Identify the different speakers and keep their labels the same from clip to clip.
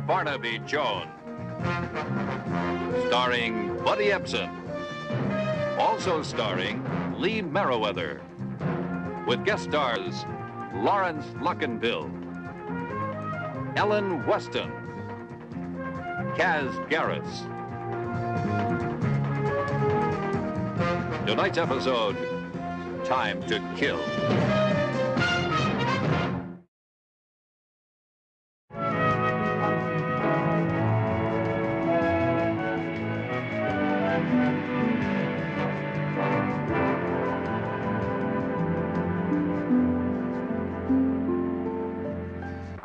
Speaker 1: Barnaby Jones, starring Buddy Ebsen, also starring Lee Merriweather, with guest stars Lawrence Luckinbill, Ellen Weston, Kaz Garris. Tonight's episode, Time to Kill.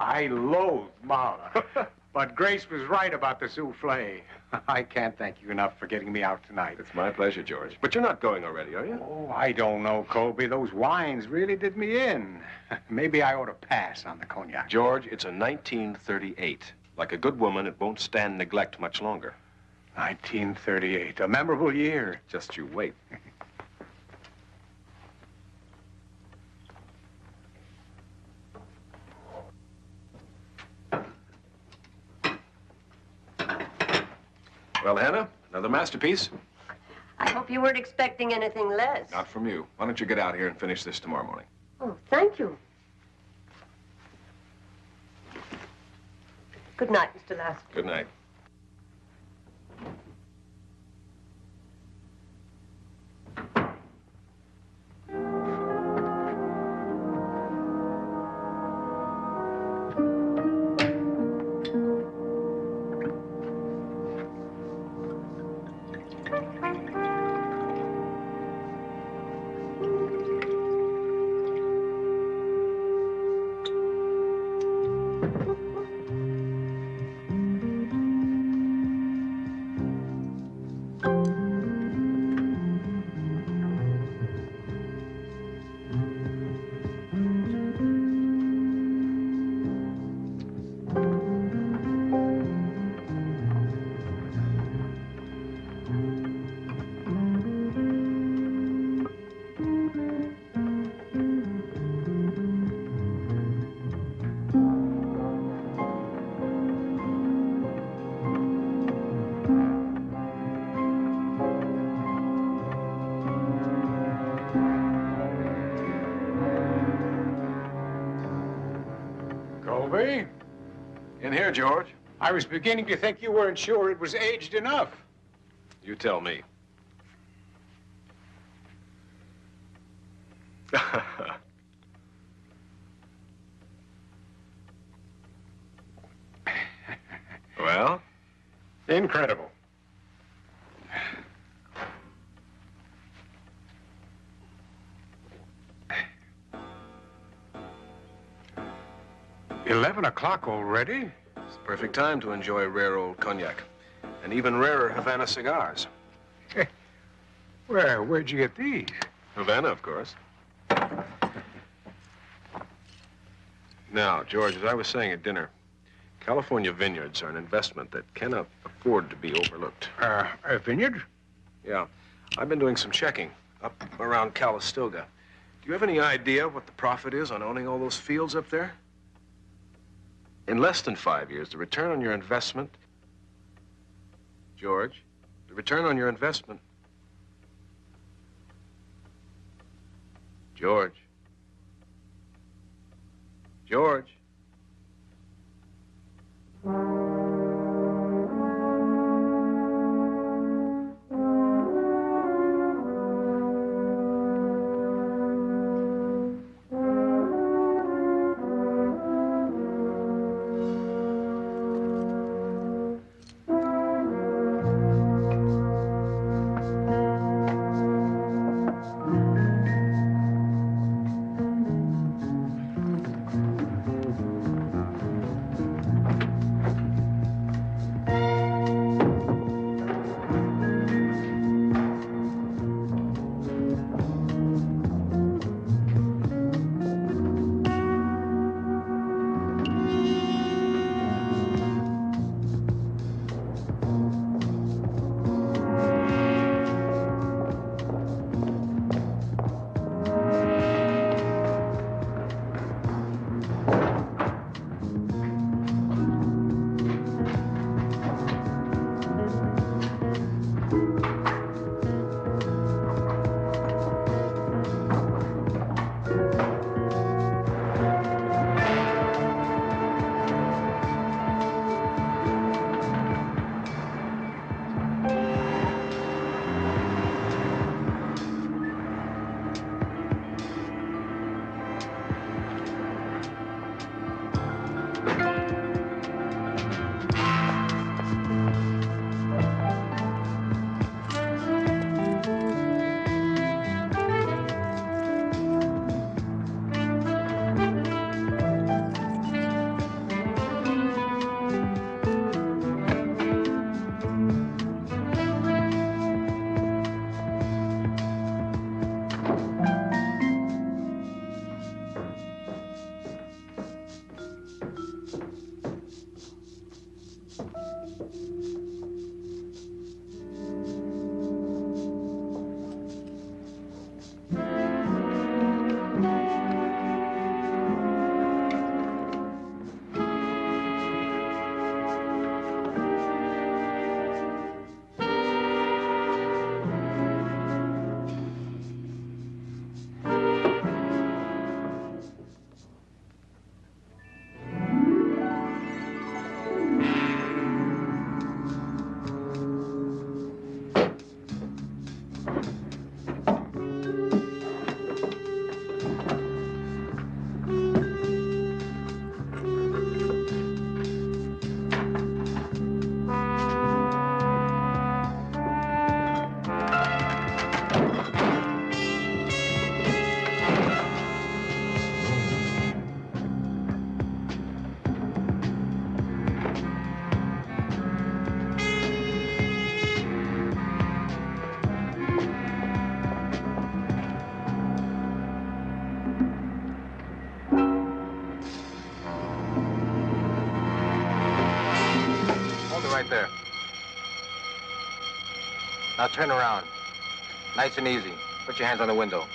Speaker 2: I loathe Marla, but Grace was right about the souffle. I can't thank you enough for getting me out tonight.
Speaker 3: It's my pleasure, George. But you're not going already, are you?
Speaker 2: Oh, I don't know, Colby. Those wines really did me in. Maybe I ought to pass on the cognac.
Speaker 3: George, it's a 1938. Like a good woman, it won't stand neglect much longer.
Speaker 2: 1938, a memorable year.
Speaker 3: Just you wait. Well, Hannah, another masterpiece?
Speaker 4: I hope you weren't expecting anything less.
Speaker 3: Not from you. Why don't you get out here and finish this tomorrow morning?
Speaker 4: Oh, thank you. Good night, Mr. Lasker.
Speaker 3: Good night.
Speaker 2: Colby?
Speaker 3: In here, George.
Speaker 2: I was beginning to think you weren't sure it was aged enough.
Speaker 3: You tell me. Well?
Speaker 2: Incredible. $11 already?
Speaker 3: It's the perfect time to enjoy rare old cognac. And even rarer Havana cigars.
Speaker 2: Where'd you get these?
Speaker 3: Havana, of course. Now, George, as I was saying at dinner, California vineyards are an investment that cannot afford to be overlooked.
Speaker 2: A vineyard?
Speaker 3: Yeah. I've been doing some checking up around Calistoga. Do you have any idea what the profit is on owning all those fields up there? In less than 5 years, the return on your investment... George, the return on your investment... George. George.
Speaker 2: right there. Now turn around. Nice and easy. Put your hands on the window.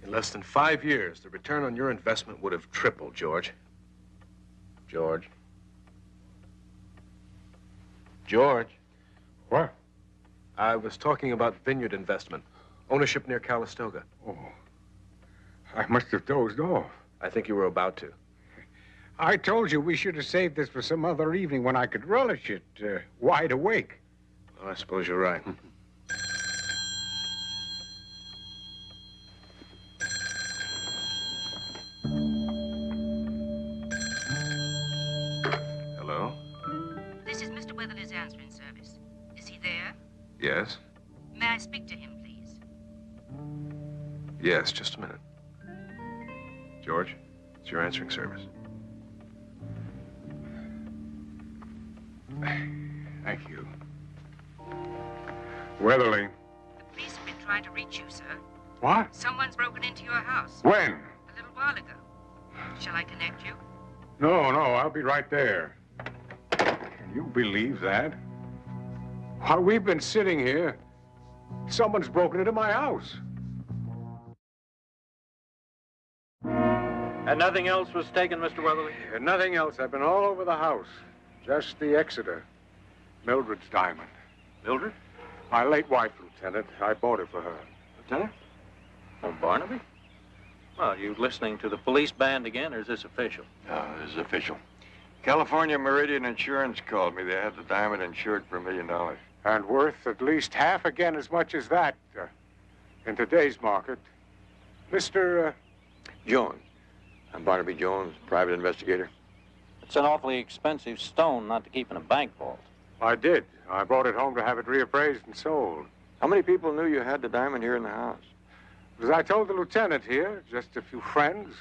Speaker 3: In less than 5 years, the return on your investment would have tripled, George. George. George.
Speaker 2: What?
Speaker 3: I was talking about vineyard investment. Ownership near Calistoga.
Speaker 2: Oh, I must have dozed off.
Speaker 3: I think you were about to.
Speaker 2: I told you we should have saved this for some other evening when I could relish it, wide awake.
Speaker 3: Well, I suppose you're right. Hello?
Speaker 5: This is Mr. Weatherly's answering service. Is he there?
Speaker 3: Yes?
Speaker 5: May I speak to him, please?
Speaker 3: Yes, just a minute. George, it's your answering service.
Speaker 2: Thank you. Weatherly.
Speaker 5: The police have been trying to reach you, sir.
Speaker 2: What?
Speaker 5: Someone's broken into your house
Speaker 2: When?
Speaker 5: a little while ago. Shall I connect you?
Speaker 2: No, I'll be right there. Can you believe that? While we've been sitting here, someone's broken into my house.
Speaker 6: And nothing else was taken, Mr. Weatherly?
Speaker 2: And nothing else. I've been all over the house. Just the Exeter. Mildred's diamond.
Speaker 6: Mildred?
Speaker 2: My late wife, Lieutenant. I bought it for her.
Speaker 6: Lieutenant? Oh, Barnaby? Well, are you listening to the police band again, or is this official?
Speaker 7: No, this is official. California Meridian Insurance called me. They had the diamond insured for $1 million.
Speaker 2: And worth at least half again as much as that in today's market. Mr.
Speaker 7: Jones. I'm Barnaby Jones, private investigator.
Speaker 6: It's an awfully expensive stone not to keep in a bank vault.
Speaker 2: I did. I brought it home to have it reappraised and sold.
Speaker 7: How many people knew you had the diamond here in the house?
Speaker 2: As I told the lieutenant here, just a few friends,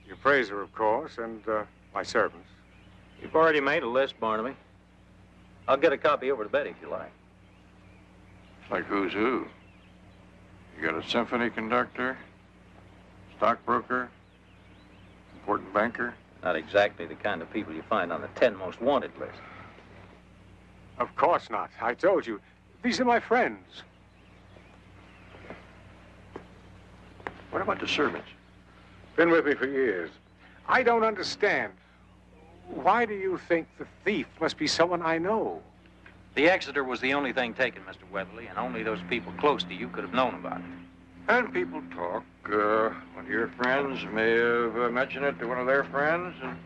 Speaker 2: the appraiser, of course, and my servants.
Speaker 6: You've already made a list, Barnaby. I'll get a copy over to Betty if you like.
Speaker 7: Like who's who? You got a symphony conductor, stockbroker, important banker?
Speaker 6: Not exactly the kind of people you find on the 10 most wanted list.
Speaker 2: Of course not. I told you. These are my friends.
Speaker 7: What about the servants?
Speaker 2: Been with me for years. I don't understand. Why do you think the thief must be someone I know?
Speaker 6: The Exeter was the only thing taken, Mr. Weatherly, and only those people close to you could have known about it.
Speaker 7: And people talk. One of your friends may have mentioned it to one of their friends. And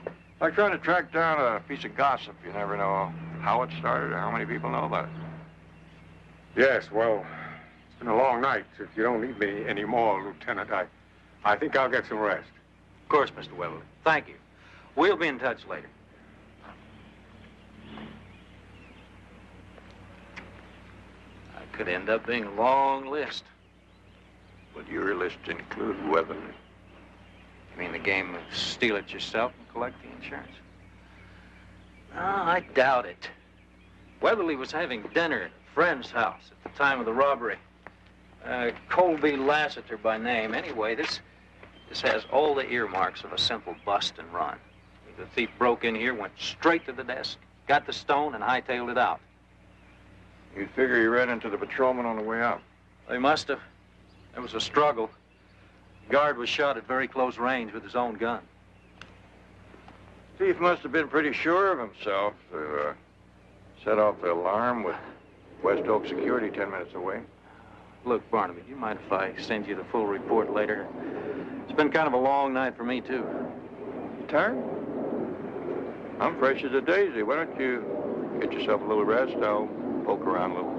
Speaker 7: like trying to track down a piece of gossip. You never know how it started or how many people know about it?
Speaker 2: Yes, well, it's been a long night. If you don't need me anymore, Lieutenant, I think I'll get some rest.
Speaker 6: Of course, Mr. Weatherly. Thank you. We'll be in touch later. That could end up being a long list.
Speaker 7: Would your list include Weatherly?
Speaker 6: You mean the game of steal it yourself and collect the insurance? No, I doubt it. Weatherly was having dinner at a friend's house at the time of the robbery. Colby Lassiter by name. Anyway, this has all the earmarks of a simple bust and run. The thief broke in here, went straight to the desk, got the stone, and hightailed it out.
Speaker 7: You'd figure he ran into the patrolman on the way out.
Speaker 6: They must have. There was a struggle. The guard was shot at very close range with his own gun.
Speaker 7: Thief must have been pretty sure of himself to set off the alarm with West Oak Security 10 minutes away.
Speaker 6: Look, Barnaby, do you mind if I send you the full report later? It's been kind of a long night for me, too.
Speaker 7: You tired? I'm fresh as a daisy. Why don't you get yourself a little rest? I'll poke around a little.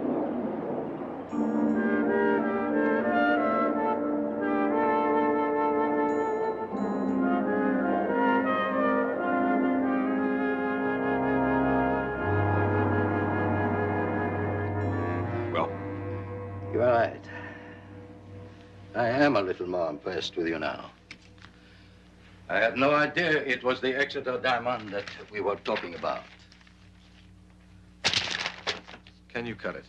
Speaker 8: You're right. I am a little more impressed with you now. I had no idea it was the Exeter diamond that we were talking about.
Speaker 3: Can you cut it?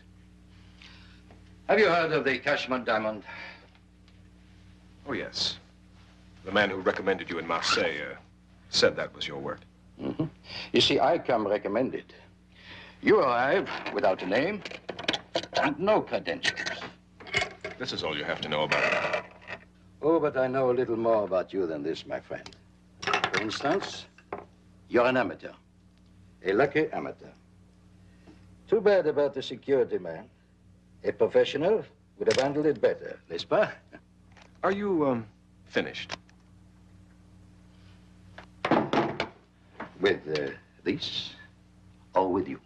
Speaker 8: Have you heard of the Cashman diamond?
Speaker 3: Oh, yes. The man who recommended you in Marseille said that was your work.
Speaker 8: Mm-hmm. You see, I come recommended. You arrive without a name and no credentials.
Speaker 3: This is all you have to know about it.
Speaker 8: Oh, but I know a little more about you than this, my friend. For instance, you're an amateur. A lucky amateur. Too bad about the security man. A professional would have handled it better, n'est-ce pas?
Speaker 3: Are you, finished?
Speaker 8: With this or with you?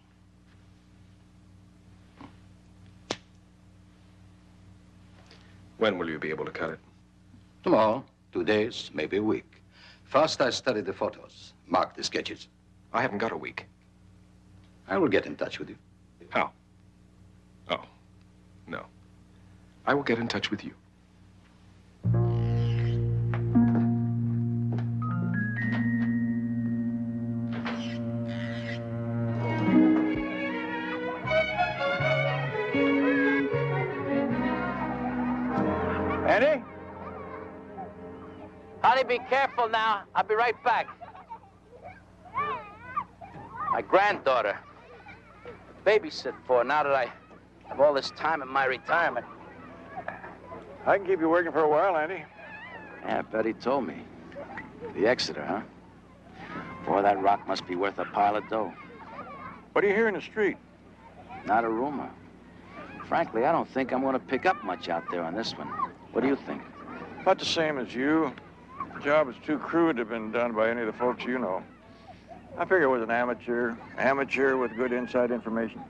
Speaker 3: When will you be able to cut it?
Speaker 8: Tomorrow, 2 days, maybe a week. First, I study the photos, mark the sketches.
Speaker 3: I haven't got a week.
Speaker 8: I will get in touch with you.
Speaker 3: How? Oh, no. I will get in touch with you.
Speaker 7: Andy?
Speaker 6: Honey, be careful now. I'll be right back. My granddaughter. Babysit for now that I have all this time in my retirement.
Speaker 7: I can keep you working for a while, Andy.
Speaker 6: Yeah, Betty told me. The Exeter, huh? Boy, that rock must be worth a pile of dough.
Speaker 7: What do you hear in the street?
Speaker 6: Not a rumor. Frankly, I don't think I'm going to pick up much out there on this one. What do you think?
Speaker 7: About the same as you. The job is too crude to have been done by any of the folks you know. I figure it was an amateur with good inside information.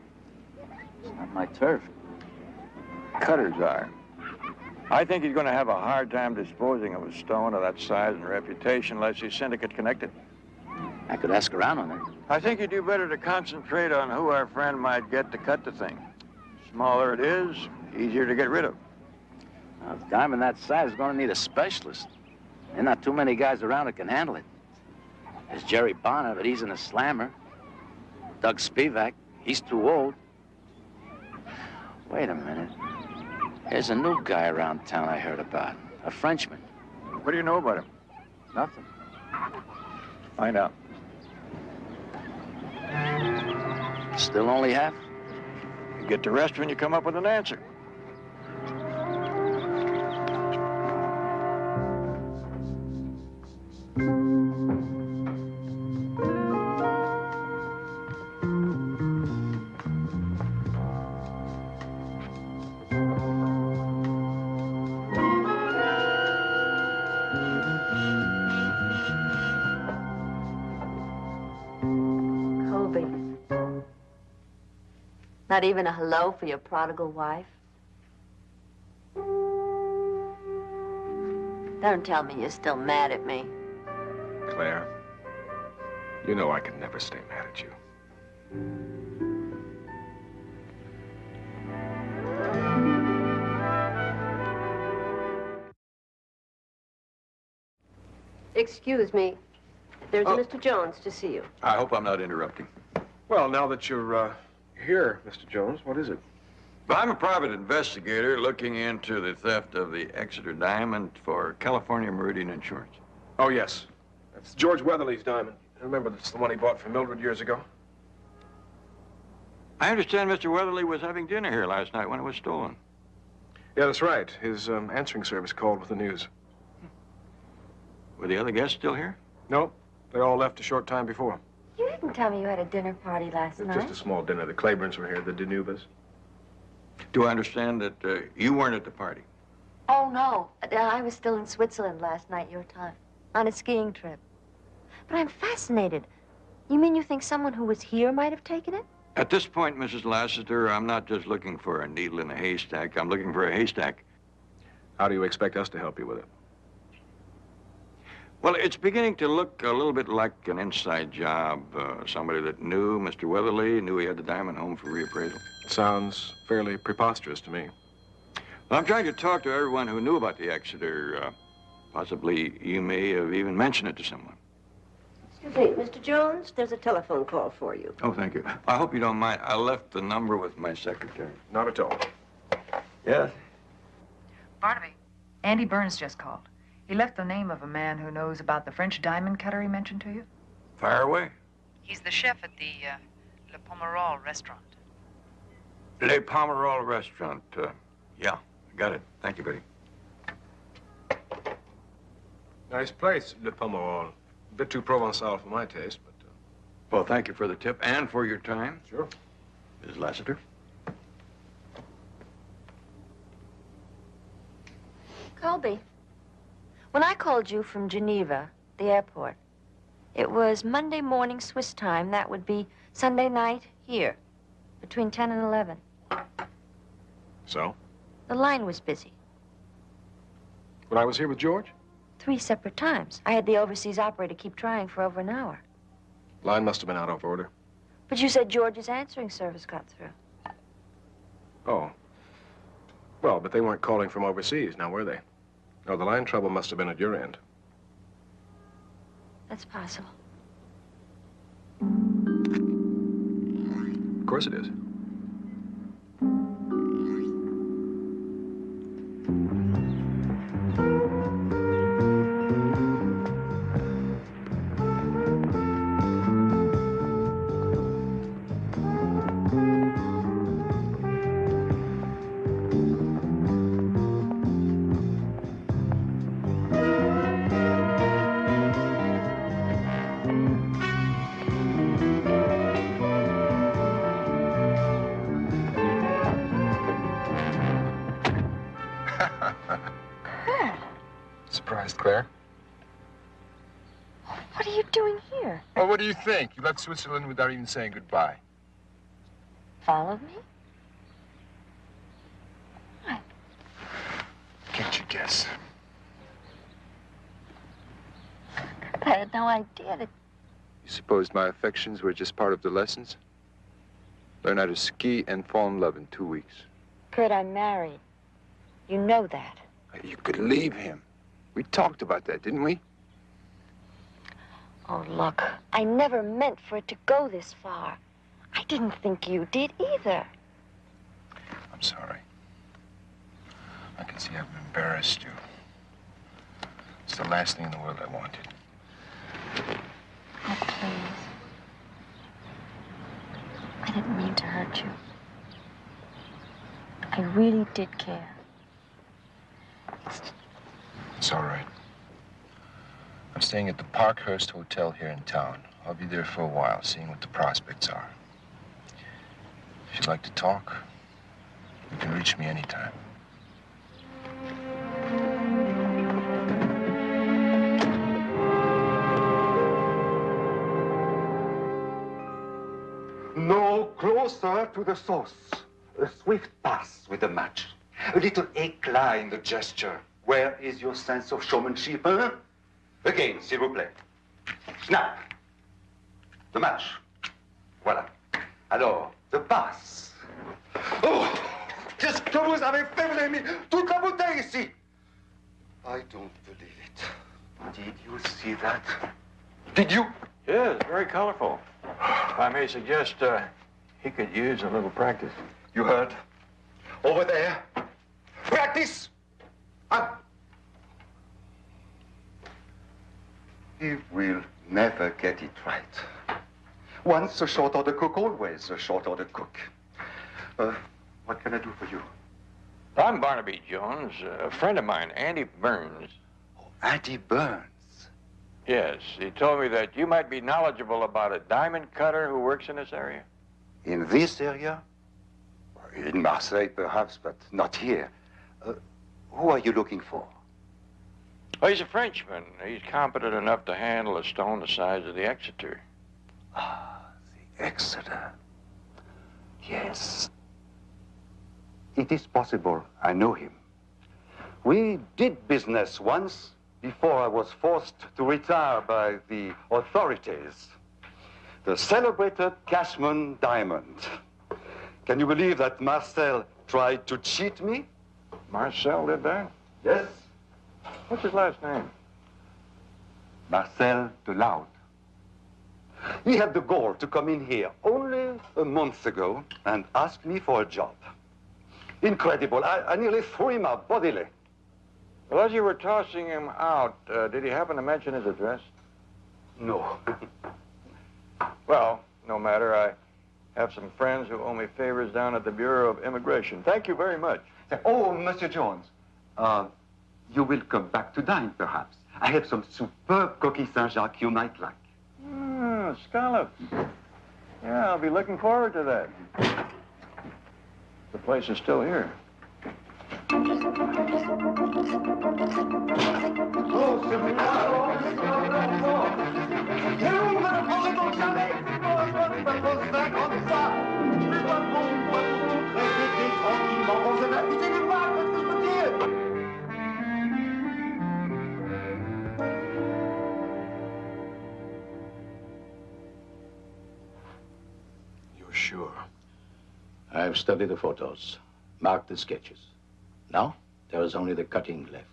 Speaker 6: It's not my turf.
Speaker 7: Cutters are. I think he's going to have a hard time disposing of a stone of that size and reputation unless he's syndicate connected.
Speaker 6: I could ask around on it.
Speaker 7: I think you do better to concentrate on who our friend might get to cut the thing. Smaller it is, easier to get rid of.
Speaker 6: A diamond that size is going to need a specialist. There are not too many guys around that can handle it. There's Jerry Bonner, but he's in a slammer. Doug Spivak, he's too old. Wait a minute. There's a new guy around town I heard about. A Frenchman.
Speaker 7: What do you know about him?
Speaker 6: Nothing.
Speaker 7: Find out.
Speaker 6: Still only half?
Speaker 7: You get the rest when you come up with an answer.
Speaker 4: Colby. Not even a hello for your prodigal wife? Don't tell me you're still mad at me.
Speaker 3: Claire, you know I can never stay mad at you.
Speaker 4: Excuse me. There's
Speaker 3: Oh.
Speaker 4: a Mr. Jones to see you.
Speaker 7: I hope I'm not interrupting.
Speaker 3: Well, now that you're here, Mr. Jones, what is it?
Speaker 7: I'm a private investigator looking into the theft of the Exeter diamond for California Meridian Insurance.
Speaker 3: Oh, yes. That's George Weatherly's diamond. Remember, that's the one he bought from Mildred years ago?
Speaker 7: I understand Mr. Weatherly was having dinner here last night when it was stolen.
Speaker 3: Yeah, that's right. His answering service called with the news.
Speaker 7: Were the other guests still here?
Speaker 3: No, they all left a short time before.
Speaker 9: You didn't tell me you had a dinner party last night.
Speaker 3: Just a small dinner. The Claibornes were here, the Danubas.
Speaker 7: Do I understand that you weren't at the party?
Speaker 9: Oh, no. I was still in Switzerland last night, your time, on a skiing trip. But I'm fascinated. You mean you think someone who was here might have taken it?
Speaker 7: At this point, Mrs. Lassiter, I'm not just looking for a needle in a haystack. I'm looking for a haystack.
Speaker 3: How do you expect us to help you with it?
Speaker 7: Well, it's beginning to look a little bit like an inside job. Somebody that knew Mr. Weatherly, knew he had the diamond home for reappraisal.
Speaker 3: Sounds fairly preposterous to me.
Speaker 7: Well, I'm trying to talk to everyone who knew about the Exeter. Possibly you may have even mentioned it to someone.
Speaker 4: Excuse me, Mr. Jones, there's a telephone call for you.
Speaker 7: Oh, thank you. I hope you don't mind. I left the number with my secretary.
Speaker 3: Not at all.
Speaker 7: Yes?
Speaker 10: Barnaby, Andy Burns just called. He left the name of a man who knows about the French diamond cutter he mentioned to you.
Speaker 7: Fire away.
Speaker 10: He's the chef at the Le Pomerol restaurant.
Speaker 7: Le Pomerol restaurant. Yeah, I got it. Thank you, Betty.
Speaker 3: Nice place, Le Pomerol. A bit too Provençal for my taste, but...
Speaker 7: Well, thank you for the tip and for your time.
Speaker 3: Sure.
Speaker 7: Mrs. Lassiter.
Speaker 9: Colby, when I called you from Geneva, the airport, it was Monday morning Swiss time. That would be Sunday night here, between 10 and 11.
Speaker 3: So?
Speaker 9: The line was busy.
Speaker 3: When I was here with George?
Speaker 9: 3 separate times. I had the overseas operator keep trying for over an hour.
Speaker 3: Line must have been out of order.
Speaker 9: But you said George's answering service got through.
Speaker 3: Oh. Well, but they weren't calling from overseas, now were they? No, the line trouble must have been at your end.
Speaker 9: That's possible.
Speaker 3: Of course it is. Surprised, Claire?
Speaker 9: What are you doing here?
Speaker 3: Well, what do you think? You left Switzerland without even saying goodbye.
Speaker 9: Followed me? What?
Speaker 3: Can't you guess?
Speaker 9: I had no idea that...
Speaker 11: You supposed my affections were just part of the lessons? Learn how to ski and fall in love in 2 weeks.
Speaker 9: Kurt, I'm married. You know that.
Speaker 11: You could leave him. We talked about that, didn't we?
Speaker 9: Oh, look, I never meant for it to go this far. I didn't think you did either.
Speaker 11: I'm sorry. I can see I've embarrassed you. It's the last thing in the world I wanted.
Speaker 9: Oh, please. I didn't mean to hurt you. I really did care.
Speaker 11: It's all right. I'm staying at the Parkhurst Hotel here in town. I'll be there for a while, seeing what the prospects are. If you'd like to talk, you can reach me anytime.
Speaker 2: No
Speaker 12: closer to the source. A swift pass with the match. A little éclat in the gesture. Where is your sense of showmanship, huh? Again, s'il vous plaît. Snap. The match. Voilà. Alors, the pass. Oh! Qu'est-ce que vous avez fait? Vous avez mis toute la bouteille ici. I don't believe it. Did you see that? Did you?
Speaker 7: Yes, very colorful. If I may suggest, he could use a little practice.
Speaker 12: You heard? Over there. Practice! He will never get it right. Once a short order cook, always a short order cook. What can I do for you?
Speaker 7: I'm Barnaby Jones. A friend of mine, Andy Burns.
Speaker 12: Oh, Andy Burns?
Speaker 7: Yes, he told me that you might be knowledgeable about a diamond cutter who works in this area.
Speaker 12: In this area? In Marseille, perhaps, but not here. Who are you looking for?
Speaker 7: Oh, he's a Frenchman. He's competent enough to handle a stone the size of the Exeter.
Speaker 12: Ah, the Exeter. Yes. It is possible. I know him. We did business once before I was forced to retire by the authorities. The celebrated Cashman diamond. Can you believe that Marcel tried to cheat me?
Speaker 7: Marcel did that?
Speaker 12: Yes.
Speaker 7: What's his last name?
Speaker 12: Marcel de Loud. He had the gall to come in here only a month ago and ask me for a job. Incredible. I nearly threw him out bodily.
Speaker 7: Well, as you were tossing him out, did he happen to mention his address?
Speaker 12: No.
Speaker 7: Well, no matter. I have some friends who owe me favors down at the Bureau of Immigration. Thank you very much.
Speaker 12: Oh, Monsieur Jones. You will come back to dine, perhaps. I have some superb coquille Saint-Jacques you might like.
Speaker 7: Scallops. Yeah, I'll be looking forward to that. The place is still here.
Speaker 11: You're sure?
Speaker 8: I've studied the photos, marked the sketches. Now, there is only the cutting left.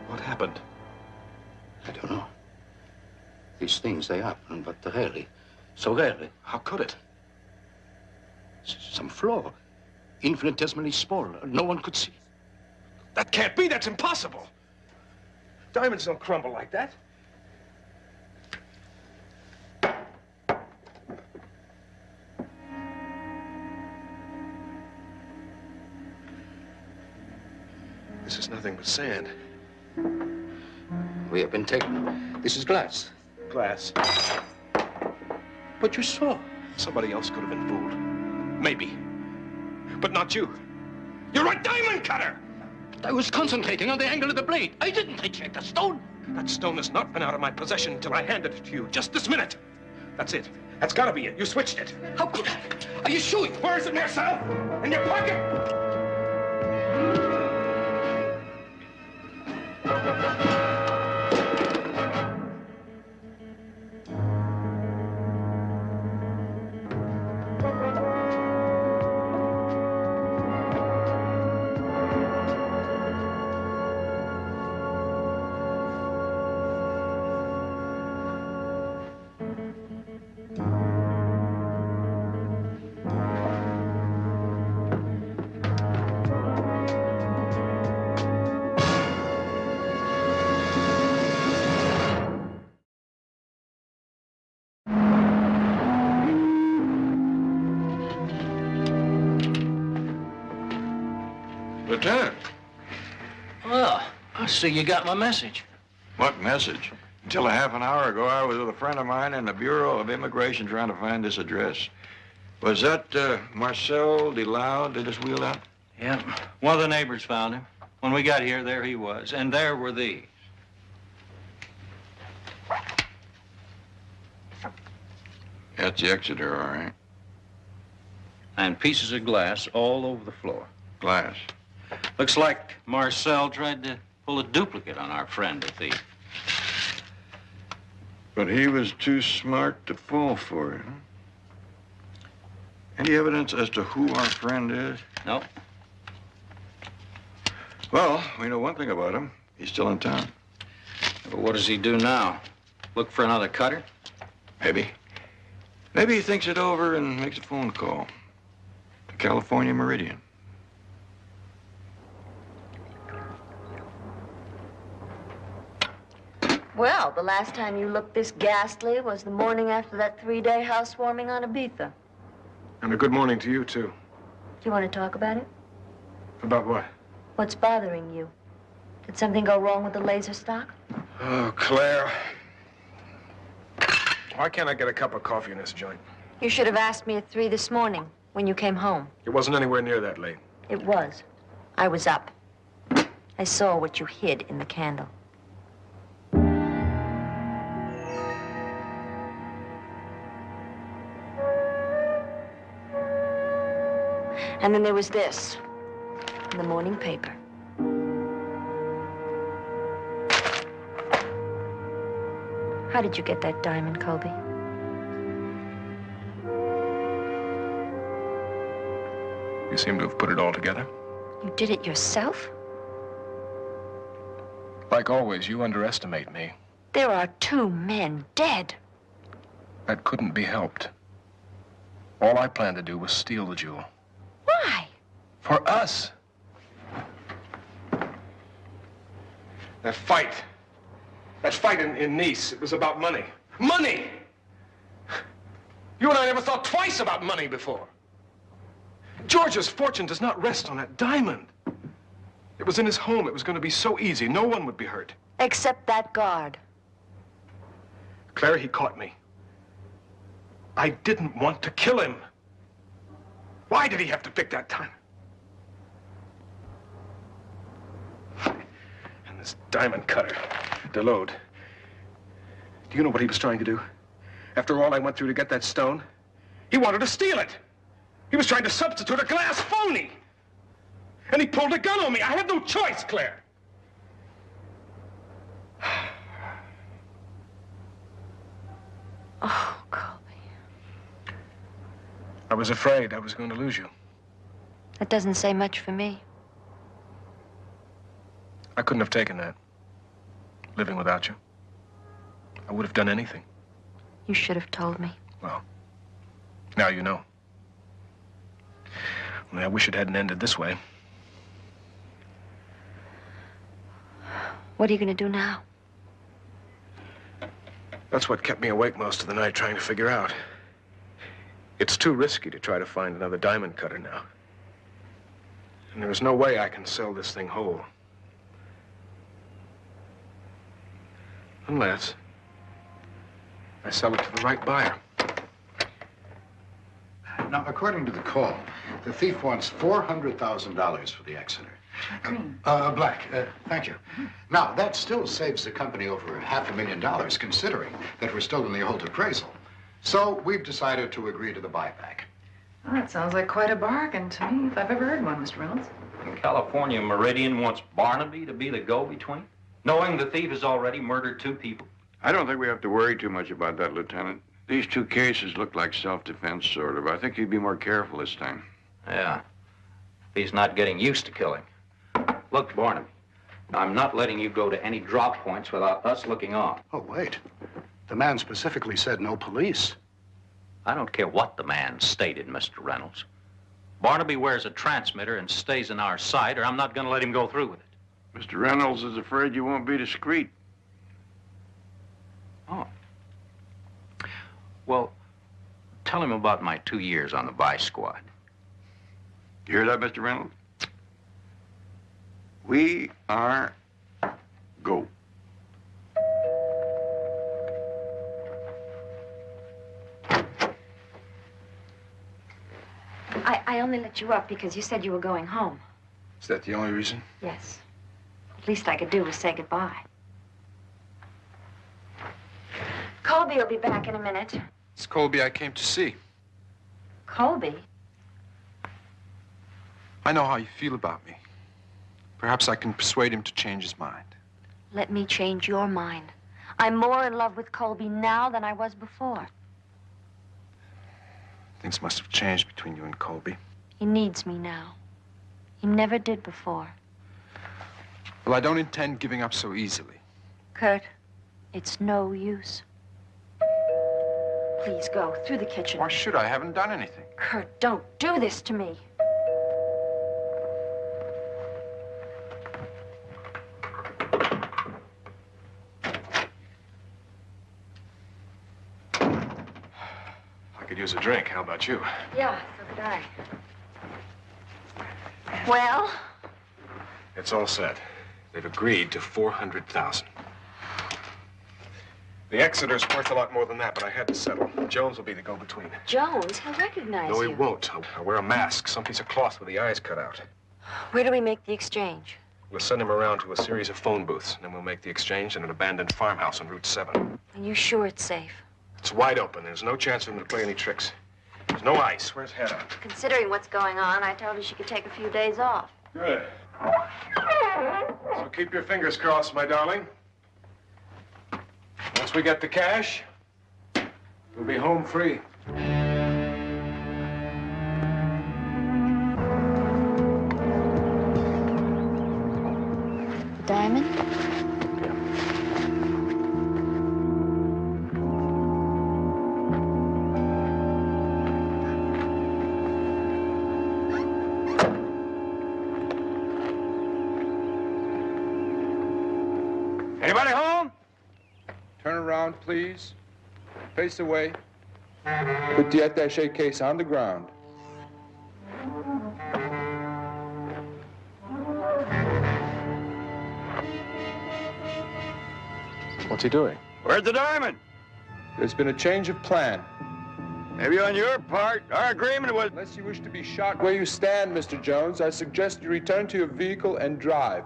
Speaker 3: What happened?
Speaker 8: I don't know. These things, they happen, but rarely. So rarely.
Speaker 3: How could it?
Speaker 8: Some flaw. Infinitesimally small. No one could see.
Speaker 3: That can't be. That's impossible. Diamonds don't crumble like that. This is nothing but sand.
Speaker 8: We have been taken. This is glass.
Speaker 3: glass.
Speaker 6: But you saw.
Speaker 3: Somebody else could have been fooled. Maybe. But not you. You're a diamond cutter!
Speaker 8: I was concentrating on the angle of the blade. I didn't hijack the stone.
Speaker 3: That stone has not been out of my possession until I handed it to you just this minute. That's it. That's gotta be it. You switched it.
Speaker 8: How could I? Are you sure?
Speaker 3: Where is it, Marcel? In your pocket?
Speaker 7: Lieutenant.
Speaker 6: Well, I see you got my message.
Speaker 7: What message? Until a half an hour ago, I was with a friend of mine in the Bureau of Immigration trying to find this address. Was that Marcel DeLau they just wheeled out?
Speaker 6: Yeah. One of the neighbors found him. When we got here, there he was. And there were these.
Speaker 7: That's the Exeter, all right.
Speaker 6: And pieces of glass all over the floor.
Speaker 7: Glass.
Speaker 6: Looks like Marcel tried to pull a duplicate on our friend, the thief.
Speaker 7: But he was too smart to fall for it, huh? Any evidence as to who our friend is?
Speaker 6: No.
Speaker 7: Well, we know one thing about him. He's still in town.
Speaker 6: But what does he do now? Look for another cutter?
Speaker 7: Maybe. Maybe he thinks it over and makes a phone call to California Meridian.
Speaker 9: Well, the last time you looked this ghastly was the morning after that 3-day housewarming on Ibiza.
Speaker 3: And a good morning to you, too.
Speaker 9: Do you want to talk about it?
Speaker 3: About what?
Speaker 9: What's bothering you? Did something go wrong with the laser stock?
Speaker 3: Oh, Claire. Why can't I get a cup of coffee in this joint?
Speaker 9: You should have asked me at 3 this morning when you came home.
Speaker 3: It wasn't anywhere near that late.
Speaker 9: It was. I was up. I saw what you hid in the candle. And then there was this, in the morning paper. How did you get that diamond, Colby?
Speaker 3: You seem to have put it all together.
Speaker 9: You did it yourself?
Speaker 2: Like always, you underestimate me.
Speaker 9: There are 2 men dead.
Speaker 2: That couldn't be helped. All I planned to do was steal the jewel.
Speaker 9: Why?
Speaker 2: For us.
Speaker 3: That fight in Nice, it was about money. Money! You and I never thought twice about money before. George's fortune does not rest on that diamond. It was in his home. It was going to be so easy. No one would be hurt.
Speaker 9: Except that guard.
Speaker 3: Claire, he caught me. I didn't want to kill him. Why did he have to pick that time? And this diamond cutter, DeLode. Do you know what he was trying to do? After all I went through to get that stone, he wanted to steal it. He was trying to substitute a glass phony. And he pulled a gun on me. I had no choice, Claire.
Speaker 9: Oh, Colby.
Speaker 3: I was afraid I was going to lose you.
Speaker 9: That doesn't say much for me.
Speaker 3: I couldn't have taken that, living without you. I would have done anything.
Speaker 9: You should have told me.
Speaker 3: Well, now you know. Only I wish it hadn't ended this way.
Speaker 9: What are you going to do now?
Speaker 3: That's what kept me awake most of the night, trying to figure out. It's too risky to try to find another diamond cutter now. And there's no way I can sell this thing whole. I sell it to the right buyer.
Speaker 8: Now, according to the call, the thief wants $400,000 for the Exeter.
Speaker 10: Green.
Speaker 8: Black. Thank you. Now, that still saves the company over $500,000, considering that we're still in the old appraisal. So we've decided to agree to the buyback.
Speaker 10: Well, that sounds like quite a bargain to me, if I've ever heard one, Mr. Reynolds.
Speaker 6: And California Meridian wants Barnaby to be the go-between, knowing the thief has already murdered 2 people.
Speaker 7: I don't think we have to worry too much about that, Lieutenant. These 2 cases look like self-defense, sort of. I think he'd be more careful this time.
Speaker 6: Yeah, if he's not getting used to killing. Look, Barnaby, I'm not letting you go to any drop points without us looking on.
Speaker 8: Oh, wait. The man specifically said no police.
Speaker 6: I don't care what the man stated, Mr. Reynolds. Barnaby wears a transmitter and stays in our sight, or I'm not going to let him go through with it.
Speaker 7: Mr. Reynolds is afraid you won't be discreet.
Speaker 6: Oh. Well, tell him about my 2 years on the Vice Squad.
Speaker 7: You hear that, Mr. Reynolds? We are go.
Speaker 9: I only let you up because you said you were going home.
Speaker 11: Is that the only reason?
Speaker 9: Yes. At least I could do was say goodbye. Colby will be back in a minute.
Speaker 11: It's Colby I came to see.
Speaker 9: Colby?
Speaker 11: I know how you feel about me. Perhaps I can persuade him to change his mind.
Speaker 9: Let me change your mind. I'm more in love with Colby now than I was before.
Speaker 11: Things must have changed between you and Colby.
Speaker 9: He needs me now. He never did before.
Speaker 11: Well, I don't intend giving up so easily.
Speaker 9: Kurt, it's no use. Please go through the kitchen.
Speaker 11: Why should I? I haven't done anything.
Speaker 9: Kurt, don't do this to me.
Speaker 3: I could use a drink. How about you?
Speaker 9: Yeah, so could I. Well?
Speaker 3: It's all set. They've agreed to $400,000. The Exeter's worth a lot more than that, but I had to settle. Jones will be the go-between.
Speaker 9: Jones? He'll recognize you.
Speaker 3: No, he won't. I'll wear a mask, some piece of cloth with the eyes cut out.
Speaker 9: Where do we make the exchange?
Speaker 3: We'll send him around to a series of phone booths, and then we'll make the exchange in an abandoned farmhouse on Route 7.
Speaker 9: Are you sure it's safe?
Speaker 3: It's wide open. There's no chance for him to play any tricks. There's no ice. Where's Hedda?
Speaker 9: Considering what's going on, I told her she could take a few days off.
Speaker 3: Good. So keep your fingers crossed, my darling. Once we get the cash, we'll be home free.
Speaker 9: The diamond?
Speaker 7: Anybody home?
Speaker 11: Turn around, please. Face away. Put the attaché case on the ground.
Speaker 3: What's he doing?
Speaker 7: Where's the diamond?
Speaker 11: There's been a change of plan.
Speaker 7: Maybe on your part. Our agreement was...
Speaker 11: Unless you wish to be shot where you stand, Mr. Jones, I suggest you return to your vehicle and drive.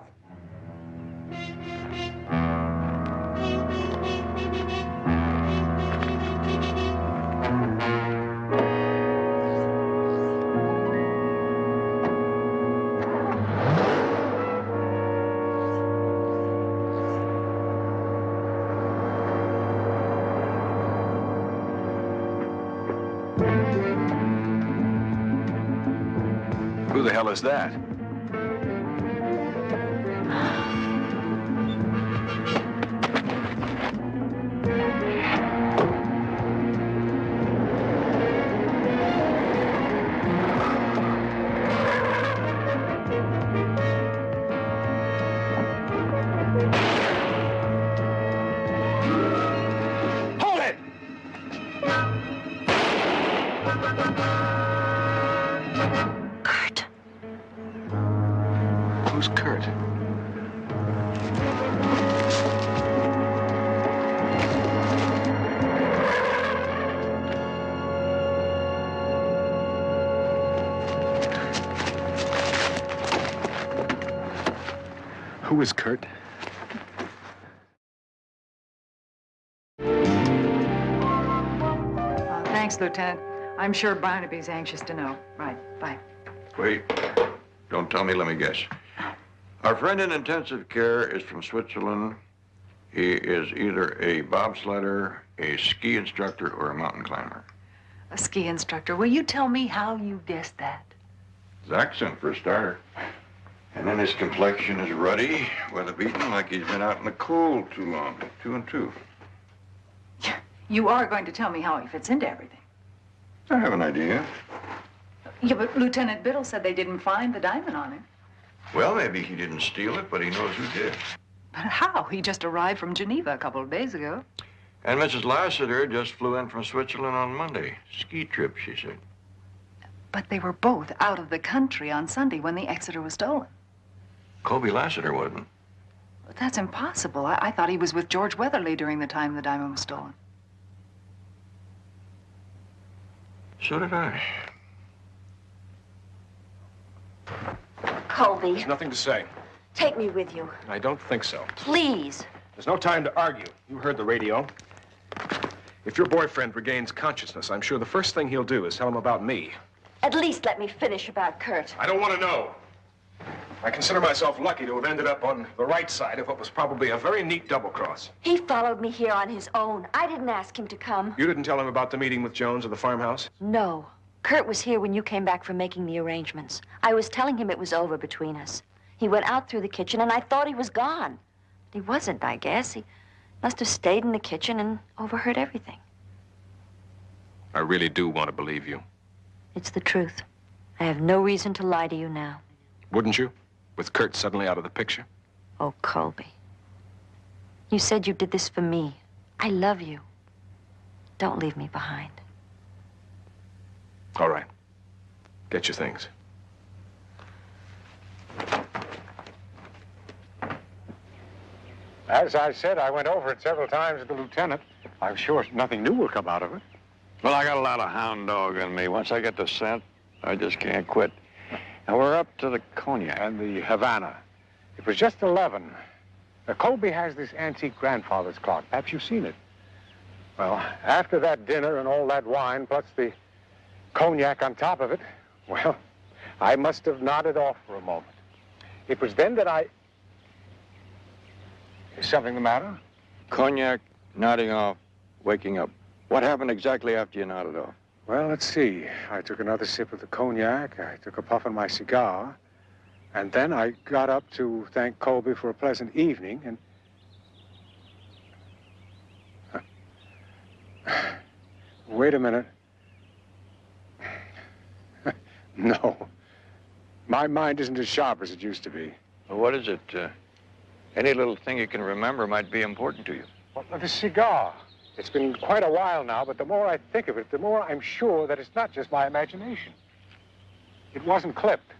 Speaker 3: Who the hell is that? Hold it!
Speaker 9: Kurt.
Speaker 2: Who is Kurt?
Speaker 10: Thanks, Lieutenant. I'm sure Barnaby's anxious to know. Right, bye.
Speaker 7: Wait. Don't tell me, let me guess. Our friend in intensive care is from Switzerland. He is either a bobsledder, a ski instructor, or a mountain climber.
Speaker 10: A ski instructor. Will you tell me how you guessed that?
Speaker 7: His accent, for a starter. And then his complexion is ruddy, weather-beaten, like he's been out in the cold too long. 2 and 2.
Speaker 10: You are going to tell me how he fits into everything.
Speaker 7: I have an idea.
Speaker 10: Yeah, but Lieutenant Biddle said they didn't find the diamond on him.
Speaker 7: Well, maybe he didn't steal it, but he knows who did.
Speaker 10: But how? He just arrived from Geneva a couple of days ago.
Speaker 7: And Mrs. Lassiter just flew in from Switzerland on Monday. Ski trip, she said.
Speaker 10: But they were both out of the country on Sunday when the Exeter was stolen.
Speaker 7: Colby Lassiter wasn't.
Speaker 10: But that's impossible. I thought he was with George Weatherly during the time the diamond was stolen.
Speaker 7: So did I.
Speaker 9: Colby,
Speaker 2: There's nothing to say.
Speaker 9: take me with you.
Speaker 2: I don't think so.
Speaker 9: Please.
Speaker 2: There's no time to argue. You heard the radio. If your boyfriend regains consciousness, I'm sure the first thing he'll do is tell him about me.
Speaker 9: At least let me finish about Kurt.
Speaker 2: I don't want to know. I consider myself lucky to have ended up on the right side of what was probably a very neat double-cross.
Speaker 9: He followed me here on his own. I didn't ask him to come.
Speaker 2: You didn't tell him about the meeting with Jones at the farmhouse?
Speaker 9: No. Kurt was here when you came back from making the arrangements. I was telling him it was over between us. He went out through the kitchen, and I thought he was gone. But he wasn't, I guess. He must have stayed in the kitchen and overheard everything.
Speaker 2: I really do want to believe you.
Speaker 9: It's the truth. I have no reason to lie to you now.
Speaker 2: Wouldn't you? With Kurt suddenly out of the picture?
Speaker 9: Oh, Colby. You said you did this for me. I love you. Don't leave me behind.
Speaker 2: All right. Get your things. As I said, I went over it several times with the lieutenant. I'm sure nothing new will come out of it.
Speaker 7: Well, I got a lot of hound dog in me. Once I get the scent, I just can't quit. Now, we're up to the cognac.
Speaker 2: And the Havana. It was just 11. Colby has this antique grandfather's clock. Perhaps you've seen it. Well, after that dinner and all that wine, plus the cognac on top of it, well, I must have nodded off for a moment. It was then that I... Is something the matter?
Speaker 7: Cognac, nodding off, waking up. What happened exactly after you nodded off?
Speaker 2: Well, let's see. I took another sip of the cognac, I took a puff on my cigar, and then I got up to thank Colby for a pleasant evening, and... Wait a minute. No. My mind isn't as sharp as it used to be.
Speaker 7: Well, what is it? Any little thing you can remember might be important to you.
Speaker 2: Well, the cigar. It's been quite a while now, but the more I think of it, the more I'm sure that it's not just my imagination. It wasn't clipped.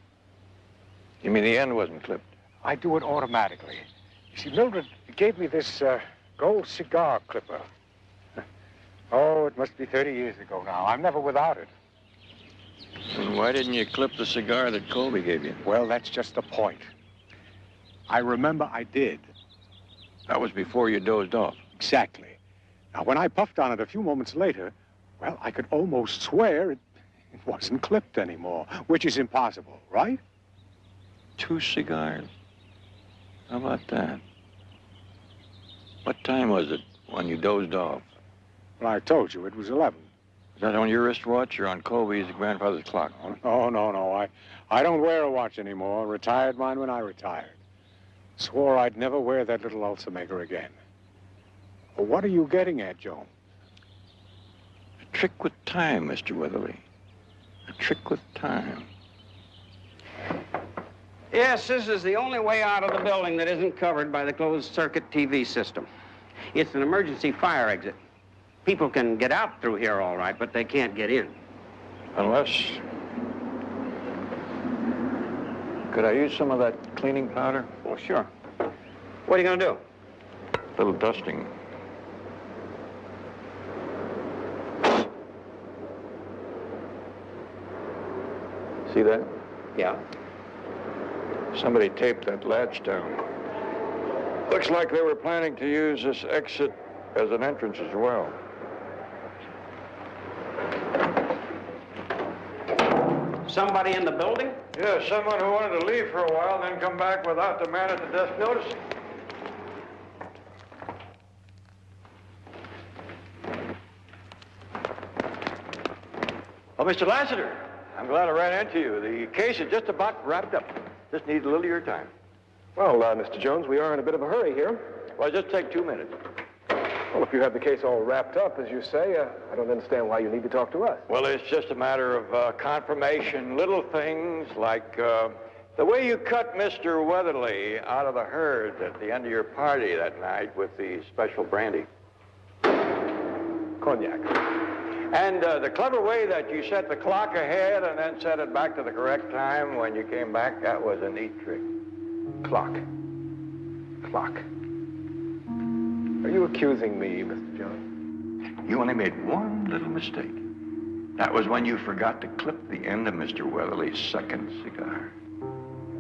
Speaker 7: You mean the end wasn't clipped?
Speaker 2: I do it automatically. You see, Mildred gave me this gold cigar clipper. Oh, it must be 30 years ago now. I'm never without it.
Speaker 7: And why didn't you clip the cigar that Colby gave you?
Speaker 2: Well, that's just the point. I remember I did.
Speaker 7: That was before you dozed off.
Speaker 2: Exactly. Now, when I puffed on it a few moments later, well, I could almost swear it wasn't clipped anymore, which is impossible, right?
Speaker 7: 2 cigars. How about that? What time was it when you dozed off?
Speaker 2: Well, I told you it was 11.
Speaker 7: Is that on your wristwatch or on Colby's grandfather's clock?
Speaker 2: Oh, no. I don't wear a watch anymore. Retired mine when I retired. Swore I'd never wear that little ultimaker again. Well, what are you getting at, Joe?
Speaker 7: A trick with time, Mr. Weatherly. A trick with time.
Speaker 13: Yes, this is the only way out of the building that isn't covered by the closed-circuit TV system. It's an emergency fire exit. People can get out through here all right, but they can't get in.
Speaker 7: Unless... Could I use some of that cleaning powder?
Speaker 13: Oh, sure. What are you going to do?
Speaker 7: A little dusting. See that?
Speaker 13: Yeah.
Speaker 7: Somebody taped that latch down. Looks like they were planning to use this exit as an entrance as well.
Speaker 13: Somebody in the building?
Speaker 7: Yeah, someone who wanted to leave for a while, then come back without the man at the desk noticing. Oh, Mr. Lassiter, I'm glad I ran into you. The case is just about wrapped up. Just needs a little of your time.
Speaker 3: Well, Mr. Jones, we are in a bit of a hurry here.
Speaker 7: Well, just take 2 minutes.
Speaker 3: Well, if you have the case all wrapped up, as you say, I don't understand why you need to talk to us.
Speaker 7: Well, it's just a matter of confirmation, little things like the way you cut Mr. Weatherly out of the herd at the end of your party that night with the special brandy.
Speaker 3: Cognac.
Speaker 7: And the clever way that you set the clock ahead and then set it back to the correct time when you came back, that was a neat trick.
Speaker 3: Clock. Are you accusing me, Mr. Jones?
Speaker 7: You only made one little mistake. That was when you forgot to clip the end of Mr. Weatherly's second cigar.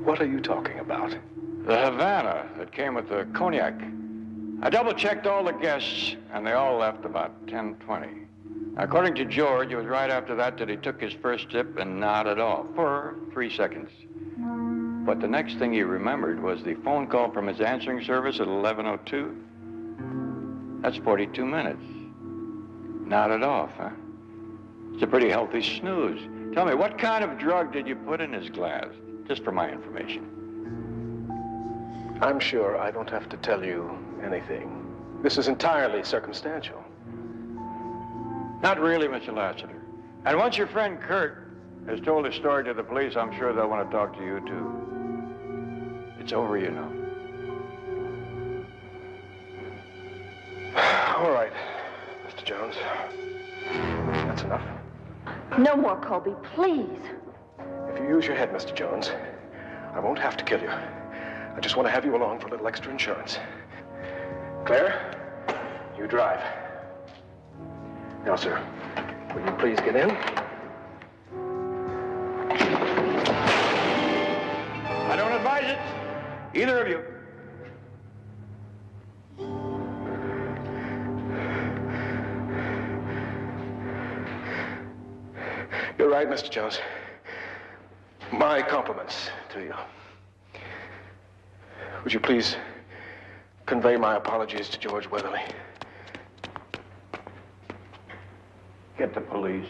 Speaker 3: What are you talking about?
Speaker 7: The Havana that came with the cognac. I double-checked all the guests, and they all left about 10:20. According to George, it was right after that he took his first sip and nodded off for 3 seconds. But the next thing he remembered was the phone call from his answering service at 11:02. That's 42 minutes. Nodded off, huh? It's a pretty healthy snooze. Tell me, what kind of drug did you put in his glass? Just for my information.
Speaker 3: I'm sure I don't have to tell you anything. This is entirely circumstantial.
Speaker 7: Not really, Mr. Lassiter. And once your friend Kurt has told his story to the police, I'm sure they'll want to talk to you, too. It's over, you know.
Speaker 3: All right, Mr. Jones. That's enough.
Speaker 9: No more, Colby, please.
Speaker 3: If you use your head, Mr. Jones, I won't have to kill you. I just want to have you along for a little extra insurance. Claire, you drive. Now, sir, will you please get in?
Speaker 7: I don't advise it. Either of you.
Speaker 3: You're right, Mr. Jones. My compliments to you. Would you please convey my apologies to George Weatherly?
Speaker 7: Get the police.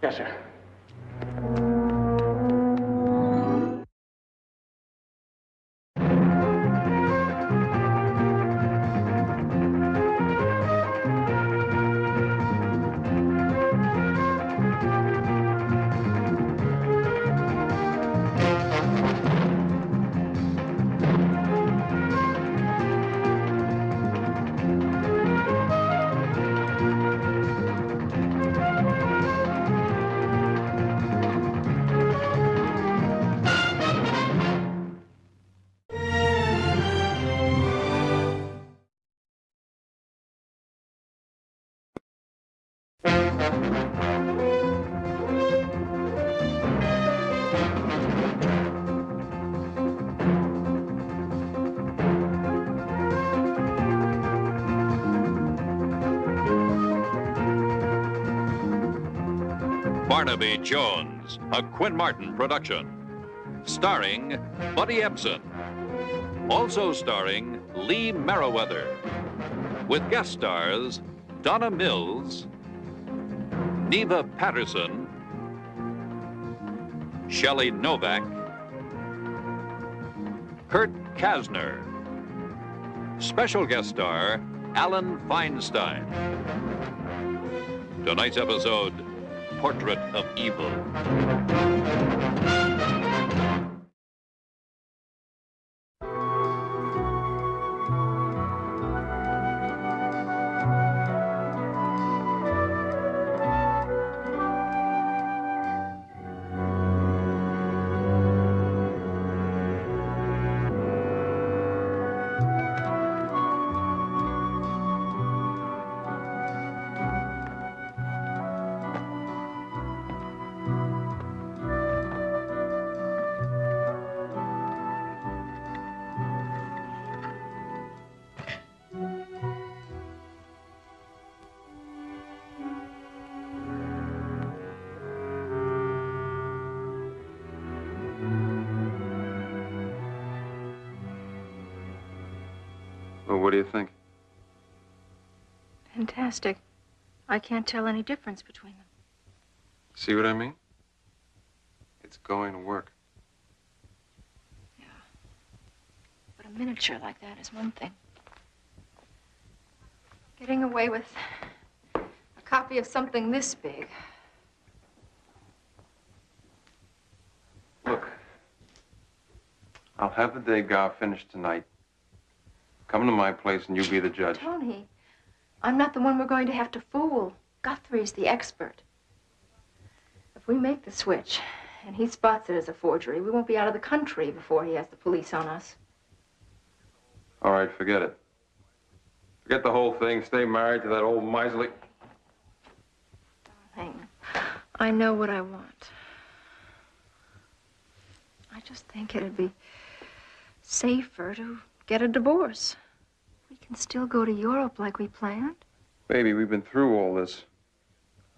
Speaker 3: Yes, sir.
Speaker 1: Barnaby Jones, a Quinn Martin production. Starring Buddy Ebsen. Also starring Lee Merriweather. With guest stars Donna Mills, Neva Patterson, Shelley Novak, Kurt Kasner. Special guest star Alan Feinstein. Tonight's episode, Portrait of Evil.
Speaker 11: Well, what do you think?
Speaker 9: Fantastic. I can't tell any difference between them.
Speaker 11: See what I mean? It's going to work.
Speaker 9: But a miniature like that is one thing. Getting away with a copy of something this big.
Speaker 11: Look, I'll have the Degas finished tonight. Come to my place and you be the judge.
Speaker 9: Tony, I'm not the one we're going to have to fool. Guthrie's the expert. If we make the switch and he spots it as a forgery, we won't be out of the country before he has the police on us.
Speaker 11: All right, forget it. Forget the whole thing. Stay married to that old miserly...
Speaker 9: Darling, I know what I want. I just think it'd be safer to get a divorce. We can still go to Europe like we planned.
Speaker 11: Baby, we've been through all this.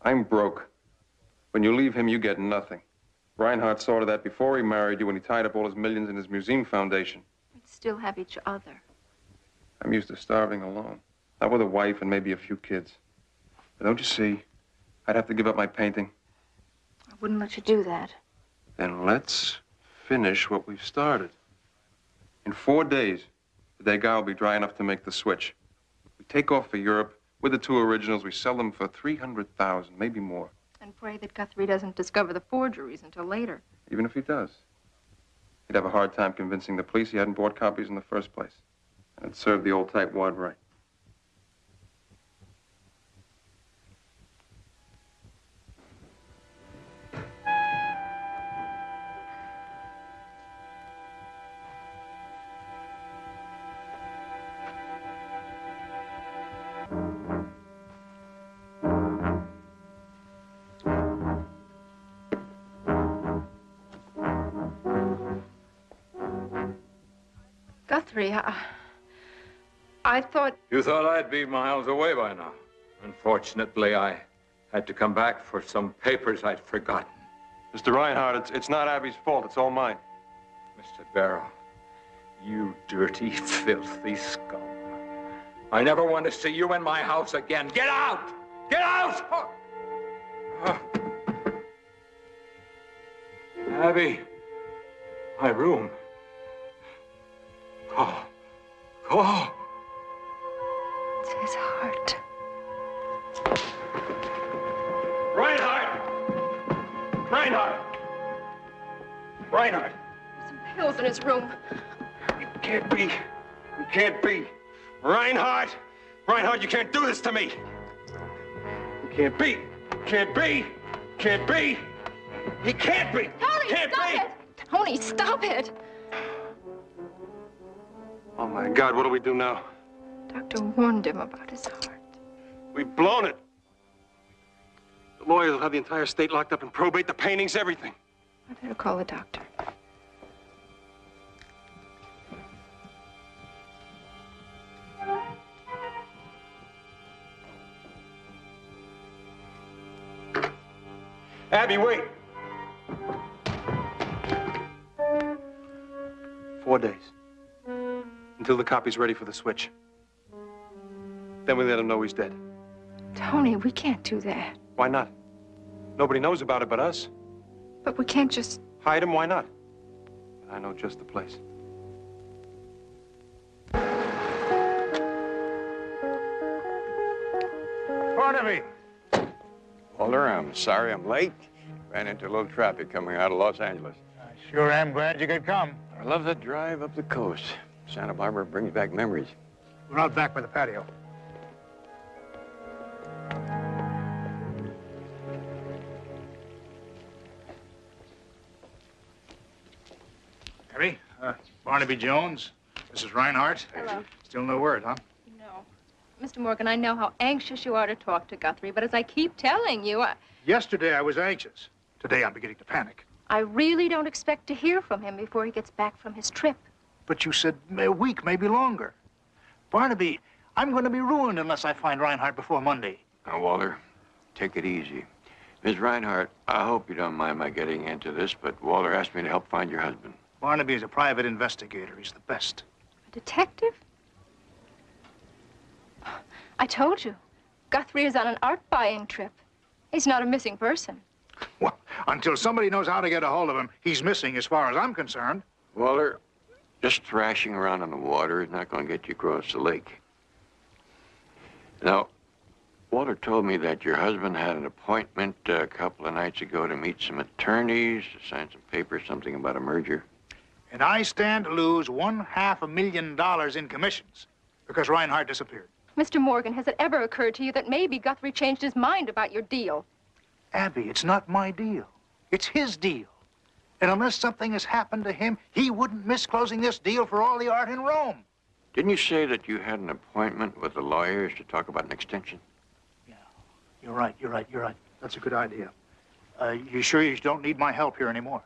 Speaker 11: I'm broke. When you leave him, you get nothing. Reinhardt saw to that before he married you when he tied up all his millions in his museum foundation.
Speaker 9: We'd still have each other.
Speaker 11: I'm used to starving alone. Not with a wife and maybe a few kids. But don't you see? I'd have to give up my painting.
Speaker 9: I wouldn't let you do that.
Speaker 11: Then let's finish what we've started. In 4 days, the Degas will be dry enough to make the switch. We take off for Europe with the 2 originals. We sell them for $300,000, maybe more.
Speaker 9: And pray that Guthrie doesn't discover the forgeries until later.
Speaker 11: Even if he does, he'd have a hard time convincing the police he hadn't bought copies in the first place. And it'd serve the old tightwad right.
Speaker 9: Guthrie, I thought...
Speaker 1: You thought I'd be miles away by now. Unfortunately, I had to come back for some papers I'd forgotten.
Speaker 11: Mr. Reinhardt, it's not Abby's fault. It's all mine.
Speaker 1: Mr. Barrow, you dirty, filthy scum. I never want to see you in my house again. Get out! Get out! Abby, my room. Oh. Oh.
Speaker 9: It's his heart.
Speaker 1: Reinhardt! Reinhardt! Reinhardt!
Speaker 9: There's some pills in his room.
Speaker 1: It can't be. It can't be. Reinhardt! Reinhardt, you can't do this to me! It can't be. Can't be. Can't be. He can't be.
Speaker 9: Tony,
Speaker 1: can't
Speaker 9: stop
Speaker 1: be.
Speaker 9: it! Tony, stop it!
Speaker 11: Oh, my God, what do we do now?
Speaker 9: Doctor warned him about his heart.
Speaker 11: We've blown it. The lawyers will have the entire state locked up and probate the paintings, everything.
Speaker 9: I better call the doctor.
Speaker 11: Abby, wait. 4 days. Until the copy's ready for the switch. Then we let him know he's dead.
Speaker 9: Tony, we can't do that.
Speaker 11: Why not? Nobody knows about it but us.
Speaker 9: But we can't just...
Speaker 11: Hide him, why not? I know just the place.
Speaker 2: Barnaby!
Speaker 7: Walter, I'm sorry I'm late. Ran into a little traffic coming out of Los Angeles.
Speaker 2: I sure am glad you could come.
Speaker 7: I love that drive up the coast. Santa Barbara brings back memories.
Speaker 2: We're out back by the patio. Abby, Barnaby Jones, Mrs. Reinhardt.
Speaker 9: Hello.
Speaker 2: Still no word, huh?
Speaker 9: No. Mr. Morgan, I know how anxious you are to talk to Guthrie, but as I keep telling you,
Speaker 2: Yesterday I was anxious. Today I'm beginning to panic.
Speaker 9: I really don't expect to hear from him before he gets back from his trip.
Speaker 2: But you said a week, maybe longer. Barnaby, I'm going to be ruined unless I find Reinhardt before Monday.
Speaker 7: Now, Walter, take it easy. Miss Reinhardt, I hope you don't mind my getting into this, but Walter asked me to help find your husband.
Speaker 2: Barnaby is a private investigator. He's the best.
Speaker 9: A detective?
Speaker 14: I told you. Guthrie is on an art buying trip. He's not a missing person.
Speaker 15: Well, until somebody knows how to get a hold of him, he's missing as far as I'm concerned.
Speaker 7: Walter, just thrashing around on the water is not going to get you across the lake. Now, Walter told me that your husband had an appointment a couple of nights ago to meet some attorneys, to sign some papers, something about a merger.
Speaker 15: And I stand to lose $500,000 in commissions because Reinhardt disappeared.
Speaker 14: Mr. Morgan, has it ever occurred to you that maybe Guthrie changed his mind about your deal?
Speaker 15: Abby, it's not my deal. It's his deal. And unless something has happened to him, he wouldn't miss closing this deal for all the art in Rome.
Speaker 7: Didn't you say that you had an appointment with the lawyers to talk about an extension?
Speaker 15: Yeah, you're right. That's a good idea. You sure you don't need my help here anymore?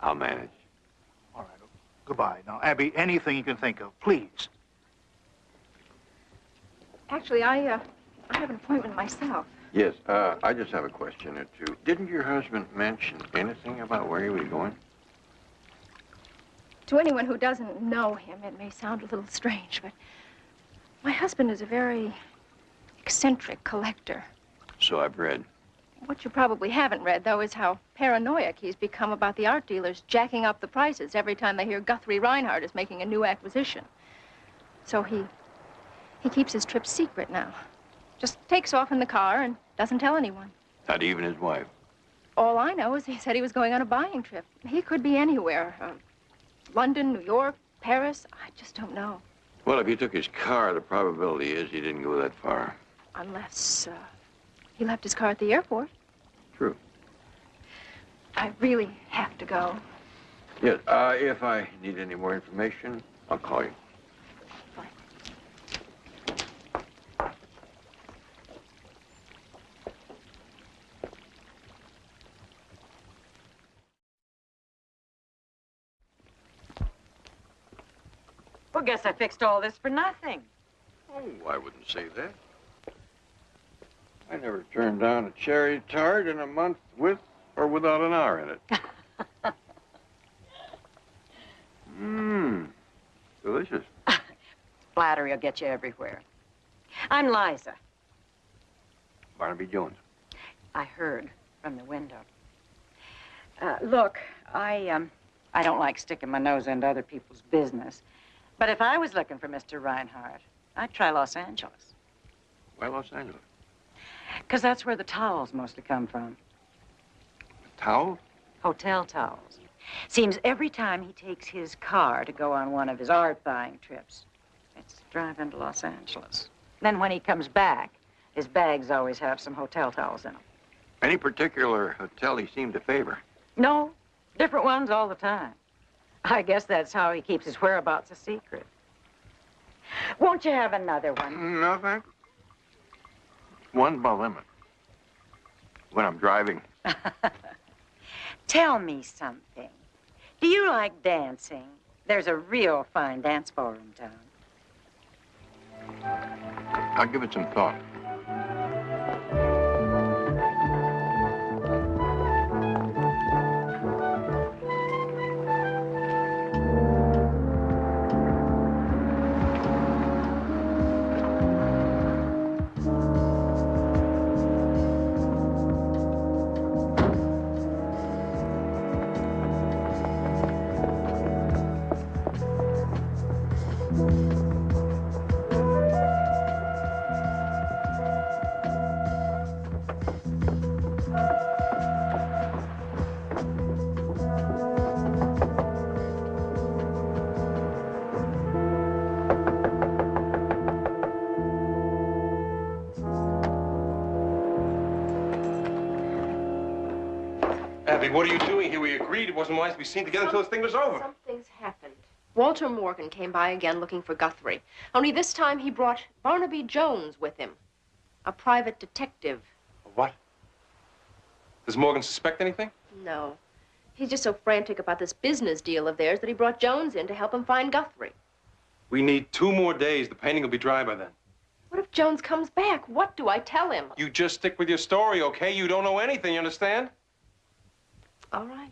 Speaker 7: I'll manage.
Speaker 15: All right. Goodbye. Now, Abby, anything you can think of, please.
Speaker 14: Actually, I have an appointment myself.
Speaker 7: Yes, I just have a question or two. Didn't your husband mention anything about where he was going?
Speaker 14: To anyone who doesn't know him, it may sound a little strange, but my husband is a very eccentric collector.
Speaker 7: So I've read.
Speaker 14: What you probably haven't read, though, is how paranoid he's become about the art dealers jacking up the prices every time they hear Guthrie Reinhardt is making a new acquisition. So he keeps his trip secret now. Just takes off in the car and doesn't tell anyone.
Speaker 7: Not even his wife.
Speaker 14: All I know is he said he was going on a buying trip. He could be anywhere. London, New York, Paris. I just don't know.
Speaker 7: Well, if he took his car, the probability is he didn't go that far.
Speaker 14: Unless he left his car at the airport.
Speaker 7: True.
Speaker 14: I really have to go.
Speaker 7: Yes, if I need any more information, I'll call you.
Speaker 16: Well, guess I fixed all this for nothing.
Speaker 7: Oh, I wouldn't say that. I never turned down a cherry tart in a month with or without an R in it. Mmm, delicious.
Speaker 16: Flattery will get you everywhere. I'm Liza.
Speaker 7: Barnaby Jones.
Speaker 16: I heard from the window. Look, I don't like sticking my nose into other people's business. But if I was looking for Mr. Reinhardt, I'd try Los Angeles.
Speaker 7: Why Los Angeles?
Speaker 16: Because that's where the towels mostly come from.
Speaker 7: Towels?
Speaker 16: Hotel towels. Seems every time he takes his car to go on one of his art buying trips, it's driving to Los Angeles. Then when he comes back, his bags always have some hotel towels in them.
Speaker 7: Any particular hotel he seemed to favor?
Speaker 16: No, different ones all the time. I guess that's how he keeps his whereabouts a secret. Won't you have another one?
Speaker 7: No, thanks. One by limit. When I'm driving.
Speaker 16: Tell me something. Do you like dancing? There's a real fine dance ballroom in town.
Speaker 7: I'll give it some thought.
Speaker 1: Abby, what are you doing here? We agreed it wasn't wise to be seen together until this thing was over.
Speaker 4: Something's happened. Walter Morgan came by again looking for Guthrie. Only this time he brought Barnaby Jones with him. A private detective.
Speaker 1: What? Does Morgan suspect anything?
Speaker 4: No. He's just so frantic about this business deal of theirs that he brought Jones in to help him find Guthrie.
Speaker 1: We need 2 more days. The painting will be dry by then.
Speaker 4: What if Jones comes back? What do I tell him?
Speaker 1: You just stick with your story, okay? You don't know anything, you understand?
Speaker 4: All right.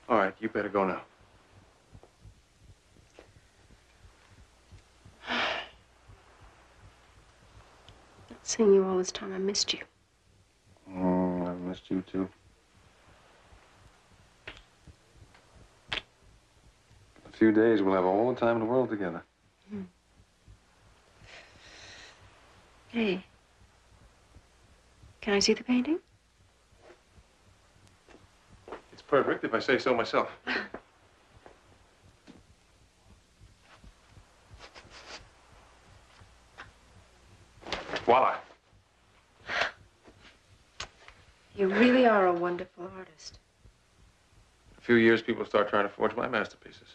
Speaker 1: All right, you better go now.
Speaker 4: Seeing you all this time, I missed you.
Speaker 11: I missed you too. In a few days, we'll have all the time in the world together.
Speaker 4: Hey. Can I see the painting?
Speaker 11: It's perfect if I say so myself. Voila.
Speaker 4: You really are a wonderful artist.
Speaker 11: In a few years, people start trying to forge my masterpieces.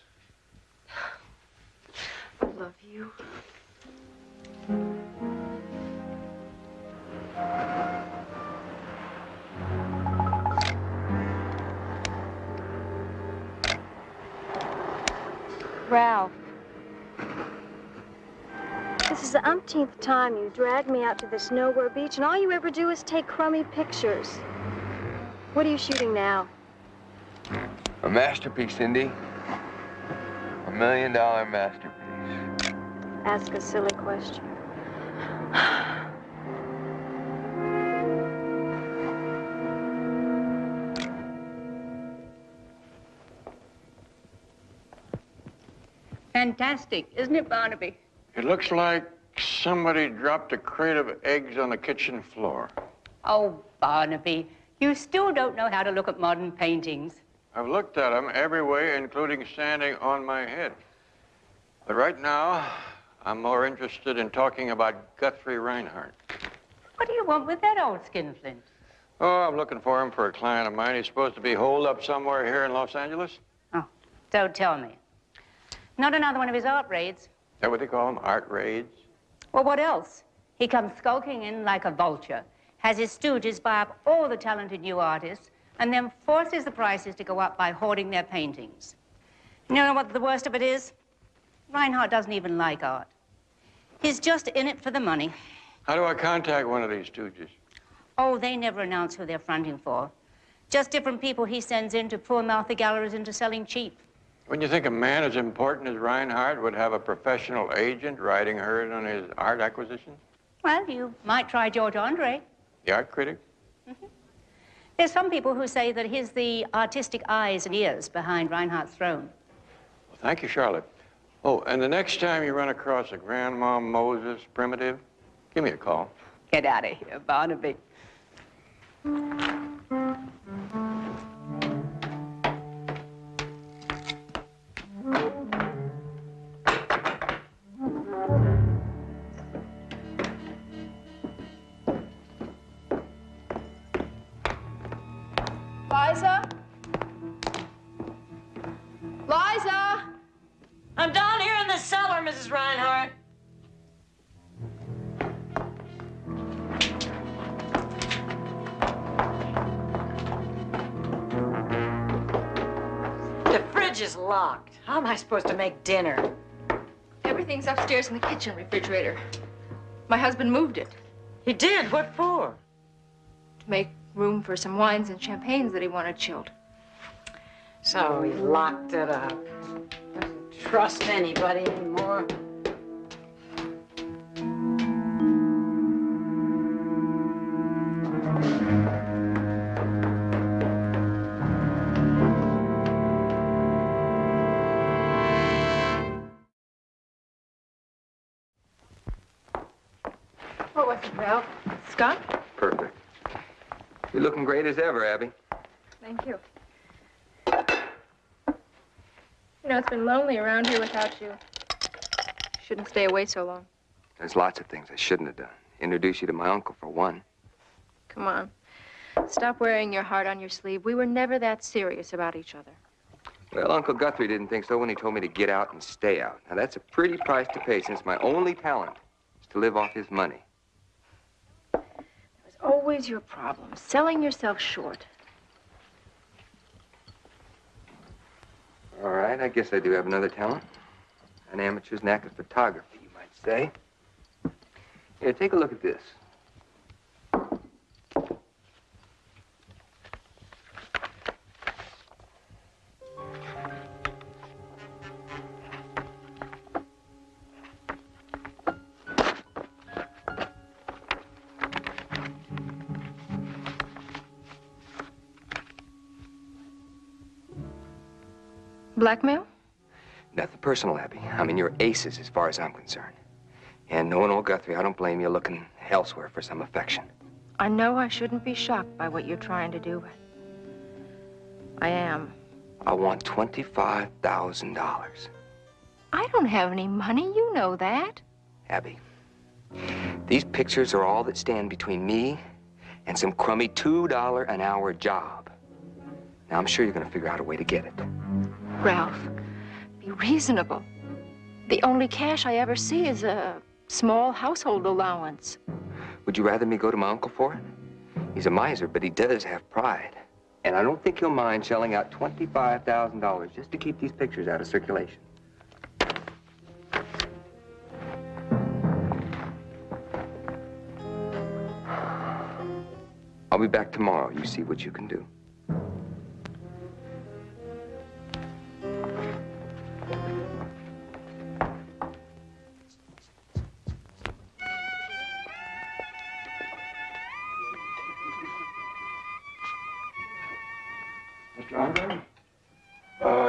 Speaker 4: I love you.
Speaker 17: Ralph, this is the umpteenth time you dragged me out to this nowhere beach, and all you ever do is take crummy pictures. What are you shooting now?
Speaker 18: A masterpiece, Cindy. $1 million masterpiece.
Speaker 17: Ask a silly question.
Speaker 19: Fantastic, isn't it, Barnaby?
Speaker 7: It looks like somebody dropped a crate of eggs on the kitchen floor.
Speaker 19: Oh, Barnaby, you still don't know how to look at modern paintings.
Speaker 7: I've looked at them every way, including standing on my head. But right now, I'm more interested in talking about Guthrie Reinhardt.
Speaker 19: What do you want with that old skinflint?
Speaker 7: Oh, I'm looking for him for a client of mine. He's supposed to be holed up somewhere here in Los Angeles.
Speaker 19: Oh, don't tell me. Not another one of his art raids.
Speaker 7: Is that what they call them, art raids?
Speaker 19: Well, what else? He comes skulking in like a vulture, has his stooges buy up all the talented new artists, and then forces the prices to go up by hoarding their paintings. You know what the worst of it is? Reinhardt doesn't even like art. He's just in it for the money.
Speaker 7: How do I contact one of these stooges?
Speaker 19: Oh, they never announce who they're fronting for. Just different people he sends in to poor mouth the galleries into selling cheap.
Speaker 7: Wouldn't you think a man as important as Reinhardt would have a professional agent writing herd on his art acquisition?
Speaker 19: Well, you might try George Andre.
Speaker 7: The art critic?
Speaker 19: There's some people who say that he's the artistic eyes and ears behind Reinhardt's throne.
Speaker 7: Well, thank you, Charlotte. Oh, and the next time you run across a Grandma Moses primitive, give me a call.
Speaker 19: Get out of here, Barnaby.
Speaker 4: Liza? Liza?
Speaker 20: I'm down here in the cellar, Mrs. Reinhardt.
Speaker 16: The fridge is locked. How am I supposed to make dinner?
Speaker 14: Everything's upstairs in the kitchen refrigerator. My husband moved it.
Speaker 16: He did? What for?
Speaker 14: To make room for some wines and champagnes that he wanted chilled.
Speaker 16: So he locked it up. Doesn't trust anybody anymore.
Speaker 14: What was it, Ralph? Scott?
Speaker 18: Perfect. You're looking great as ever, Abby.
Speaker 14: Thank you. You know, it's been lonely around here without you. Shouldn't stay away so long.
Speaker 18: There's lots of things I shouldn't have done. Introduce you to my uncle, for one.
Speaker 14: Come on. Stop wearing your heart on your sleeve. We were never that serious about each other.
Speaker 18: Well, Uncle Guthrie didn't think so when he told me to get out and stay out. Now, that's a pretty price to pay, since my only talent is to live off his money.
Speaker 14: It was always your problem, selling yourself short.
Speaker 18: All right, I guess I do have another talent. An amateur's knack of photography, you might say. Here, take a look at this.
Speaker 14: Blackmail?
Speaker 18: Nothing personal, Abby. I mean, you're aces as far as I'm concerned. And knowing old Guthrie, I don't blame you looking elsewhere for some affection.
Speaker 14: I know I shouldn't be shocked by what you're trying to do, but I am.
Speaker 18: I want $25,000.
Speaker 14: I don't have any money. You know that.
Speaker 18: Abby, these pictures are all that stand between me and some crummy $2 an hour job. Now, I'm sure you're going to figure out a way to get it.
Speaker 14: Ralph, be reasonable. The only cash I ever see is a small household allowance.
Speaker 18: Would you rather me go to my uncle for it? He's a miser, but he does have pride. And I don't think he'll mind shelling out $25,000 just to keep these pictures out of circulation. I'll be back tomorrow. You see what you can do.
Speaker 7: Mr. Andre?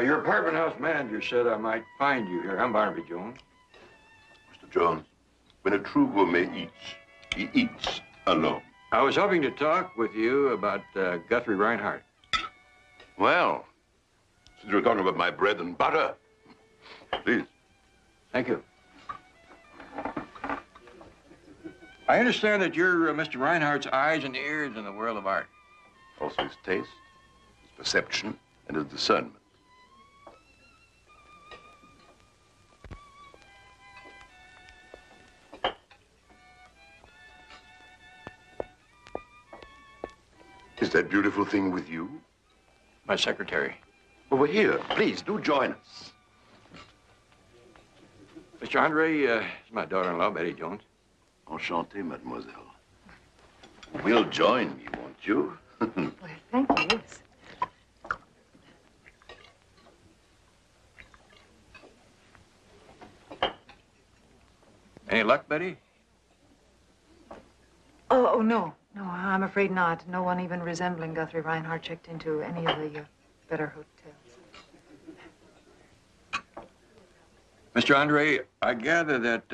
Speaker 7: Your apartment house manager said I might find you here. I'm Barnaby Jones.
Speaker 21: Mr. Jones, when a true gourmet eats, he eats alone.
Speaker 7: I was hoping to talk with you about Guthrie Reinhardt.
Speaker 21: Well, since you're talking about my bread and butter, please.
Speaker 7: Thank you. I understand that you're Mr. Reinhardt's eyes and ears in the world of art.
Speaker 21: Also his taste, his perception, and his discernment. Is that beautiful thing with you?
Speaker 7: My secretary.
Speaker 21: Over here. Please, do join us.
Speaker 7: Mr. Andre is my daughter-in-law, Betty Jones.
Speaker 21: Enchanté, mademoiselle. Will join me, won't you?
Speaker 10: Well, thank you, yes.
Speaker 7: Any luck, Betty?
Speaker 10: Oh, no. No, I'm afraid not. No one even resembling Guthrie Reinhardt checked into any of the better hotels.
Speaker 7: Mr. Andre, I gather that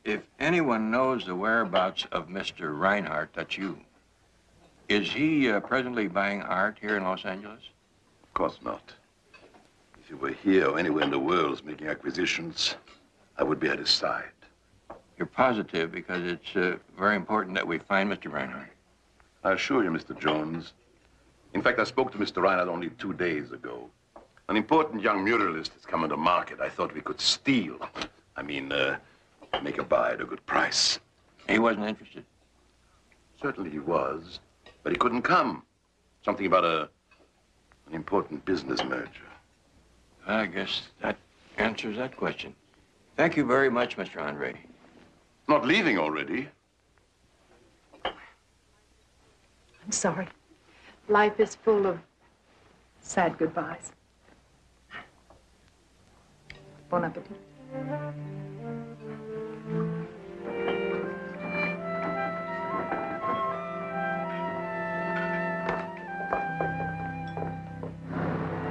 Speaker 7: if anyone knows the whereabouts of Mr. Reinhardt, that's you. Is he presently buying art here in Los Angeles?
Speaker 21: Of course not. If he were here or anywhere in the world making acquisitions, I would be at his side.
Speaker 7: You're positive because it's very important that we find Mr. Reinhardt.
Speaker 21: I assure you, Mr. Jones. In fact, I spoke to Mr. Reinhardt only 2 days ago. An important young muralist has come on the market. I thought we could steal. Make a buy at a good price.
Speaker 7: He wasn't interested?
Speaker 21: Certainly he was, but he couldn't come. Something about an important business merger.
Speaker 7: I guess that answers that question. Thank you very much, Mr. Andre.
Speaker 21: Not leaving already?
Speaker 10: I'm sorry. Life is full of sad goodbyes. Bon appetit.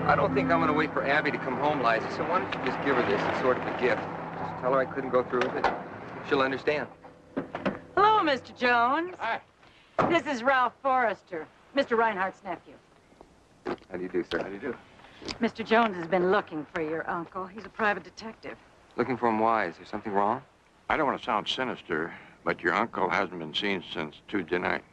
Speaker 18: I don't think I'm going to wait for Abby to come home, Liza, so why don't you just give her this as sort of a gift? Just tell her I couldn't go through with it. She'll understand.
Speaker 16: Hello, Mr. Jones.
Speaker 18: Hi.
Speaker 16: This is Ralph Forrester, Mr. Reinhardt's nephew.
Speaker 18: How do you do, sir? How do you do?
Speaker 16: Mr. Jones has been looking for your uncle. He's a private detective.
Speaker 18: Looking for him why? Is there something wrong?
Speaker 7: I don't want to sound sinister, but your uncle hasn't been seen since Tuesday night.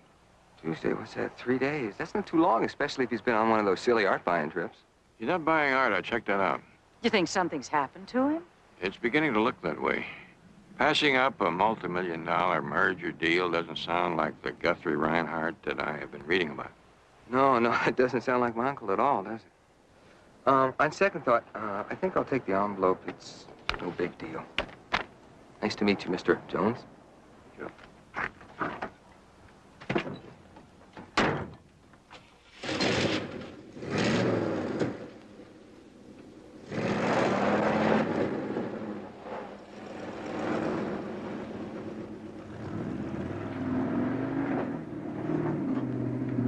Speaker 18: Tuesday? What's that? 3 days? That's not too long, especially if he's been on one of those silly art buying trips.
Speaker 7: He's not buying art. I checked that out.
Speaker 16: You think something's happened to him?
Speaker 7: It's beginning to look that way. Passing up a multi-million-dollar merger deal doesn't sound like the Guthrie Reinhardt that I have been reading about.
Speaker 18: No, it doesn't sound like my uncle at all, does it? On second thought, I think I'll take the envelope. It's no big deal. Nice to meet you, Mr. Jones.
Speaker 7: Sure.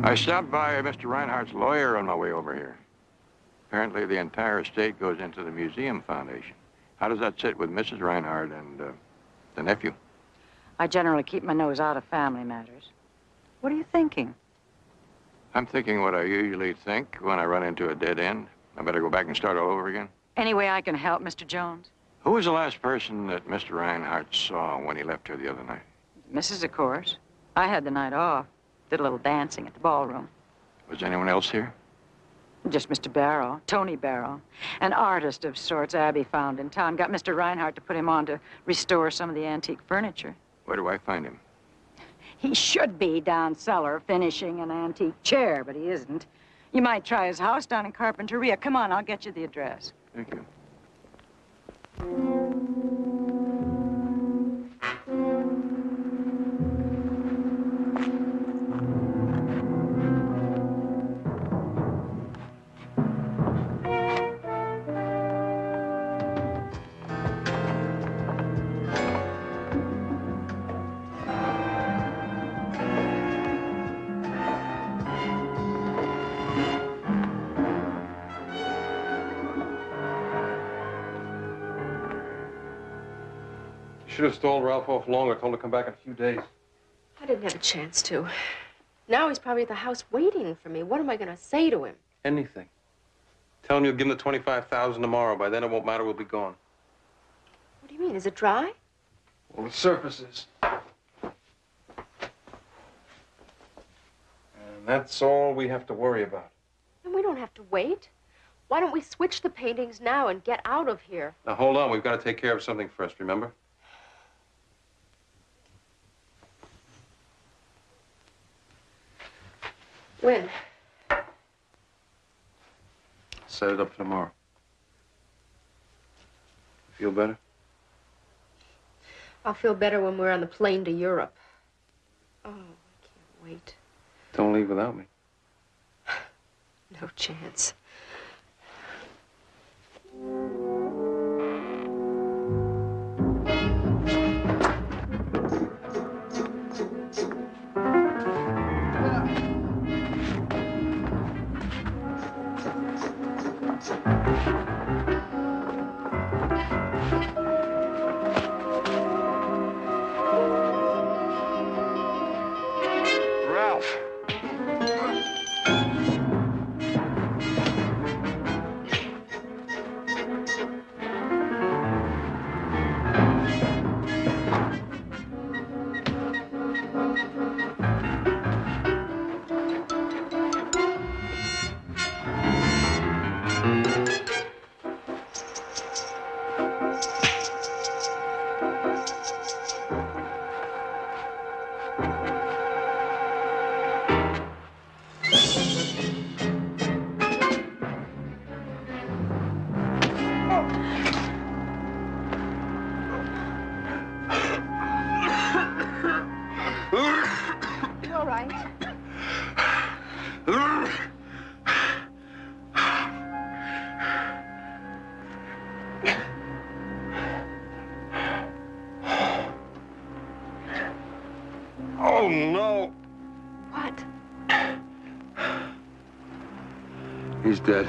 Speaker 7: I stopped by Mr. Reinhardt's lawyer on my way over here. Apparently, the entire estate goes into the museum foundation. How does that sit with Mrs. Reinhardt and the nephew?
Speaker 16: I generally keep my nose out of family matters. What are you thinking?
Speaker 7: I'm thinking what I usually think when I run into a dead end. I better go back and start all over again.
Speaker 16: Any way I can help, Mr. Jones?
Speaker 7: Who was the last person that Mr. Reinhardt saw when he left here the other night?
Speaker 16: Mrs., of course. I had the night off. Did a little dancing at the ballroom.
Speaker 7: Was anyone else here?
Speaker 16: Just Mr. Barrow, Tony Barrow. An artist of sorts Abby found in town. Got Mr. Reinhardt to put him on to restore some of the antique furniture.
Speaker 7: Where do I find him?
Speaker 16: He should be down cellar finishing an antique chair, but he isn't. You might try his house down in Carpinteria. Come on, I'll get you the address.
Speaker 7: Thank you.
Speaker 3: Should have stalled Ralph off longer. Told him to come back in a few days.
Speaker 4: I didn't have a chance to. Now he's probably at the house waiting for me. What am I going to say to him?
Speaker 3: Anything. Tell him you'll give him the $25,000 tomorrow. By then, it won't matter. We'll be gone.
Speaker 4: What do you mean? Is it dry?
Speaker 3: Well, the surface is. And that's all we have to worry about.
Speaker 4: Then we don't have to wait. Why don't we switch the paintings now and get out of here?
Speaker 3: Now, hold on. We've got to take care of something first, remember?
Speaker 4: When?
Speaker 3: Set it up for tomorrow. Feel better?
Speaker 4: I'll feel better when we're on the plane to Europe. Oh, I can't wait.
Speaker 3: Don't leave without me.
Speaker 4: No chance.
Speaker 1: Ralph!
Speaker 4: You all right?
Speaker 1: Oh, no.
Speaker 4: What?
Speaker 3: He's dead.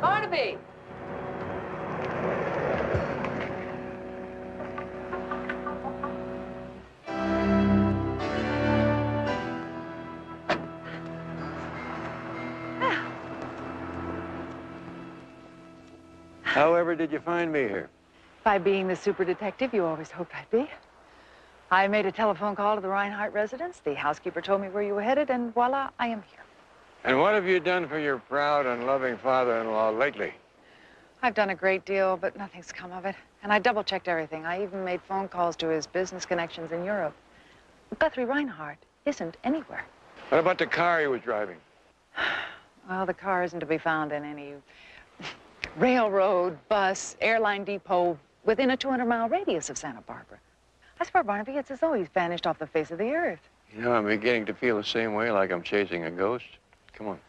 Speaker 4: Barnaby!
Speaker 5: However did you find me here?
Speaker 10: By being the super detective you always hoped I'd be. I made a telephone call to the Reinhardt residence. The housekeeper told me where you were headed, and voila, I am here.
Speaker 5: And what have you done for your proud and loving father-in-law lately?
Speaker 10: I've done a great deal, but nothing's come of it. And I double-checked everything. I even made phone calls to his business connections in Europe. Guthrie Reinhardt isn't anywhere.
Speaker 5: What about the car he was driving?
Speaker 10: Well, the car isn't to be found in any railroad, bus, airline depot within a 200-mile radius of Santa Barbara. I swear, Barnaby, it's as though he's vanished off the face of the earth.
Speaker 5: You know, I'm beginning to feel the same way, like I'm chasing a ghost. Come on.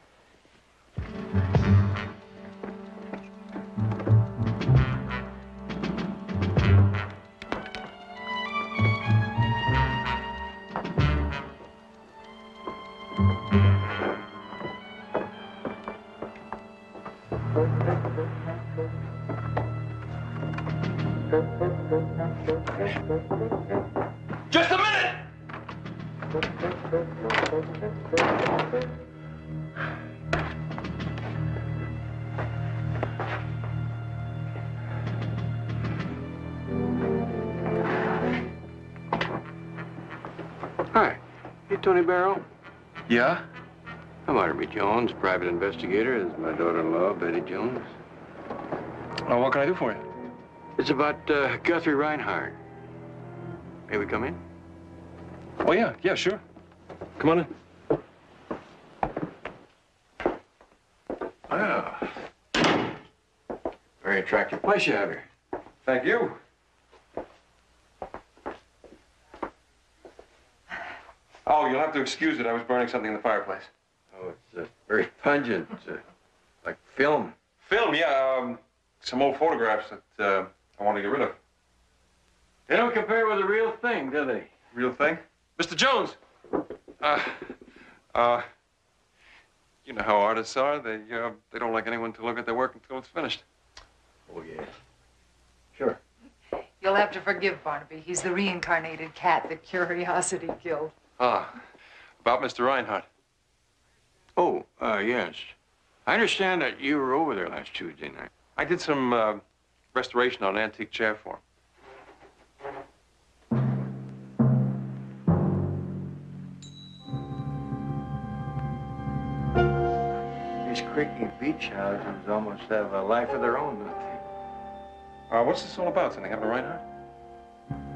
Speaker 1: Just a minute!
Speaker 5: Hi. You Tony Barrow?
Speaker 1: Yeah?
Speaker 5: I'm Barnaby Jones, private investigator. This is my daughter-in-law, Betty Jones.
Speaker 1: Oh, what can I do for you?
Speaker 5: It's about Guthrie Reinhardt. May we come in?
Speaker 1: Oh, yeah, sure. Come on in.
Speaker 5: Wow. Very attractive place you have here.
Speaker 1: Thank you. Oh, you'll have to excuse it. I was burning something in the fireplace.
Speaker 5: Oh, it's very pungent, like film.
Speaker 1: Film, yeah. Some old photographs that I want to get rid of.
Speaker 5: They don't compare with the real thing, do they?
Speaker 1: Real thing? Mr. Jones! You know how artists are. They don't like anyone to look at their work until it's finished.
Speaker 5: Oh, yeah. Sure.
Speaker 10: You'll have to forgive Barnaby. He's the reincarnated cat that curiosity killed.
Speaker 1: About Mr. Reinhardt.
Speaker 5: Oh, yes. I understand that you were over there last Tuesday night.
Speaker 1: I did some restoration on an antique chair for him.
Speaker 5: These creaky beach houses almost have a life of their own, don't they?
Speaker 1: What's this all about? Something happened to Reinhardt?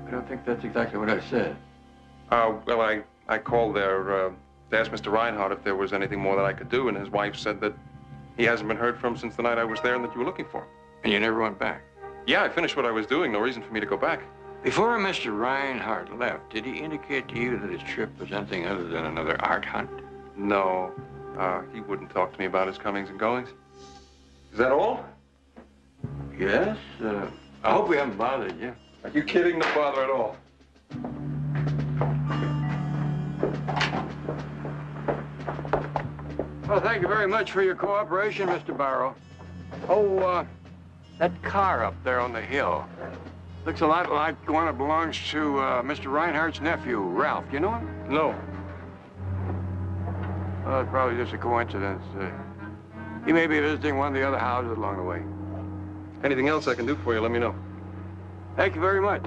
Speaker 5: I don't think that's exactly what I said.
Speaker 1: Well, I called there to ask Mr. Reinhardt if there was anything more that I could do, and his wife said that he hasn't been heard from since the night I was there and that you were looking for him.
Speaker 5: And you never went back?
Speaker 1: Yeah, I finished what I was doing. No reason for me to go back.
Speaker 5: Before Mr. Reinhardt left, did he indicate to you that his trip was anything other than another art hunt?
Speaker 1: No. He wouldn't talk to me about his comings and goings. Is that all?
Speaker 5: Yes. I hope we haven't bothered you.
Speaker 1: Are you kidding? No bother at all.
Speaker 5: Well, thank you very much for your cooperation, Mr. Barrow. Oh, that car up there on the hill looks a lot like one that belongs to Mr. Reinhardt's nephew, Ralph. You know him?
Speaker 1: No.
Speaker 5: Well, it's probably just a coincidence. He may be visiting one of the other houses along the way.
Speaker 1: Anything else I can do for you, let me know.
Speaker 5: Thank you very much.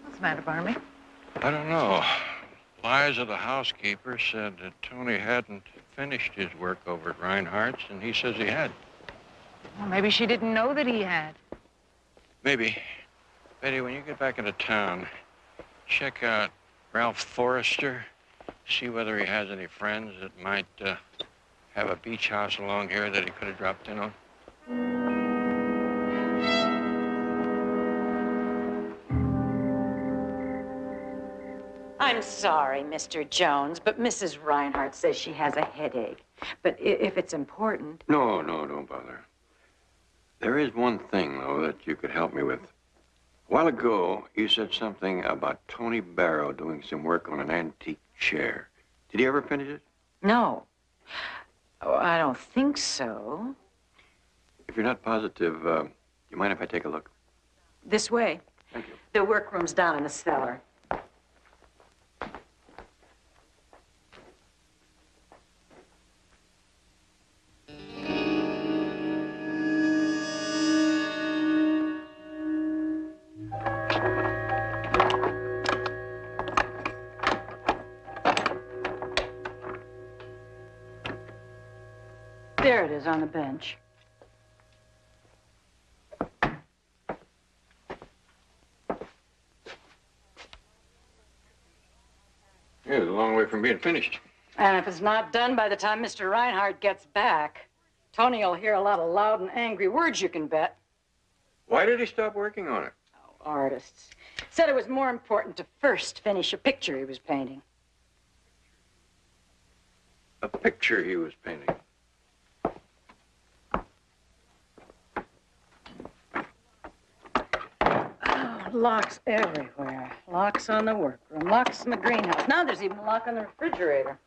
Speaker 10: What's the matter, Barnaby?
Speaker 5: I don't know. Liza, the housekeeper, said that Tony hadn't finished his work over at Reinhardt's, and he says he had.
Speaker 10: Well, maybe she didn't know that he had.
Speaker 5: Maybe. Betty, when you get back into town, check out Ralph Forrester. See whether he has any friends that might have a beach house along here that he could have dropped in on.
Speaker 16: I'm sorry, Mr. Jones, but Mrs. Reinhardt says she has a headache. But if it's important...
Speaker 5: No, don't bother. There is one thing, though, that you could help me with. A while ago, you said something about Tony Barrow doing some work on an antique chair. Did he ever finish it?
Speaker 16: No. Oh, I don't think so.
Speaker 5: If you're not positive, you mind if I take a look?
Speaker 16: This way.
Speaker 5: Thank you.
Speaker 16: The workroom's down in the cellar. There it is on the bench.
Speaker 5: Yeah, it's a long way from being finished.
Speaker 16: And if it's not done by the time Mr. Reinhardt gets back, Tony will hear a lot of loud and angry words, you can bet.
Speaker 5: Why did he stop working on it?
Speaker 16: Oh, artists. Said it was more important to first finish a picture he was painting.
Speaker 5: A picture he was painting.
Speaker 16: Oh, locks everywhere. Locks on the workroom, locks in the greenhouse. Now there's even a lock on the refrigerator.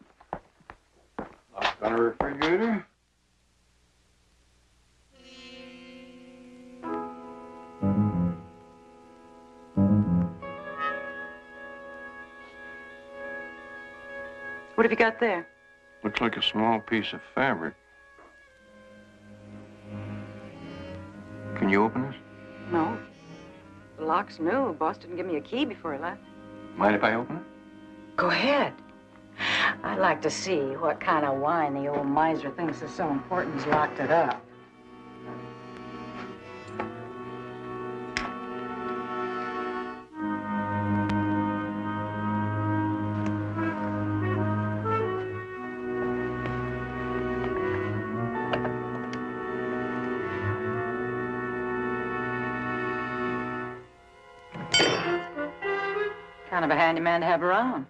Speaker 5: Lock on a refrigerator?
Speaker 16: What have you got there?
Speaker 5: Looks like a small piece of fabric. Can you open this?
Speaker 16: No. The lock's new. Boss didn't give me a key before he left.
Speaker 5: Mind if I open it?
Speaker 16: Go ahead. I'd like to see what kind of wine the old miser thinks is so important he's locked it up. Kind of a handy man to have around.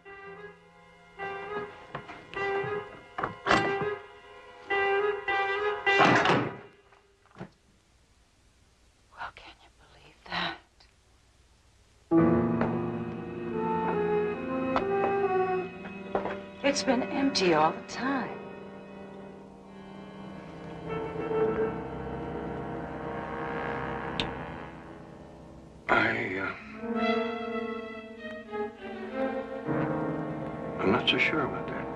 Speaker 16: Well, can you believe that? It's been empty all the time.
Speaker 5: I'm not so sure about that.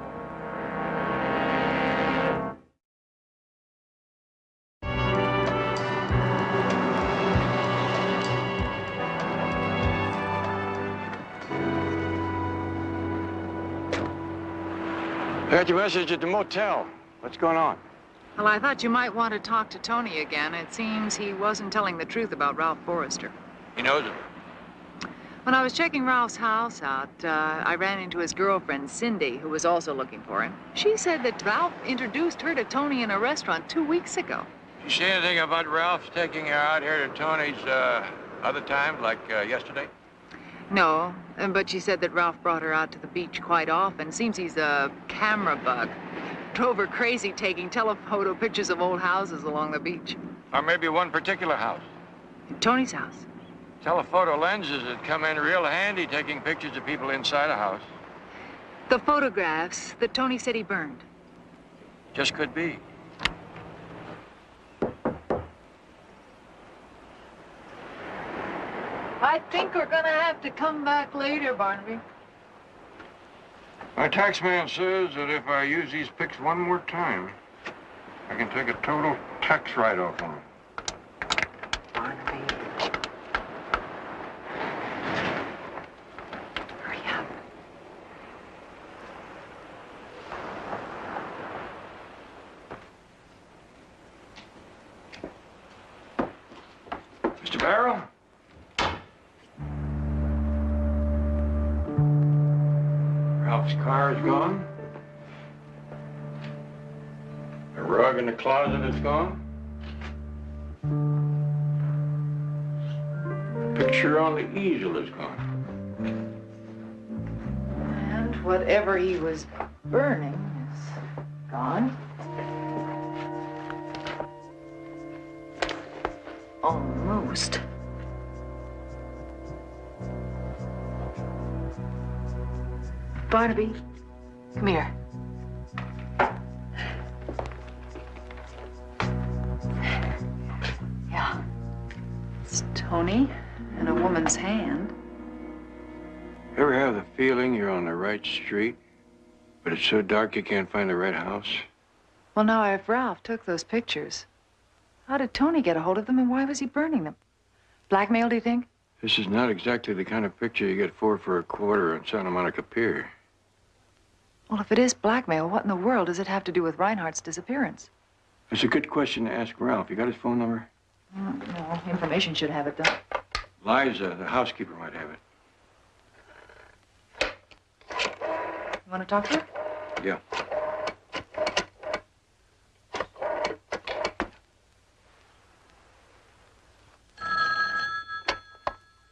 Speaker 5: I got your message at the motel. What's going on?
Speaker 10: Well, I thought you might want to talk to Tony again. It seems he wasn't telling the truth about Ralph Forrester.
Speaker 5: He knows it.
Speaker 10: When I was checking Ralph's house out, I ran into his girlfriend, Cindy, who was also looking for him. She said that Ralph introduced her to Tony in a restaurant 2 weeks ago.
Speaker 5: Did you say anything about Ralph taking her out here to Tony's other times, like yesterday?
Speaker 10: No, but she said that Ralph brought her out to the beach quite often. Seems he's a camera bug. Drove her crazy taking telephoto pictures of old houses along the beach.
Speaker 5: Or maybe one particular house.
Speaker 10: Tony's house.
Speaker 5: Telephoto lenses that come in real handy taking pictures of people inside a house.
Speaker 10: The photographs that Tony said he burned.
Speaker 5: Just could be.
Speaker 10: I think we're gonna have to come back later, Barnaby.
Speaker 5: My tax man says that if I use these pics one more time, I can take a total tax write-off on them.
Speaker 10: Barnaby. Hurry up.
Speaker 5: Mr. Barrow? Ralph's car is gone. The rug in the closet is gone. The picture on the easel is gone.
Speaker 10: And whatever he was burning is gone. Almost. Barnaby, come here. Yeah. It's Tony in a woman's hand.
Speaker 5: Ever have the feeling you're on the right street, but it's so dark you can't find the right house?
Speaker 10: Well, now, if Ralph took those pictures, how did Tony get a hold of them and why was he burning them? Blackmail, do you think?
Speaker 5: This is not exactly the kind of picture you get four for a quarter on Santa Monica Pier.
Speaker 10: Well, if it is blackmail, what in the world does it have to do with Reinhardt's disappearance?
Speaker 1: It's a good question to ask Ralph. You got his phone number?
Speaker 10: No, information should have it, though.
Speaker 1: Liza, the housekeeper, might have it.
Speaker 10: You want to talk to her?
Speaker 1: Yeah.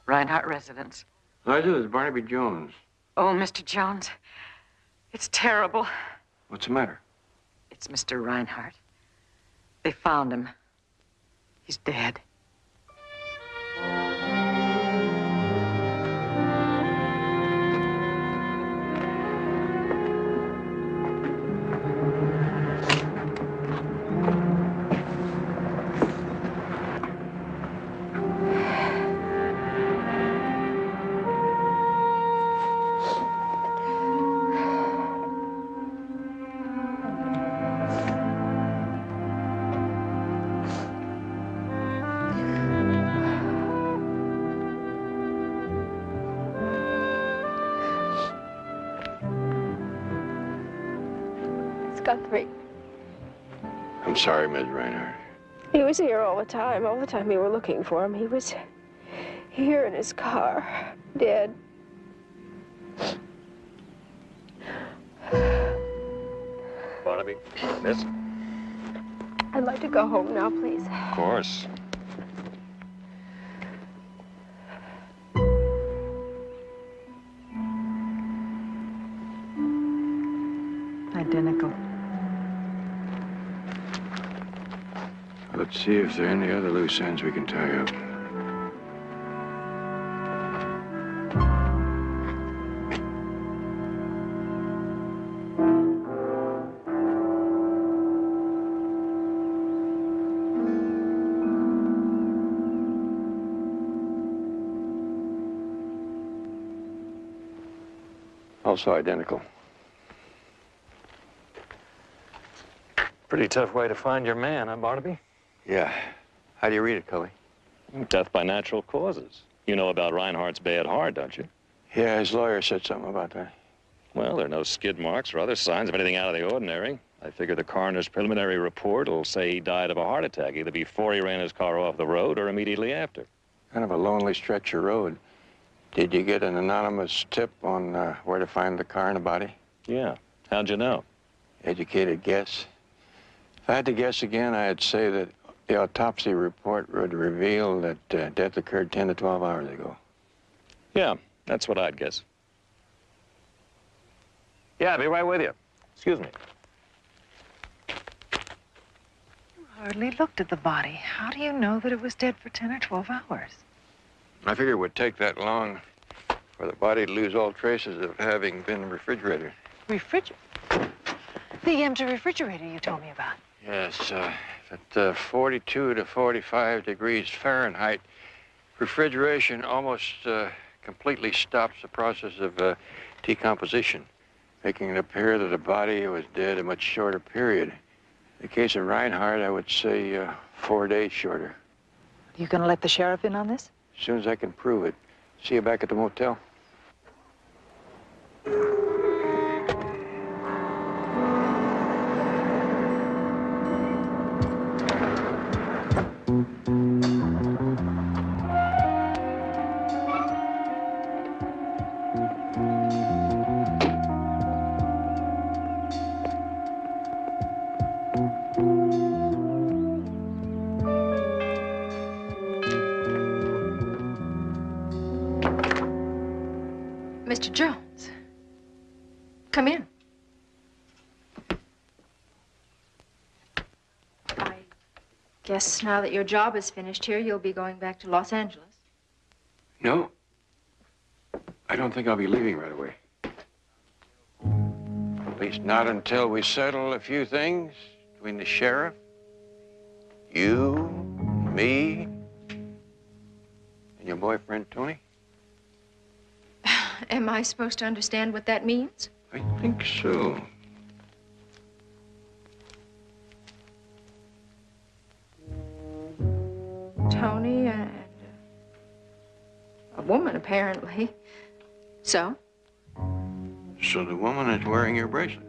Speaker 16: Reinhardt residence.
Speaker 1: Liza, it's Barnaby Jones.
Speaker 16: Oh, Mr. Jones, it's terrible.
Speaker 1: What's the matter?
Speaker 16: It's Mr. Reinhardt. They found him. He's dead.
Speaker 4: Guthrie.
Speaker 1: I'm sorry, Ms. Reinhardt.
Speaker 4: He was here all the time we were looking for him. He was here in his car, dead.
Speaker 5: Barnaby, miss?
Speaker 4: I'd like to go home now, please.
Speaker 5: Of course.
Speaker 10: Identical.
Speaker 1: Let's see if there are any other loose ends we can tie up. Also identical.
Speaker 5: Pretty tough way to find your man, huh, Barnaby?
Speaker 1: Yeah. How do you read it, Cully?
Speaker 5: Death by natural causes. You know about Reinhardt's bad heart, don't you?
Speaker 1: Yeah, his lawyer said something about that.
Speaker 5: Well, there are no skid marks or other signs of anything out of the ordinary. I figure the coroner's preliminary report will say he died of a heart attack, either before he ran his car off the road or immediately after.
Speaker 1: Kind of a lonely stretch of road. Did you get an anonymous tip on where to find the car and the body?
Speaker 5: Yeah. How'd you know?
Speaker 1: Educated guess. If I had to guess again, I'd say that the autopsy report would reveal that death occurred 10 to 12 hours ago.
Speaker 5: Yeah, that's what I'd guess. Yeah, I'll be right with you. Excuse me.
Speaker 10: You hardly looked at the body. How do you know that it was dead for 10 or 12 hours?
Speaker 1: I figured it would take that long for the body to lose all traces of having been refrigerated.
Speaker 10: Refrigerator? The empty refrigerator you told me about.
Speaker 1: Yes, at 42 to 45 degrees Fahrenheit, refrigeration almost completely stops the process of decomposition, making it appear that the body was dead a much shorter period. In the case of Reinhardt, I would say 4 days shorter.
Speaker 10: You gonna let the sheriff in on this?
Speaker 1: As soon as I can prove it. See you back at the motel.
Speaker 4: Mr. Jones, come in. I guess now that your job is finished here, you'll be going back to Los Angeles.
Speaker 1: No. I don't think I'll be leaving right away. At least not until we settle a few things between the sheriff, you, me, and your boyfriend, Tony.
Speaker 4: Am I supposed to understand what that means?
Speaker 1: I think so.
Speaker 4: Tony and a woman, apparently. So?
Speaker 1: So the woman is wearing your bracelet.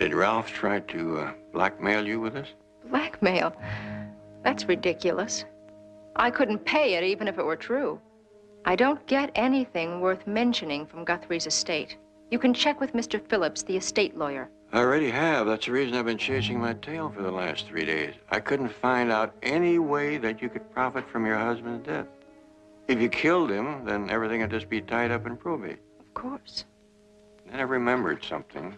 Speaker 5: Did Ralph try to blackmail you with this?
Speaker 14: Blackmail? That's ridiculous. I couldn't pay it even if it were true. I don't get anything worth mentioning from Guthrie's estate. You can check with Mr. Phillips, the estate lawyer.
Speaker 5: I already have. That's the reason I've been chasing my tail for the last 3 days. I couldn't find out any way that you could profit from your husband's death. If you killed him, then everything would just be tied up in probate.
Speaker 14: Of course.
Speaker 5: Then I remembered something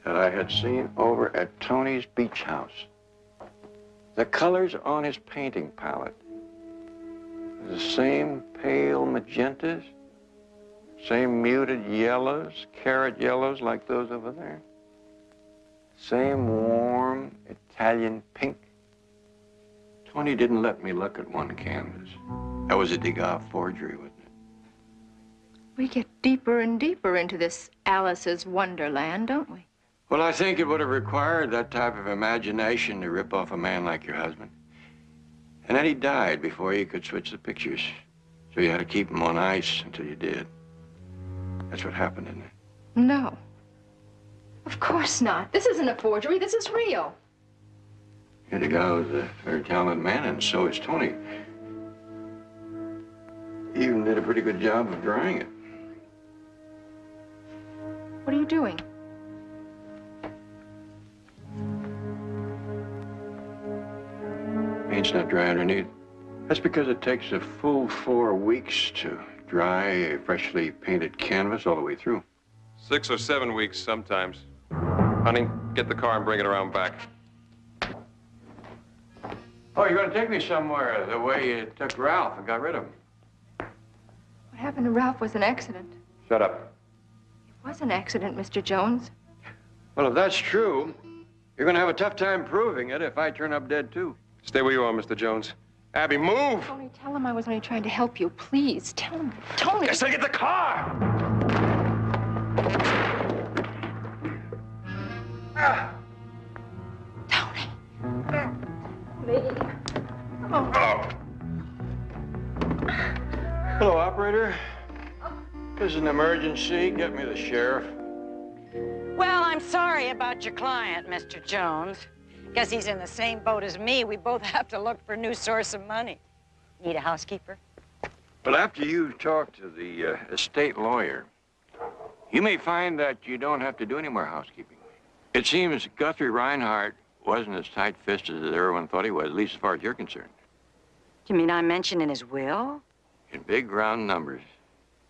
Speaker 5: that I had seen over at Tony's beach house. The colors on his painting palette. The same pale magentas, same muted yellows, carrot yellows like those over there. Same warm Italian pink. Tony didn't let me look at one canvas. That was a Degas forgery, wasn't it?
Speaker 14: We get deeper and deeper into this Alice's Wonderland, don't we?
Speaker 5: Well, I think it would have required that type of imagination to rip off a man like your husband. And then he died before you could switch the pictures. So you had to keep him on ice until you did. That's what happened, isn't it?
Speaker 14: No. Of course not. This isn't a forgery. This is real.
Speaker 5: Yeah, the guy was a very talented man, and so is Tony. He even did a pretty good job of drawing it.
Speaker 14: What are you doing?
Speaker 5: Paint's not dry underneath. That's because it takes a full 4 weeks to dry a freshly painted canvas all the way through.
Speaker 1: 6 or 7 weeks sometimes. Honey, get the car and bring it around back.
Speaker 5: Oh, you're going to take me somewhere the way you took Ralph and got rid of him.
Speaker 14: What happened to Ralph was an accident.
Speaker 1: Shut up.
Speaker 14: It was an accident, Mr. Jones.
Speaker 5: Well, if that's true, you're going to have a tough time proving it if I turn up dead, too.
Speaker 1: Stay where you are, Mr. Jones. Abby, move!
Speaker 14: Tony, tell him I was only trying to help you. Please, tell him. Tony!
Speaker 1: I said get the car!
Speaker 14: Tony. Me. Oh.
Speaker 5: Hello, operator. This is an emergency. Get me the sheriff.
Speaker 16: Well, I'm sorry about your client, Mr. Jones. Guess he's in the same boat as me. We both have to look for a new source of money. Need a housekeeper?
Speaker 5: But after you talk to the estate lawyer, you may find that you don't have to do any more housekeeping. It seems Guthrie Reinhardt wasn't as tight-fisted as everyone thought he was, at least as far as you're concerned.
Speaker 16: You mean I mentioned in his will?
Speaker 5: In big, round numbers.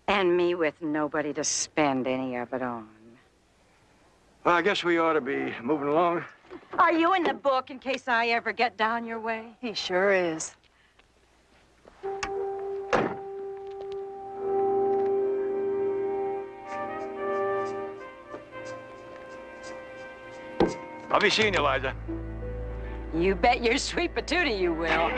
Speaker 16: And me with nobody to spend any of it on.
Speaker 5: Well, I guess we ought to be moving along.
Speaker 16: Are you in the book in case I ever get down your way?
Speaker 10: He sure is.
Speaker 5: I'll be seeing you, Liza.
Speaker 16: You bet your sweet patootie you will.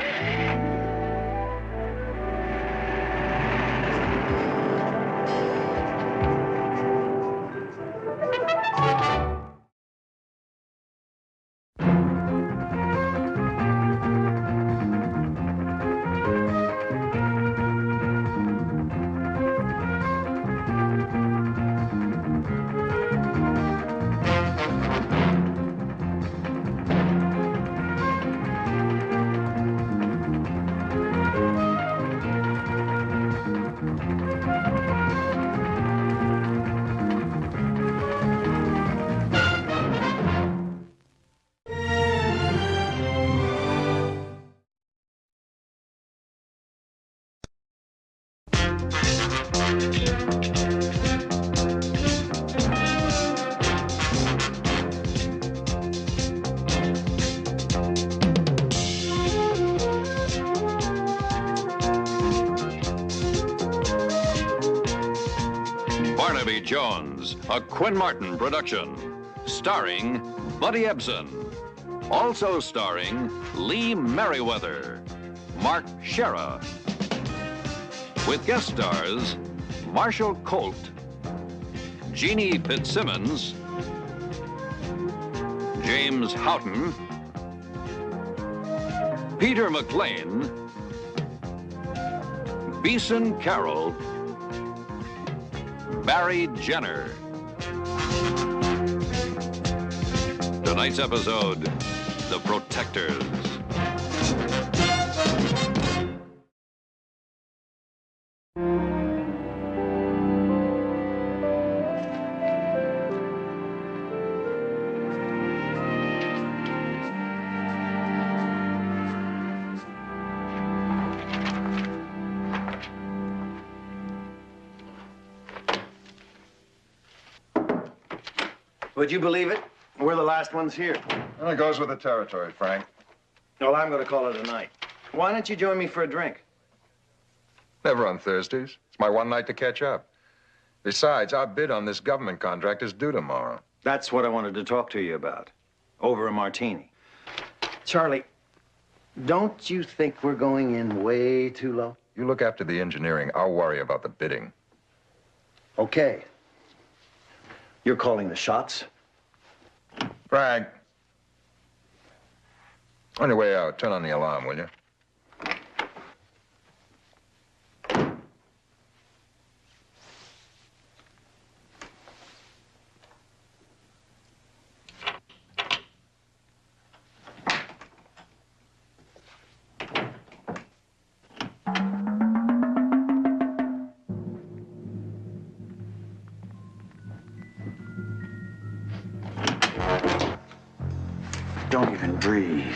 Speaker 12: Barnaby Jones, a Quinn Martin production, starring Buddy Ebsen. Also starring Lee Merriweather, Mark Shera. With guest stars Marshall Colt, Jeannie Fitzsimmons, James Houghton, Peter McLean, Beeson Carroll, Barry Jenner. Tonight's episode, The Protectors.
Speaker 8: Would you believe it? We're the last ones here.
Speaker 11: Well, it goes with the territory, Frank.
Speaker 8: Well, I'm going to call it a night. Why don't you join me for a drink?
Speaker 11: Never on Thursdays. It's my one night to catch up. Besides, our bid on this government contract is due tomorrow.
Speaker 8: That's what I wanted to talk to you about. Over a martini. Charlie, don't you think we're going in way too low?
Speaker 11: You look after the engineering. I'll worry about the bidding.
Speaker 8: Okay. You're calling the shots?
Speaker 11: Frank. On your way out, turn on the alarm, will you?
Speaker 8: Don't even breathe.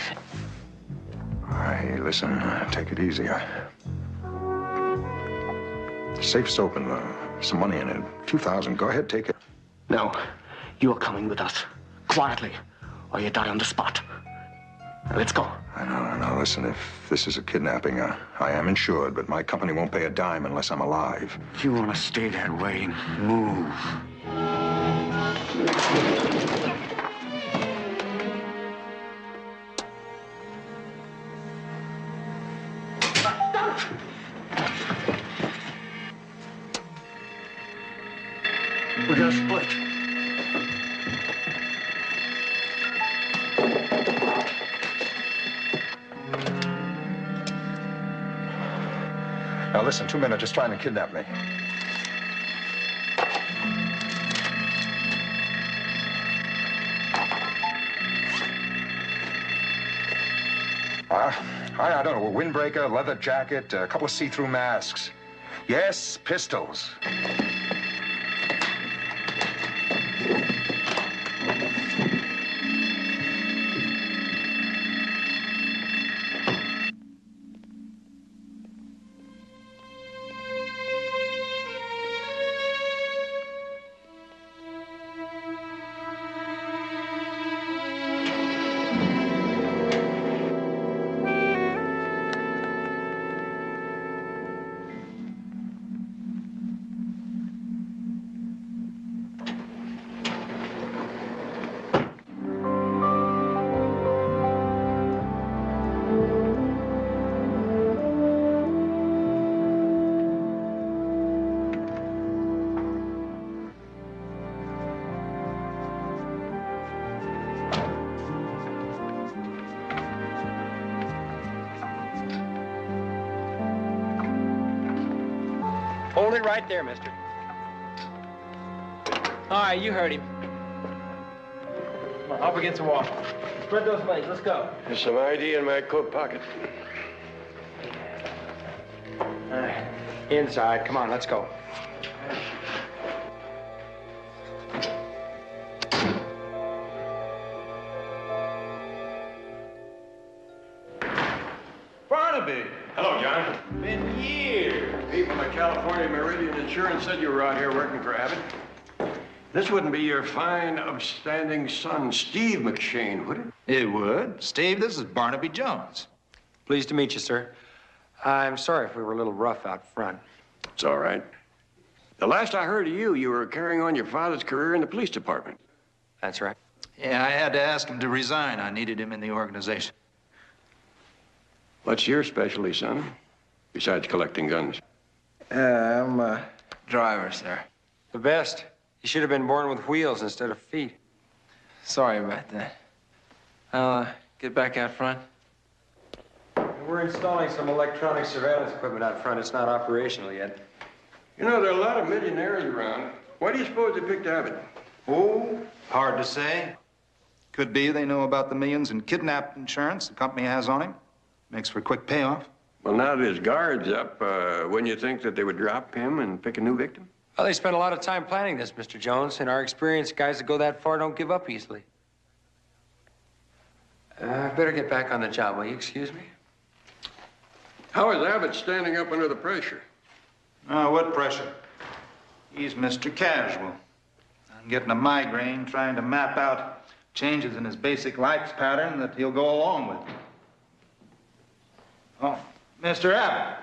Speaker 11: Hey, listen, take it easy. The safe's open. Some money in it. A few thousand. Go ahead, take it.
Speaker 22: No, you're coming with us. Quietly, or you die on the spot. Now, let's go.
Speaker 11: I know. Listen, if this is a kidnapping, I am insured, but my company won't pay a dime unless I'm alive.
Speaker 22: If you want to stay that way, move.
Speaker 8: We're gonna split.
Speaker 11: Now listen, 2 men are just trying to kidnap me. I don't know, a windbreaker, leather jacket, a couple of see-through masks. Yes, pistols.
Speaker 13: Hold it right there, mister. All right, you heard him. Come on, up against the wall. Spread those legs. Let's go.
Speaker 1: There's some ID in my coat pocket.
Speaker 13: All right. Inside. Come on, let's go.
Speaker 1: Barnaby! Hello, John. Been years. People at California Meridian Insurance said you were out here working for Abbott. This wouldn't be your fine, upstanding son, Steve McShane, would it?
Speaker 6: It would. Steve, this is Barnaby Jones.
Speaker 13: Pleased to meet you, sir. I'm sorry if we were a little rough out front.
Speaker 1: It's all right. The last I heard of you, you were carrying on your father's career in the police department.
Speaker 13: That's right.
Speaker 6: Yeah, I had to ask him to resign. I needed him in the organization.
Speaker 1: What's your specialty, son? Besides collecting guns.
Speaker 13: I'm a driver, sir. The best. You should have been born with wheels instead of feet. Sorry about that. I'll get back out front. We're installing some electronic surveillance equipment out front. It's not operational yet.
Speaker 1: You know, there are a lot of millionaires around. Why do you suppose they picked Abbott?
Speaker 6: Oh, hard to say.
Speaker 15: Could be they know about the millions in kidnap insurance the company has on him. Makes for a quick payoff.
Speaker 5: Well, now that his guard's up, wouldn't you think that they would drop him and pick a new victim?
Speaker 13: Well, they spent a lot of time planning this, Mr. Jones. In our experience, guys that go that far don't give up easily. I better get back on the job, will you excuse me?
Speaker 5: How is Abbott standing up under the pressure?
Speaker 15: What pressure? He's Mr. Casual. I'm getting a migraine trying to map out changes in his basic life pattern that he'll go along with. Oh, Mr. Abbott.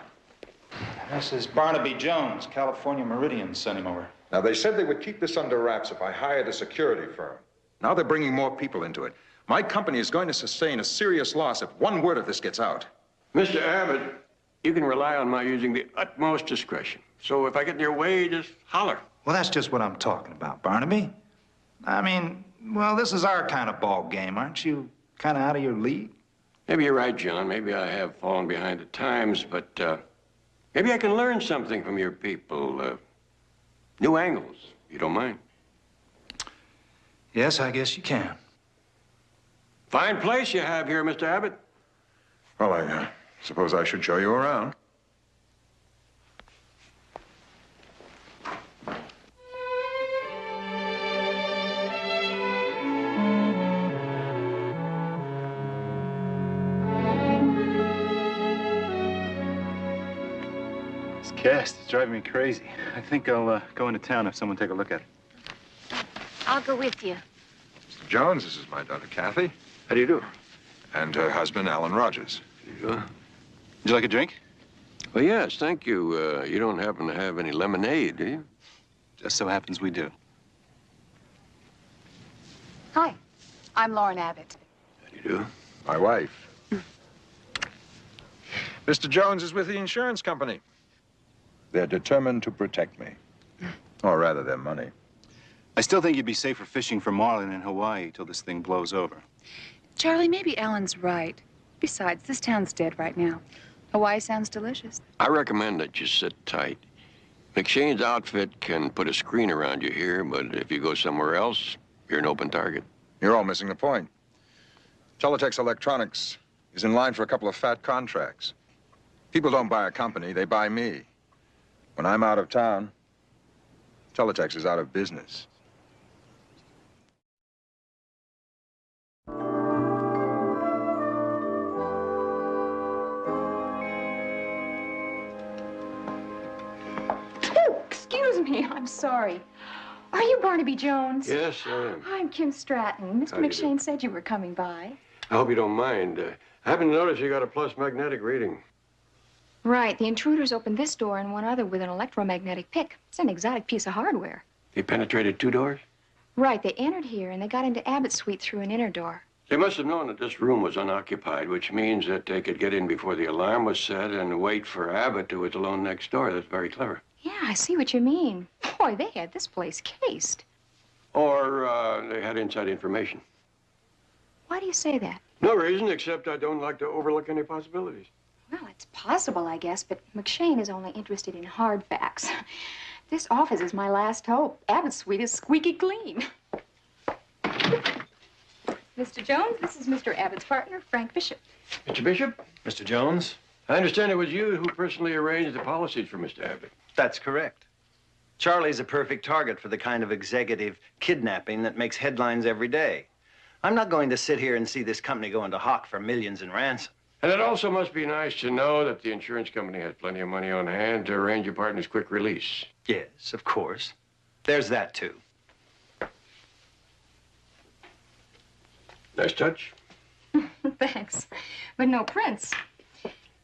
Speaker 15: This is Barnaby Jones, California Meridian sent him over.
Speaker 2: Now, they said they would keep this under wraps if I hired a security firm. Now they're bringing more people into it. My company is going to sustain a serious loss if one word of this gets out.
Speaker 5: Mr. Abbott, you can rely on my using the utmost discretion. So if I get in your way, just holler.
Speaker 15: Well, that's just what I'm talking about, Barnaby. I mean, well, this is our kind of ball game. Aren't you kind of out of your league?
Speaker 5: Maybe you're right, John. Maybe I have fallen behind the times, but maybe I can learn something from your people. New angles, if you don't mind.
Speaker 15: Yes, I guess you can.
Speaker 5: Fine place you have here, Mr. Abbott.
Speaker 2: Well, I suppose I should show you around.
Speaker 9: This cast is driving me crazy. I think I'll go into town and have someone take a look at it.
Speaker 17: I'll go with you.
Speaker 2: Mr. Jones, this is my daughter, Kathy.
Speaker 3: How do you do?
Speaker 2: And her husband, Alan Rogers.
Speaker 9: Would you like a drink?
Speaker 5: Well, yes, thank you. You don't happen to have any lemonade, do you?
Speaker 9: Just so happens we do.
Speaker 10: Hi, I'm Lauren Abbott.
Speaker 5: How do you do?
Speaker 2: My wife. Mr. Jones is with the insurance company. They're determined to protect me. Or rather, their money.
Speaker 9: I still think you'd be safer fishing for marlin in Hawaii till this thing blows over.
Speaker 10: Charlie, maybe Alan's right. Besides, this town's dead right now. Hawaii sounds delicious.
Speaker 5: I recommend that you sit tight. McShane's outfit can put a screen around you here, but if you go somewhere else, you're an open target.
Speaker 2: You're all missing the point. Teletex Electronics is in line for a couple of fat contracts. People don't buy a company, they buy me. When I'm out of town, Teletex is out of business.
Speaker 17: Oh, excuse me. I'm sorry. Are you Barnaby Jones?
Speaker 5: Yes, I am.
Speaker 17: I'm Kim Stratton. Mr.
Speaker 5: How do you
Speaker 17: McShane said you were coming by.
Speaker 5: I hope you don't mind. I happen to notice you got a plus magnetic reading.
Speaker 17: Right. The intruders opened this door and one other with an electromagnetic pick. It's an exotic piece of hardware.
Speaker 5: They penetrated 2 doors?
Speaker 17: Right. They entered here and they got into Abbott's suite through an inner door.
Speaker 5: They must have known that this room was unoccupied, which means that they could get in before the alarm was set and wait for Abbott, who was alone next door. That's very clever.
Speaker 17: Yeah, I see what you mean. Boy, they had this place cased.
Speaker 5: Or they had inside information.
Speaker 17: Why do you say that?
Speaker 5: No reason, except I don't like to overlook any possibilities.
Speaker 17: Well, it's possible, I guess, but McShane is only interested in hard facts. This office is my last hope. Abbott's suite is squeaky clean. Mr. Jones, this is Mr. Abbott's partner, Frank Bishop.
Speaker 5: Mr. Bishop?
Speaker 3: Mr. Jones?
Speaker 5: I understand it was you who personally arranged the policies for Mr. Abbott.
Speaker 8: That's correct. Charlie's a perfect target for the kind of executive kidnapping that makes headlines every day. I'm not going to sit here and see this company go into hock for millions in ransom.
Speaker 5: And it also must be nice to know that the insurance company has plenty of money on hand to arrange your partner's quick release.
Speaker 8: Yes, of course. There's that, too.
Speaker 5: Nice touch.
Speaker 17: Thanks. But no prints.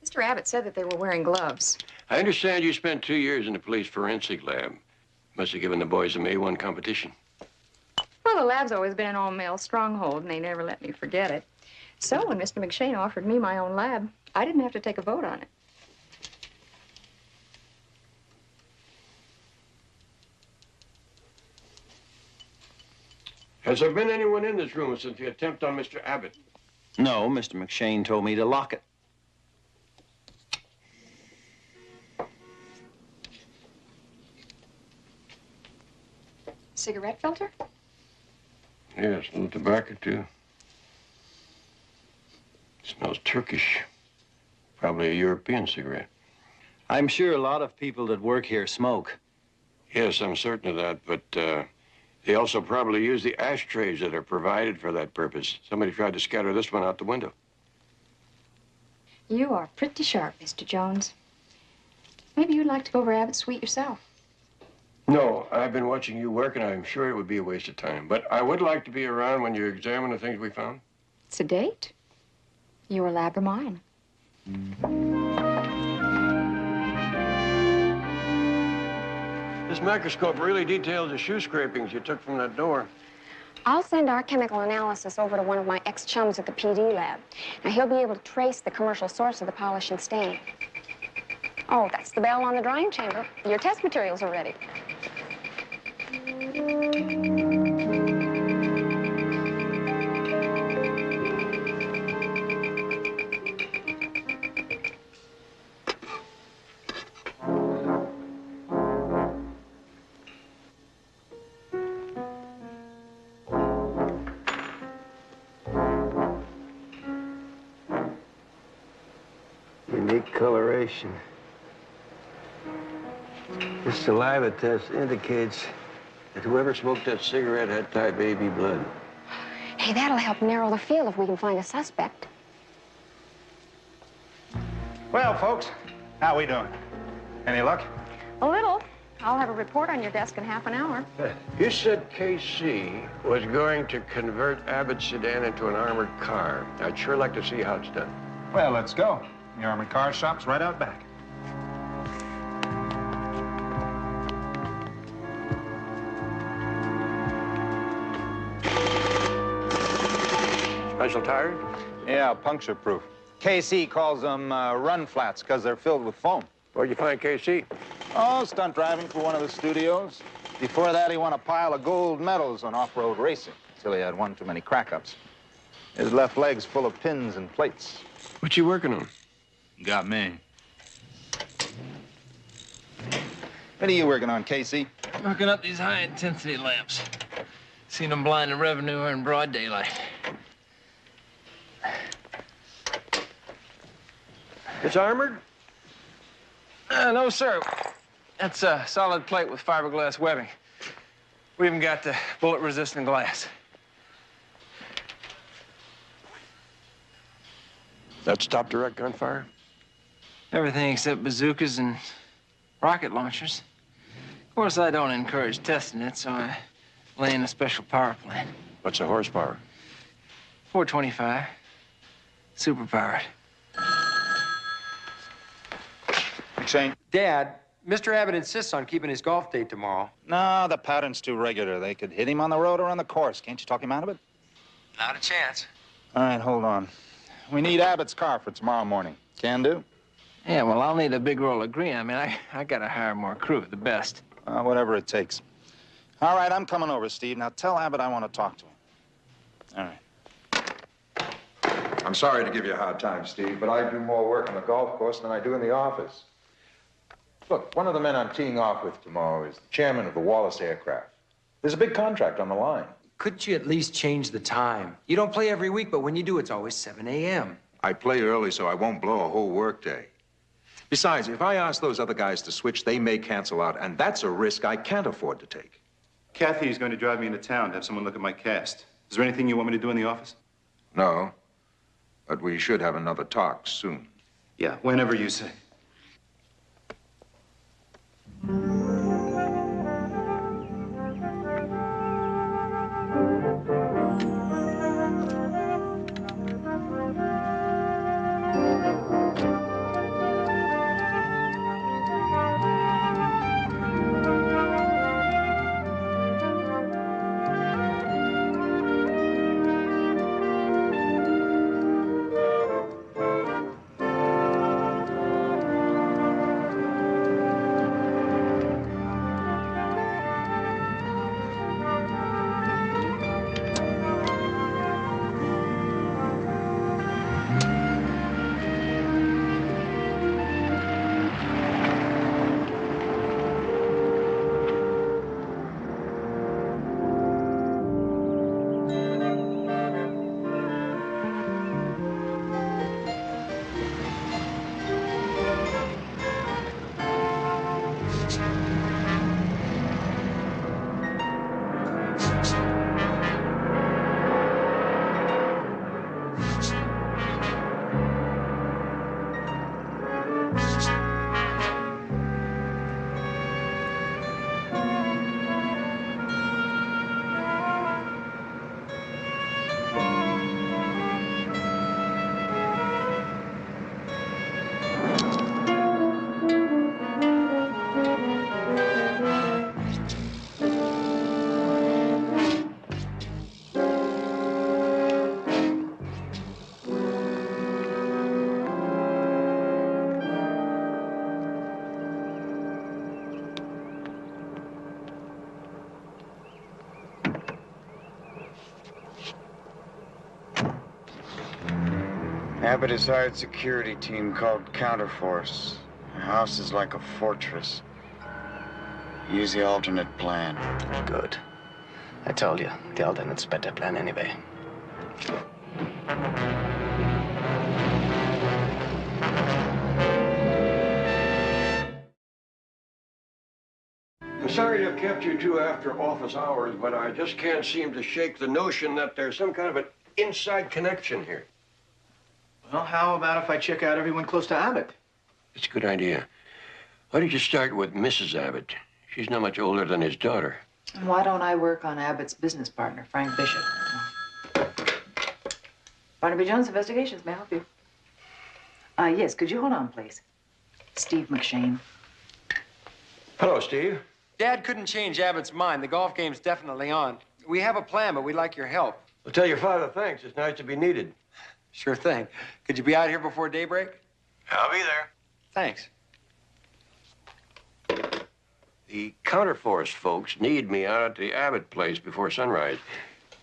Speaker 17: Mr. Abbott said that they were wearing gloves.
Speaker 5: I understand you spent 2 years in the police forensic lab. Must have given the boys a May 1 competition.
Speaker 17: Well, the lab's always been an all-male stronghold, and they never let me forget it. So when Mr. McShane offered me my own lab, I didn't have to take a vote on it.
Speaker 5: Has there been anyone in this room since the attempt on Mr. Abbott?
Speaker 8: No, Mr. McShane told me to lock it.
Speaker 17: Cigarette filter?
Speaker 5: Yes, a little tobacco, too. Smells Turkish. Probably a European cigarette.
Speaker 8: I'm sure a lot of people that work here smoke.
Speaker 5: Yes, I'm certain of that, but they also probably use the ashtrays that are provided for that purpose. Somebody tried to scatter this one out the window.
Speaker 19: You are pretty sharp, Mr. Jones. Maybe you'd like to go over Abbott's suite yourself.
Speaker 5: No, I've been watching you work, and I'm sure it would be a waste of time. But I would like to be around when you examine the things we found.
Speaker 19: It's a date. Your lab or mine.
Speaker 5: This microscope really details the shoe scrapings you took from that door.
Speaker 20: I'll send our chemical analysis over to one of my ex-chums at the PD lab. Now, he'll be able to trace the commercial source of the polish and stain. Oh, that's the bell on the drying chamber. Your test materials are ready.
Speaker 23: Unique coloration. This saliva test indicates that whoever smoked that cigarette had type AB blood.
Speaker 20: Hey, that'll help narrow the field if we can find a suspect.
Speaker 15: Well, folks, how we doing? Any luck?
Speaker 20: A little. I'll have a report on your desk in half an hour.
Speaker 5: You said KC was going to convert Abbott's sedan into an armored car. I'd sure like to see how it's done.
Speaker 15: Well, let's go. The armored car shop's right out back.
Speaker 5: Special tires?
Speaker 15: Yeah, puncture-proof. KC calls them run flats because they're filled with foam.
Speaker 5: Where'd you find KC?
Speaker 15: Oh, stunt driving for one of the studios. Before that, he won a pile of gold medals on off-road racing until he had one too many crack-ups. His left leg's full of pins and plates.
Speaker 5: What you working on?
Speaker 15: Got me. What are you working on, Casey?
Speaker 13: Hooking up these high-intensity lamps. Seen them blind the revenue in broad daylight.
Speaker 5: It's armored?
Speaker 13: No, sir. That's a solid plate with fiberglass webbing. We even got the bullet-resistant glass.
Speaker 5: That stop direct gunfire?
Speaker 13: Everything except bazookas and rocket launchers. Of course, I don't encourage testing it, so I lay in a special power plant.
Speaker 5: What's the horsepower?
Speaker 13: 425. Superpowered.
Speaker 15: Shane?
Speaker 24: Dad, Mr. Abbott insists on keeping his golf date tomorrow.
Speaker 15: No, the pattern's too regular. They could hit him on the road or on the course. Can't you talk him out of it?
Speaker 24: Not a chance.
Speaker 15: All right, hold on. We need Abbott's car for tomorrow morning. Can do?
Speaker 13: Yeah, well, I'll need a big roll of green. I mean, I gotta hire more crew, the best.
Speaker 15: Whatever it takes. All right, I'm coming over, Steve. Now tell Abbott I want to talk to him. All right.
Speaker 2: I'm sorry to give you a hard time, Steve, but I do more work on the golf course than I do in the office. Look, one of the men I'm teeing off with tomorrow is the chairman of the Wallace Aircraft. There's a big contract on the line.
Speaker 24: Couldn't you at least change the time? You don't play every week, but when you do, it's always 7 a.m.
Speaker 2: I play early so I won't blow a whole workday. Besides, if I ask those other guys to switch, they may cancel out, and that's a risk I can't afford to take.
Speaker 9: Kathy's going to drive me into town to have someone look at my cast. Is there anything you want me to do in the office?
Speaker 2: No, but we should have another talk soon.
Speaker 9: Yeah, whenever you say.
Speaker 4: Abbott has hired a security team called Counterforce. The house is like a fortress. Use the alternate plan.
Speaker 22: Good. I told you, the alternate's a better plan anyway.
Speaker 7: I'm sorry to have kept you two after office hours, but I just can't seem to shake the notion that there's some kind of an inside connection here.
Speaker 18: Well, how about if I check out everyone close to Abbott?
Speaker 7: It's a good idea. Why don't you start with Mrs. Abbott? She's not much older than his daughter.
Speaker 10: Why don't I work on Abbott's business partner, Frank Bishop? Barnaby Jones Investigations, may I help you? Yes, could you hold on, please? Steve McShane.
Speaker 7: Hello, Steve.
Speaker 13: Dad couldn't change Abbott's mind. The golf game's definitely on. We have a plan, but we'd like your help.
Speaker 7: Well, tell your father thanks. It's nice to be needed.
Speaker 13: Sure thing. Could you be out here before daybreak?
Speaker 7: I'll be there.
Speaker 13: Thanks.
Speaker 7: The Counterforce folks need me out at the Abbott place before sunrise.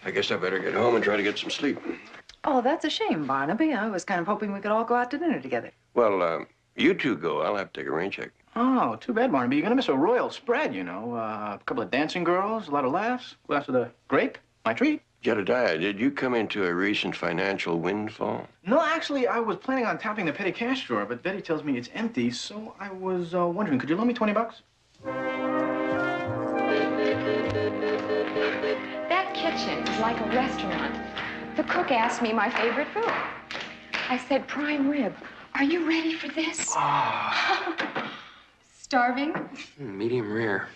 Speaker 7: I guess I better get home and try to get some sleep.
Speaker 10: Oh, that's a shame, Barnaby. I was kind of hoping we could all go out to dinner together.
Speaker 7: Well, you two go. I'll have to take a rain check.
Speaker 18: Oh, too bad, Barnaby. You're gonna miss a royal spread, you know. A couple of dancing girls, a lot of laughs, glass of the grape, my treat.
Speaker 7: Jedediah, did you come into a recent financial windfall?
Speaker 18: No, actually, I was planning on tapping the petty cash drawer, but Betty tells me it's empty, so I was wondering, could you loan me 20 bucks?
Speaker 20: That kitchen is like a restaurant. The cook asked me my favorite food. I said prime rib. Are you ready for this? Starving?
Speaker 13: Medium rare.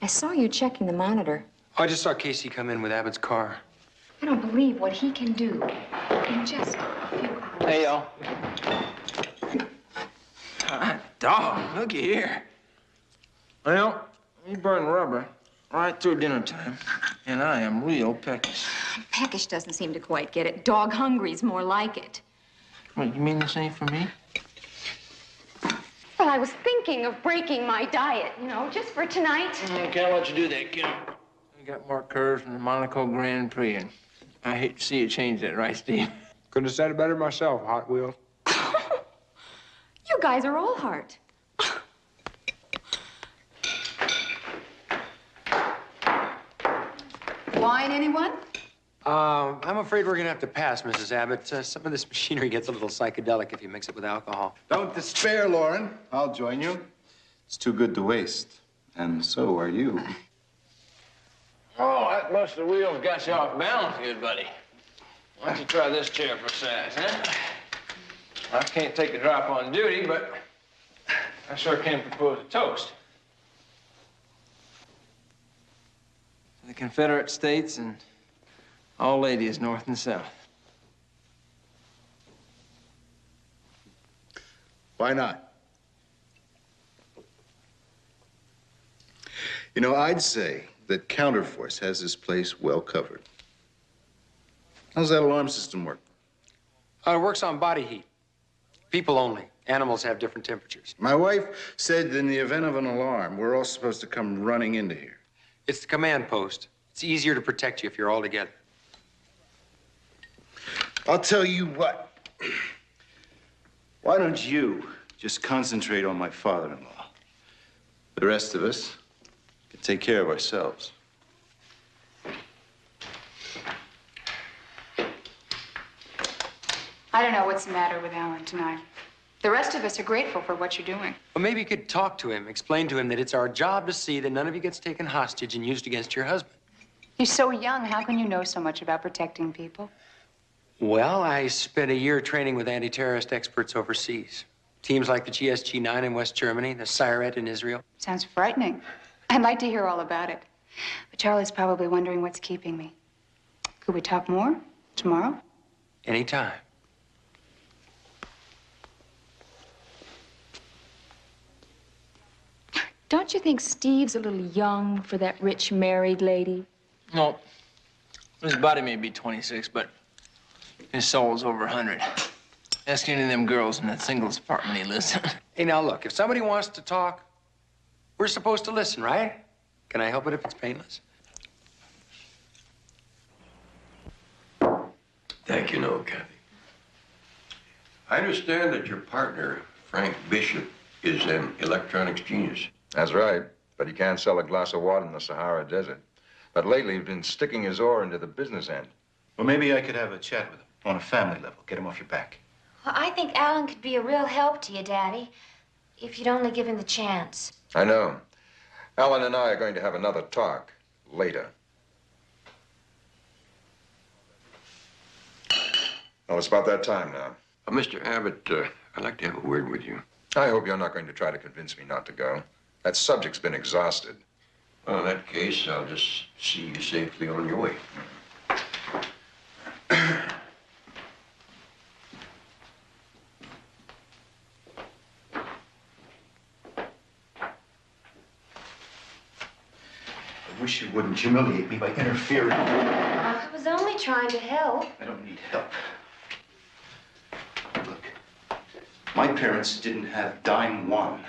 Speaker 20: I saw you checking the monitor.
Speaker 13: Oh, I just saw Casey come in with Abbott's car.
Speaker 20: I don't believe what he can do in just a few hours.
Speaker 13: Hey, y'all. Dog, looky here. Well, you burn rubber right through dinner time, and I am real peckish.
Speaker 20: Peckish doesn't seem to quite get it. Dog hungry's more like it.
Speaker 13: Wait, you mean the same for me?
Speaker 20: Well, I was thinking of breaking my diet, you know, just for tonight.
Speaker 13: Okay, I'll let you do that, kid. I got more curves than the Monaco Grand Prix, and I hate to see you change that, right, Steve? Couldn't have said it better myself, Hot Wheels.
Speaker 20: You guys are all heart. Wine, anyone?
Speaker 13: I'm afraid we're gonna have to pass, Mrs. Abbott. Some of this machinery gets a little psychedelic if you mix it with alcohol.
Speaker 15: Don't despair, Lauren. I'll join you. It's too good to waste. And so are you.
Speaker 13: Oh, that busted wheel's got you off balance, good buddy. Why don't you try this chair for size, huh? I can't take a drop on duty, but I sure can propose a toast. The Confederate States and all ladies, north and south.
Speaker 15: Why not? You know, I'd say that Counterforce has this place well covered. How's that alarm system work?
Speaker 13: It works on body heat. People only. Animals have different temperatures.
Speaker 15: My wife said that in the event of an alarm, we're all supposed to come running into here.
Speaker 13: It's the command post. It's easier to protect you if you're all together.
Speaker 15: I'll tell you what. Why don't you just concentrate on my father-in-law? The rest of us can take care of ourselves.
Speaker 19: I don't know what's the matter with Alan tonight. The rest of us are grateful for what you're doing.
Speaker 13: Well, maybe you could talk to him, explain to him that it's our job to see that none of you gets taken hostage and used against your husband.
Speaker 19: You're so young. How can you know so much about protecting people?
Speaker 13: Well, I spent a year training with anti-terrorist experts overseas. Teams like the GSG-9 in West Germany, the Siret in Israel.
Speaker 19: Sounds frightening. I'd like to hear all about it. But Charlie's probably wondering what's keeping me. Could we talk more tomorrow?
Speaker 13: Anytime.
Speaker 19: Don't you think Steve's a little young for that rich married lady?
Speaker 13: No. His body may be 26, but his soul's over 100. Ask any of them girls in that singles apartment he lives in. Hey, now look, if somebody wants to talk, we're supposed to listen, right? Can I help it if it's painless?
Speaker 7: Thank you, no, Kathy. I understand that your partner, Frank Bishop, is an electronics genius.
Speaker 2: That's right, but he can't sell a glass of water in the Sahara Desert. But lately, he's been sticking his oar into the business end.
Speaker 15: Well, maybe I could have a chat with him on a family level. Get him off your back.
Speaker 12: Well, I think Alan could be a real help to you, Daddy, if you'd only give him the chance.
Speaker 2: I know. Alan and I are going to have another talk later. Well, it's about that time now.
Speaker 7: Mr. Abbott, I'd like to have a word with you.
Speaker 2: I hope you're not going to try to convince me not to go. That subject's been exhausted.
Speaker 7: Well, in that case, I'll just see you safely on your way.
Speaker 15: I wish you wouldn't humiliate me by interfering.
Speaker 12: I was only trying to help.
Speaker 15: I don't need help. Look, my parents didn't have dime one.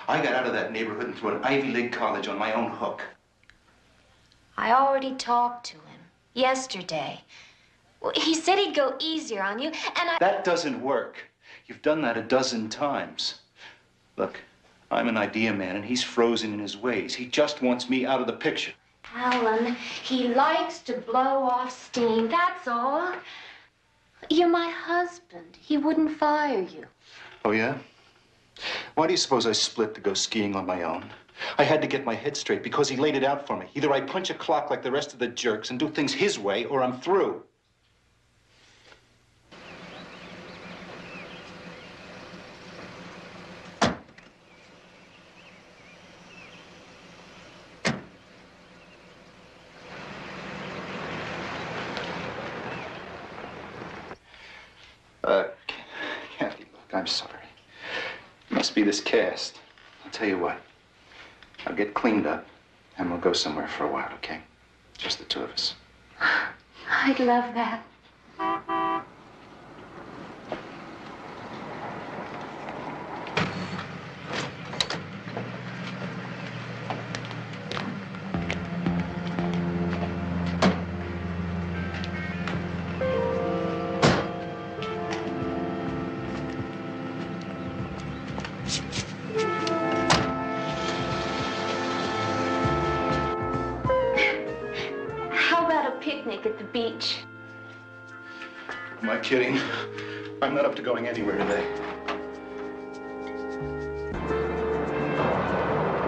Speaker 15: I got out of that neighborhood and through an Ivy League college on my own hook.
Speaker 12: I already talked to him yesterday. Well, he said he'd go easier on you, and I...
Speaker 15: That doesn't work. You've done that a dozen times. Look, I'm an idea man, and he's frozen in his ways. He just wants me out of the picture.
Speaker 12: Alan, he likes to blow off steam, that's all. You're my husband. He wouldn't fire you.
Speaker 15: Oh, yeah? Why do you suppose I split to go skiing on my own? I had to get my head straight because he laid it out for me. Either I punch a clock like the rest of the jerks and do things his way, or I'm through. Kathy, look, I'm sorry. It must be this cast. I'll tell you what. I'll get cleaned up, and we'll go somewhere for a while, okay? Just the two of us.
Speaker 12: I'd love that. How about a picnic at the beach?
Speaker 15: Am I kidding? I'm not up to going anywhere today.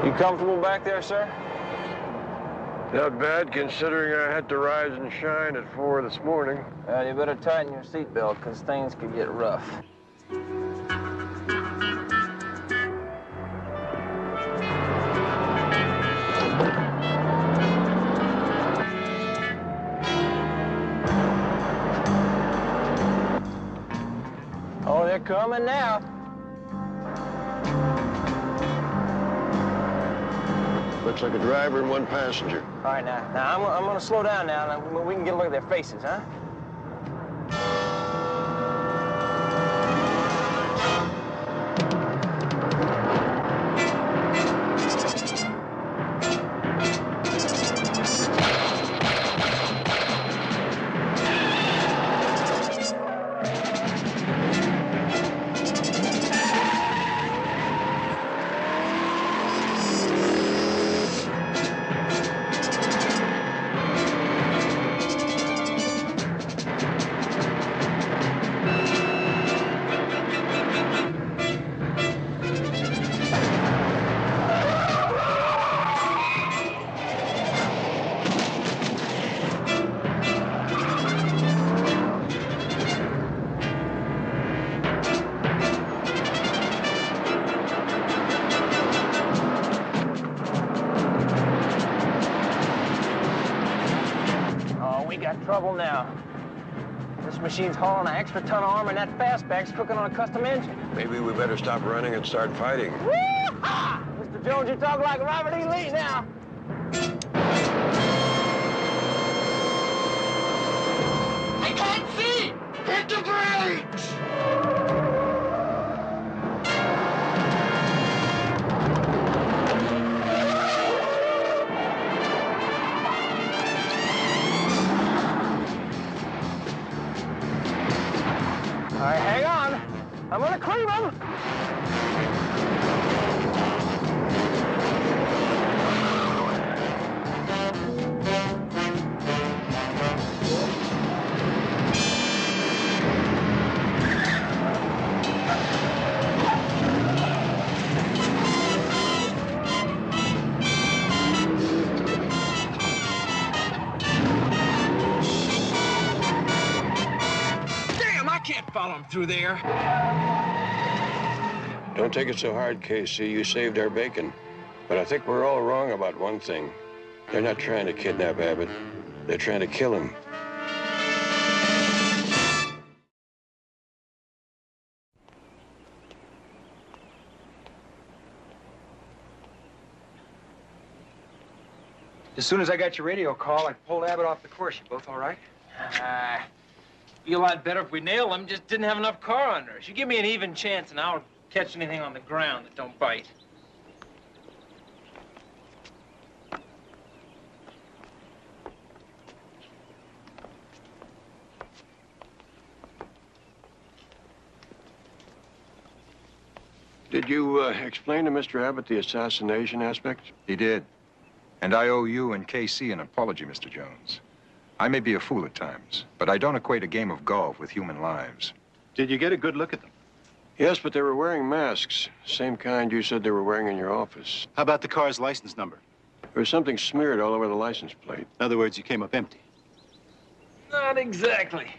Speaker 14: You comfortable back there, sir?
Speaker 16: Not bad, considering I had to rise and shine at 4 this morning.
Speaker 14: You better tighten your seatbelt, because things could get rough. Oh, they're coming now.
Speaker 16: Looks like a driver and one passenger.
Speaker 14: All right, now I'm gonna slow down now. We can get a look at their faces, huh? Trouble now. This machine's hauling an extra ton of armor, and that fastback's cooking on a custom engine.
Speaker 16: Maybe we better stop running and start fighting.
Speaker 14: Woo-ha! Mr. Jones, you talk like Robert E. Lee now.
Speaker 21: I can't see! Hit the brakes!
Speaker 14: All right, hang on. through there.
Speaker 7: Don't take it so hard, Casey. You saved our bacon. But I think we're all wrong about one thing. They're not trying to kidnap Abbott. They're trying to kill him.
Speaker 24: As soon as I got your radio call, I pulled Abbott off the course. You both all right?
Speaker 14: Be a lot better if we nailed him. Just didn't have enough car under us. You give me an even chance, and I'll catch anything on the ground that don't bite.
Speaker 7: Did you explain to Mr. Abbott the assassination aspect?
Speaker 2: He did. And I owe you and KC an apology, Mr. Jones. I may be a fool at times, but I don't equate a game of golf with human lives.
Speaker 9: Did you get a good look at them?
Speaker 7: Yes, but they were wearing masks. Same kind you said they were wearing in your office.
Speaker 9: How about the car's license number?
Speaker 7: There was something smeared all over the license plate.
Speaker 9: In other words, you came up empty.
Speaker 14: Not exactly.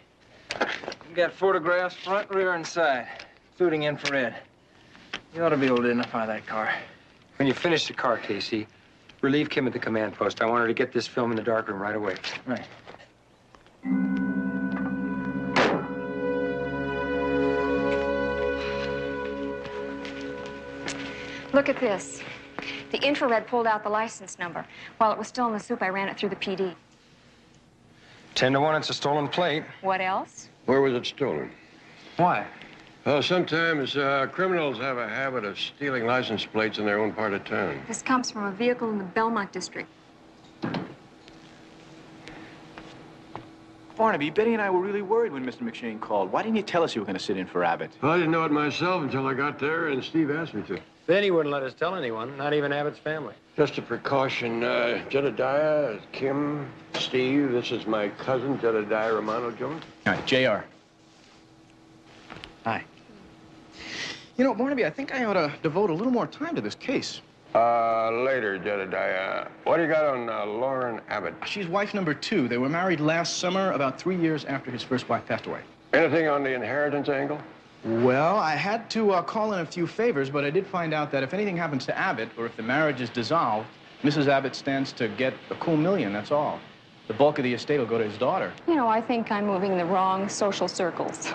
Speaker 14: We got photographs front, rear, and side, including infrared. You ought to be able to identify that car.
Speaker 24: When you finish the car, Casey, relieve Kim at the command post. I want her to get this film in the darkroom right away.
Speaker 14: Right.
Speaker 20: Look at this. The infrared pulled out the license number. While it was still in the soup, I ran it through the PD.
Speaker 24: 10 to 1, it's a stolen plate.
Speaker 20: What else?
Speaker 7: Where was it stolen?
Speaker 24: Why?
Speaker 7: Well, sometimes criminals have a habit of stealing license plates in their own part of town.
Speaker 20: This comes from a vehicle in the Belmont district.
Speaker 18: Barnaby, Betty and I were really worried when Mr. McShane called. Why didn't you tell us you were going to sit in for Abbott?
Speaker 7: Well, I didn't know it myself until I got there, and Steve asked me to.
Speaker 24: Betty wouldn't let us tell anyone, not even Abbott's family.
Speaker 7: Just a precaution. Jedediah, Kim, Steve, this is my cousin, Jedediah Romano Jones.
Speaker 18: All right, JR. Hi. You know, Barnaby, I think I ought to devote a little more time to this case.
Speaker 7: Later, Jedediah. What do you got on Lauren Abbott?
Speaker 18: She's wife number 2. They were married last summer, about 3 years after his first wife passed away.
Speaker 7: Anything on the inheritance angle?
Speaker 18: Well, I had to call in a few favors, but I did find out that if anything happens to Abbott, or if the marriage is dissolved, Mrs. Abbott stands to get a cool $1 million, that's all. The bulk of the estate will go to his daughter.
Speaker 20: You know, I think I'm moving in the wrong social circles.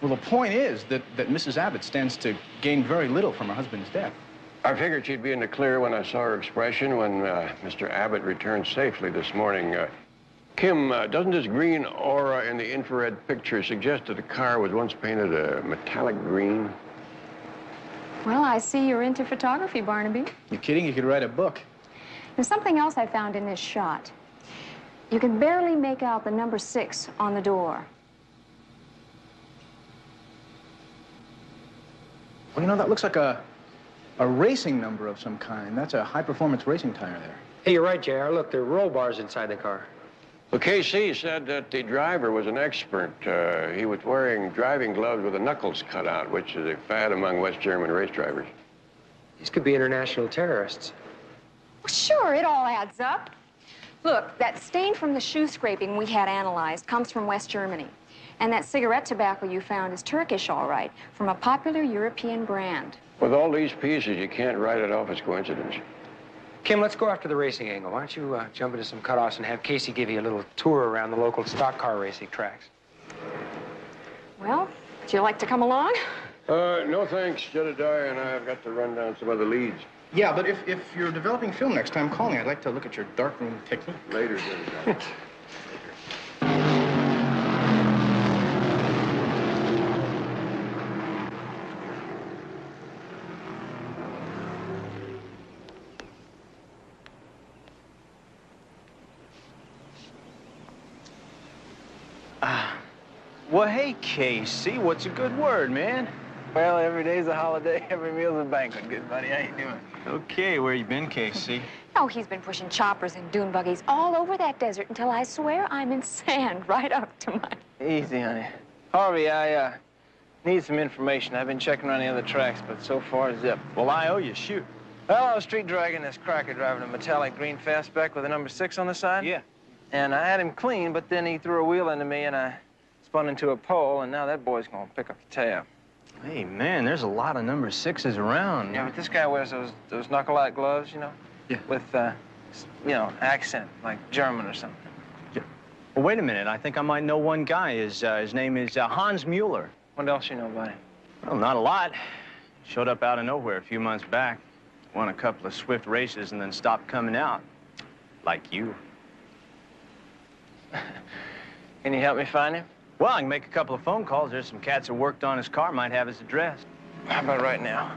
Speaker 18: Well, the point is that Mrs. Abbott stands to gain very little from her husband's death.
Speaker 7: I figured she'd be in the clear when I saw her expression when Mr. Abbott returned safely this morning. Kim, doesn't this green aura in the infrared picture suggest that the car was once painted a metallic green?
Speaker 20: Well, I see you're into photography, Barnaby.
Speaker 18: You're kidding? You could write a book.
Speaker 20: There's something else I found in this shot. You can barely make out the number 6 on the door.
Speaker 18: Well, you know, that looks like a racing number of some kind. That's a high-performance racing tire there.
Speaker 24: Hey, you're right, JR. Look, there are roll bars inside the car.
Speaker 7: Well, KC said that the driver was an expert. He was wearing driving gloves with the knuckles cut out, which is a fad among West German race drivers.
Speaker 24: These could be international terrorists.
Speaker 20: Well, sure, it all adds up. Look, that stain from the shoe scraping we had analyzed comes from West Germany. And that cigarette tobacco you found is Turkish, all right, from a popular European brand.
Speaker 7: With all these pieces, you can't write it off as coincidence.
Speaker 24: Kim, let's go after the racing angle. Why don't you jump into some cutoffs and have Casey give you a little tour around the local stock car racing tracks?
Speaker 20: Well, would you like to come along?
Speaker 7: No thanks. Jedediah and I have got to run down some other leads.
Speaker 18: Yeah, but if you're developing film next time, call me. I'd like to look at your darkroom technique.
Speaker 7: Later, Jedediah.
Speaker 1: Well, hey, Casey, what's a good word, man?
Speaker 14: Well, every day's a holiday, every meal's a banquet. Good buddy, how you doing?
Speaker 1: Okay, where you been, Casey?
Speaker 20: Oh, he's been pushing choppers and dune buggies all over that desert until I swear I'm in sand right up to my...
Speaker 14: Easy, honey. Harvey, I need some information. I've been checking around the other tracks, but so far, zip.
Speaker 1: Well, I owe you. Shoot.
Speaker 14: Well, I was street dragging this cracker driving a metallic green fastback with a number 6 on the side.
Speaker 1: Yeah.
Speaker 14: And I had him clean, but then he threw a wheel into me, and I spun into a pole, and now that boy's gonna pick up the tab.
Speaker 1: Hey, man, there's a lot of number 6s around.
Speaker 14: Yeah, but this guy wears those knuckle-out gloves, you know?
Speaker 1: Yeah.
Speaker 14: With, accent, like German or something.
Speaker 1: Well, wait a minute. I think I might know one guy. His name is Hans Mueller.
Speaker 14: What else you know about him?
Speaker 1: Well, not a lot. Showed up out of nowhere a few months back. Won a couple of swift races and then stopped coming out. Like you.
Speaker 14: Can you help me find him?
Speaker 1: Well, I can make a couple of phone calls. There's some cats that worked on his car, might have his address.
Speaker 14: How about right now?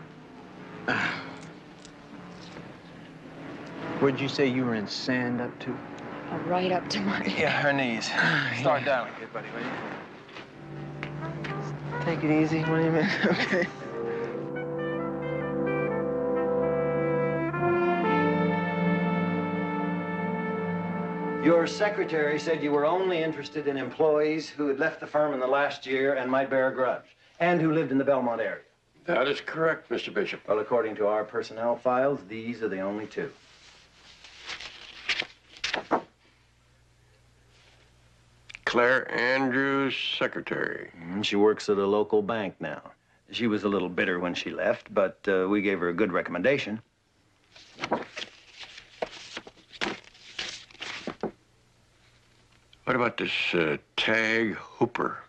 Speaker 1: Where'd you say you were in sand up to?
Speaker 20: Right up to my...
Speaker 14: Yeah, her knees. Start dialing, kid, buddy, will you? Take it easy. What do you mean? Okay.
Speaker 8: Your secretary said you were only interested in employees who had left the firm in the last year and might bear a grudge, and who lived in the Belmont area.
Speaker 7: That is correct, Mr. Bishop.
Speaker 8: Well, according to our personnel files, these are the only two.
Speaker 7: Claire Andrews, secretary.
Speaker 8: She works at a local bank now. She was a little bitter when she left, but we gave her a good recommendation.
Speaker 7: What about this Tag Hooper?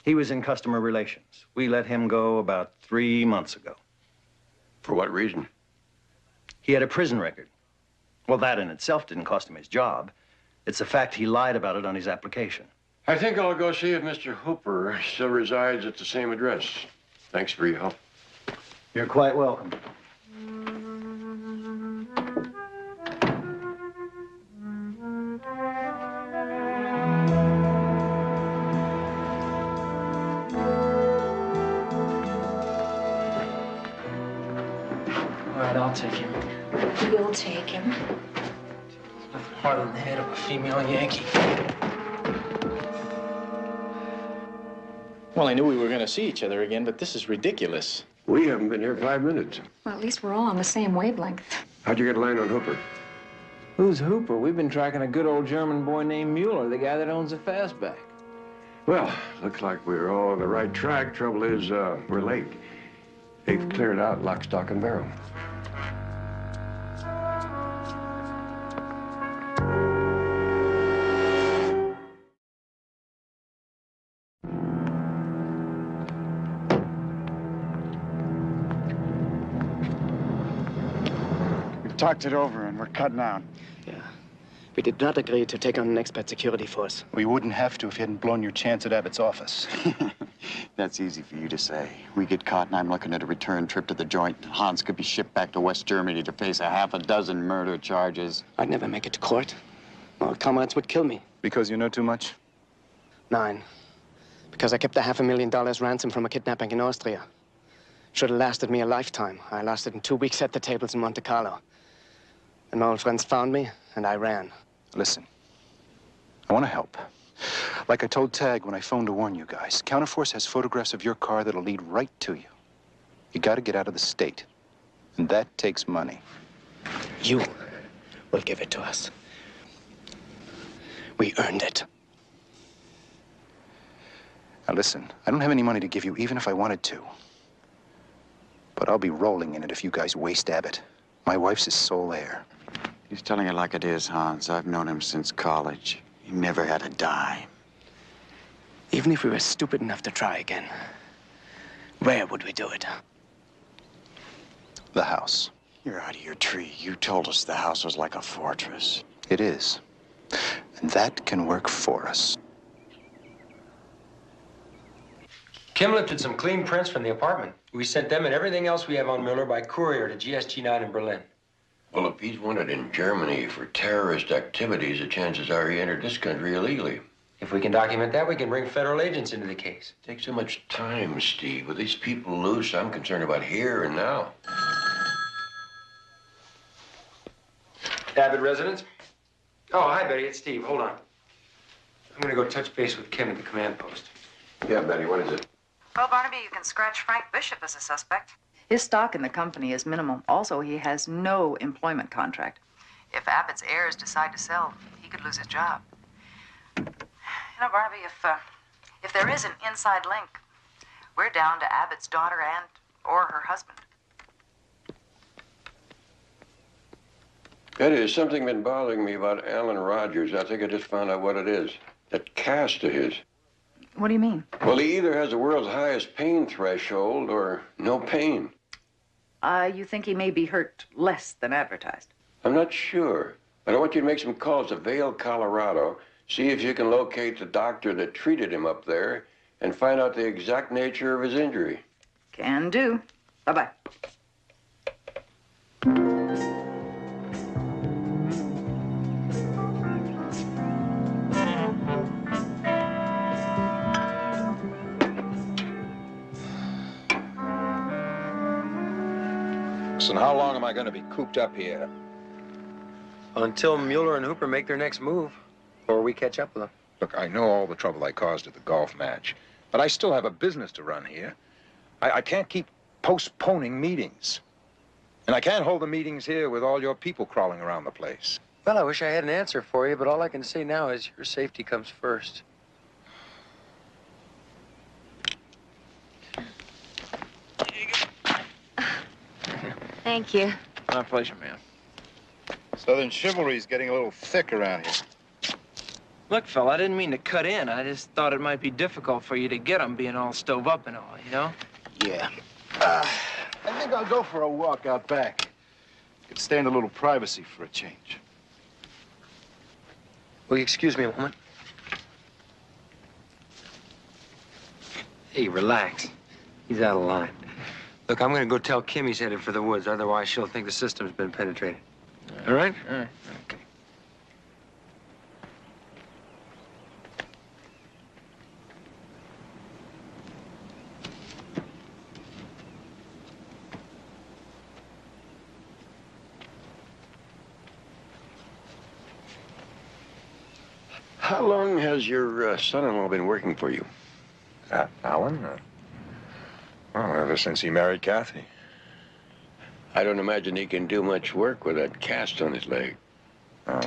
Speaker 8: He was in customer relations. We let him go about 3 months ago.
Speaker 7: For what reason?
Speaker 8: He had a prison record. Well, that in itself didn't cost him his job. It's the fact he lied about it on his application.
Speaker 7: I think I'll go see if Mr. Hooper still resides at the same address. Thanks for your help.
Speaker 8: You're quite welcome.
Speaker 14: All right, I'll take him.
Speaker 20: You'll take him.
Speaker 14: Nothing harder than the head of a female Yankee.
Speaker 18: Well, I knew we were going to see each other again, but this is ridiculous.
Speaker 16: We haven't been here 5 minutes.
Speaker 19: Well, at least we're all on the same wavelength.
Speaker 16: How'd you get a line on Hooper?
Speaker 14: Who's Hooper? We've been tracking a good old German boy named Mueller, the guy that owns the fastback.
Speaker 16: Well, looks like we're all on the right track. Trouble is, we're late. They've cleared out lock, stock, and barrel.
Speaker 4: Talked it over and we're cutting out.
Speaker 22: Yeah. We did not agree to take on an expert security force.
Speaker 9: We wouldn't have to if you hadn't blown your chance at Abbott's office.
Speaker 4: That's easy for you to say. We get caught and I'm looking at a return trip to the joint. Hans could be shipped back to West Germany to face a half a dozen murder charges.
Speaker 22: I'd never make it to court. My old comrades would kill me.
Speaker 9: Because you know too much?
Speaker 22: 9. Because I kept a $500,000 ransom from a kidnapping in Austria. Should have lasted me a lifetime. I lasted in 2 weeks at the tables in Monte Carlo. And my old friends found me, and I ran.
Speaker 9: Listen, I want to help. Like I told Tag when I phoned to warn you guys, Counterforce has photographs of your car that'll lead right to you. You got to get out of the state, and that takes money.
Speaker 22: You will give it to us. We earned it.
Speaker 9: Now listen, I don't have any money to give you, even if I wanted to. But I'll be rolling in it if you guys waste Abbott. My wife's his sole heir.
Speaker 4: He's telling it like it is, Hans. I've known him since college. He never had a dime.
Speaker 22: Even if we were stupid enough to try again, where would we do it?
Speaker 9: The house.
Speaker 4: You're out of your tree. You told us the house was like a fortress.
Speaker 9: It is. And that can work for us.
Speaker 24: Kim lifted some clean prints from the apartment. We sent them and everything else we have on Mueller by courier to GSG9 in Berlin.
Speaker 7: Well, if he's wanted in Germany for terrorist activities, the chances are he entered this country illegally.
Speaker 24: If we can document that, we can bring federal agents into the case.
Speaker 7: It takes so much time, Steve. With these people loose, I'm concerned about here and now.
Speaker 24: Abbott residence? Oh, hi, Betty. It's Steve. Hold on. I'm going to go touch base with Kim at the command post.
Speaker 7: Yeah, Betty, what is it?
Speaker 10: Well, Barnaby, you can scratch Frank Bishop as a suspect. His stock in the company is minimal. Also, he has no employment contract. If Abbott's heirs decide to sell, he could lose his job. You know, Barnaby, if If there is an inside link, we're down to Abbott's daughter or her husband.
Speaker 23: Betty, there's something been bothering me about Alan Rogers. I think I just found out what it is. That cast of his.
Speaker 10: What do you mean?
Speaker 23: Well, he either has the world's highest pain threshold or no pain.
Speaker 10: You think he may be hurt less than advertised?
Speaker 23: I'm not sure, but I want you to make some calls to Vail, Colorado, see if you can locate the doctor that treated him up there, and find out the exact nature of his injury.
Speaker 10: Can do. Bye-bye.
Speaker 2: Listen, how long am I going to be cooped up here?
Speaker 24: Until Mueller and Hooper make their next move, or we catch up with them.
Speaker 2: Look, I know all the trouble I caused at the golf match, but I still have a business to run here. I can't keep postponing meetings. And I can't hold the meetings here with all your people crawling around the place.
Speaker 24: Well, I wish I had an answer for you, but all I can say now is your safety comes first.
Speaker 10: Thank you.
Speaker 14: My pleasure, ma'am.
Speaker 15: Southern chivalry's getting a little thick around here.
Speaker 14: Look, fella, I didn't mean to cut in. I just thought it might be difficult for you to get them being all stove up and all, you know?
Speaker 18: Yeah. I think I'll go for a walk out back. Could stand a little privacy for a change.
Speaker 24: Will you excuse me a moment? Hey, relax. He's out of line. Look, I'm gonna go tell Kim he's headed for the woods. Otherwise, she'll think the system's been penetrated. All right?
Speaker 14: All right.
Speaker 24: Okay.
Speaker 23: How long has your son-in-law been working for you?
Speaker 2: Alan? Well, ever since he married Kathy.
Speaker 23: I don't imagine he can do much work with that cast on his leg.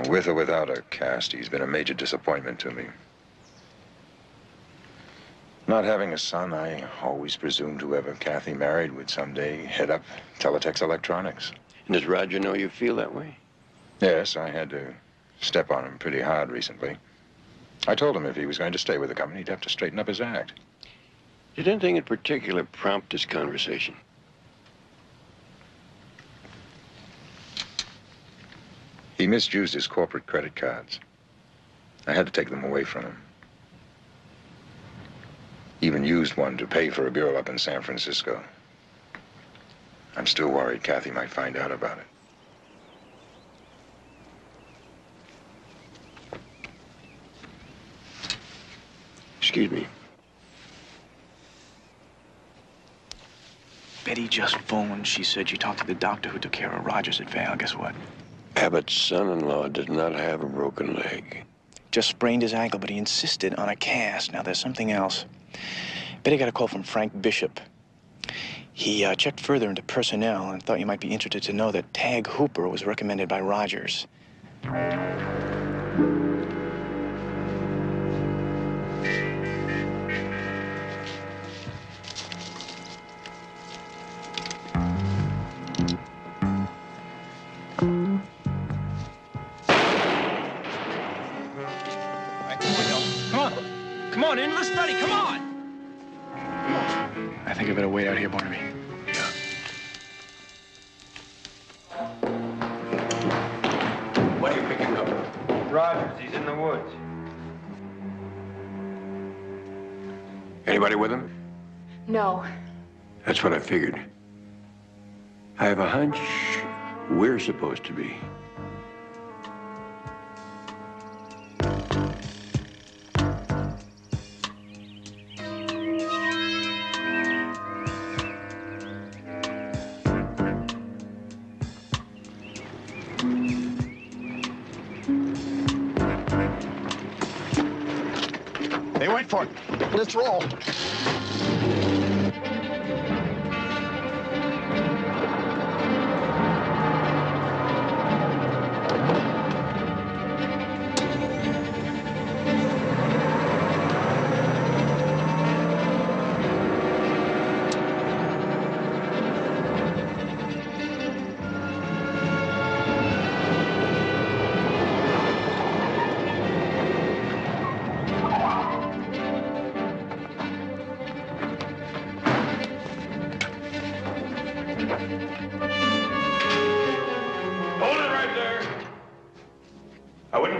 Speaker 2: With or without a cast, he's been a major disappointment to me. Not having a son, I always presumed whoever Kathy married would someday head up Teletex Electronics.
Speaker 23: And does Roger know you feel that way?
Speaker 2: Yes, I had to step on him pretty hard recently. I told him if he was going to stay with the company, he'd have to straighten up his act.
Speaker 23: Did anything in particular prompt this conversation?
Speaker 2: He misused his corporate credit cards. I had to take them away from him. Even used one to pay for a girl up in San Francisco. I'm still worried Kathy might find out about it.
Speaker 23: Excuse me.
Speaker 9: Betty just phoned. She said you talked to the doctor who took care of Rogers at Vail. Guess what?
Speaker 23: Abbott's son-in-law does not have a broken leg.
Speaker 9: Just sprained his ankle, but he insisted on a cast. Now, there's something else. Betty got a call from Frank Bishop. He checked further into personnel and thought you might be interested to know that Tag Hooper was recommended by Rogers.
Speaker 14: Come on, into the study, come on!
Speaker 9: I think I better wait out here, Barnaby.
Speaker 23: What are you picking up?
Speaker 24: Rogers, he's in the woods.
Speaker 23: Anybody with him?
Speaker 12: No.
Speaker 23: That's what I figured. I have a hunch we're supposed to be.
Speaker 18: Hey, wait for it. Let's roll.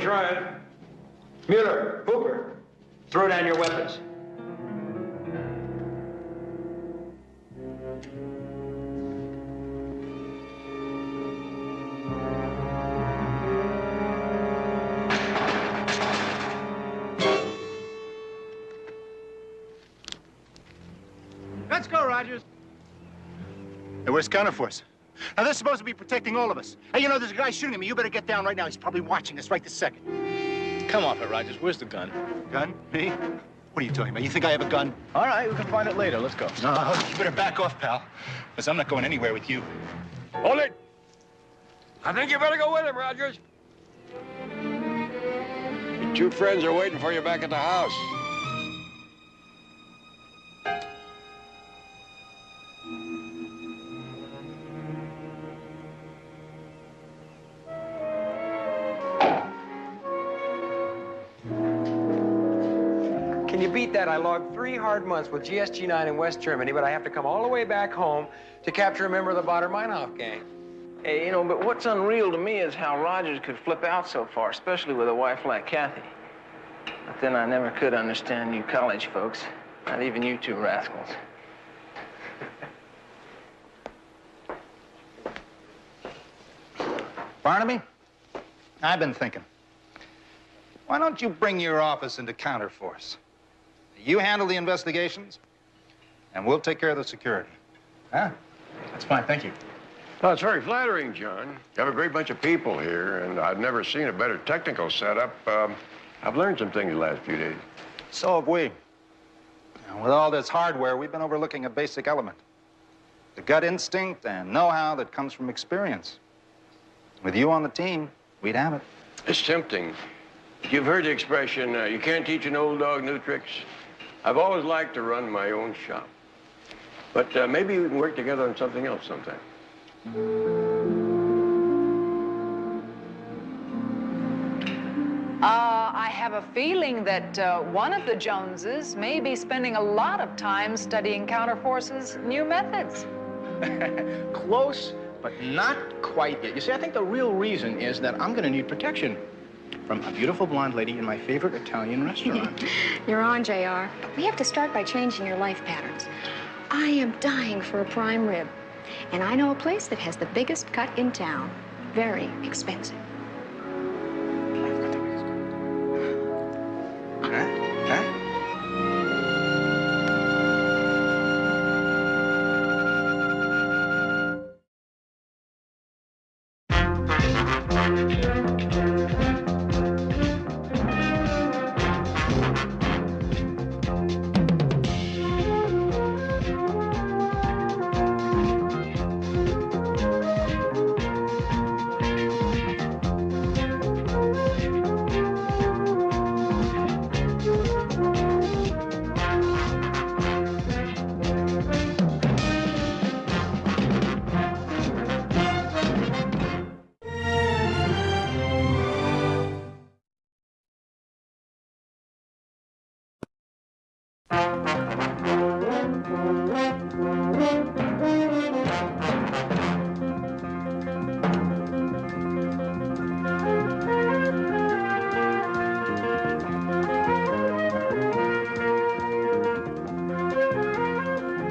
Speaker 24: can try it. Mueller, Hooper, throw down your weapons.
Speaker 18: Let's go, Rogers.
Speaker 9: Hey, where's Counterforce?
Speaker 3: Now, they're supposed to be protecting all of us. Hey, you know, there's a guy shooting at me. You better get down right now. He's probably watching us right this second.
Speaker 18: Come off it, Rogers. Where's the gun?
Speaker 3: Gun? Me? What are you talking about? You think I have a gun?
Speaker 18: All right, we can find it later. Let's go.
Speaker 3: No, you better back off, pal. Because I'm not going anywhere with you.
Speaker 7: Hold it! I think you better go with him, Rogers. Your two friends are waiting for you back at the house.
Speaker 24: Can you beat that? I logged 3 hard months with GSG-9 in West Germany, but I have to come all the way back home to capture a member of the Baader-Meinhof gang.
Speaker 14: Hey, you know, but what's unreal to me is how Rogers could flip out so far, especially with a wife like Kathy. But then I never could understand you college folks, not even you two rascals.
Speaker 15: Barnaby, I've been thinking. Why don't you bring your office into Counterforce? You handle the investigations, and we'll take care of the security. Huh?
Speaker 18: That's fine, thank you.
Speaker 7: Well, it's very flattering, John. You have a great bunch of people here, and I've never seen a better technical setup. I've learned some things the last few days.
Speaker 15: So have we. Now, with all this hardware, we've been overlooking a basic element. The gut instinct and know-how that comes from experience. With you on the team, we'd have it.
Speaker 7: It's tempting. You've heard the expression, you can't teach an old dog new tricks. I've always liked to run my own shop. But maybe we can work together on something else sometime.
Speaker 10: I have a feeling that one of the Joneses may be spending a lot of time studying Counterforce's new methods.
Speaker 18: Close, but not quite yet. You see, I think the real reason is that I'm going to need protection from a beautiful blonde lady in my favorite Italian restaurant.
Speaker 20: You're on, JR. We have to start by changing your life patterns. I am dying for a prime rib. And I know a place that has the biggest cut in town. Very expensive.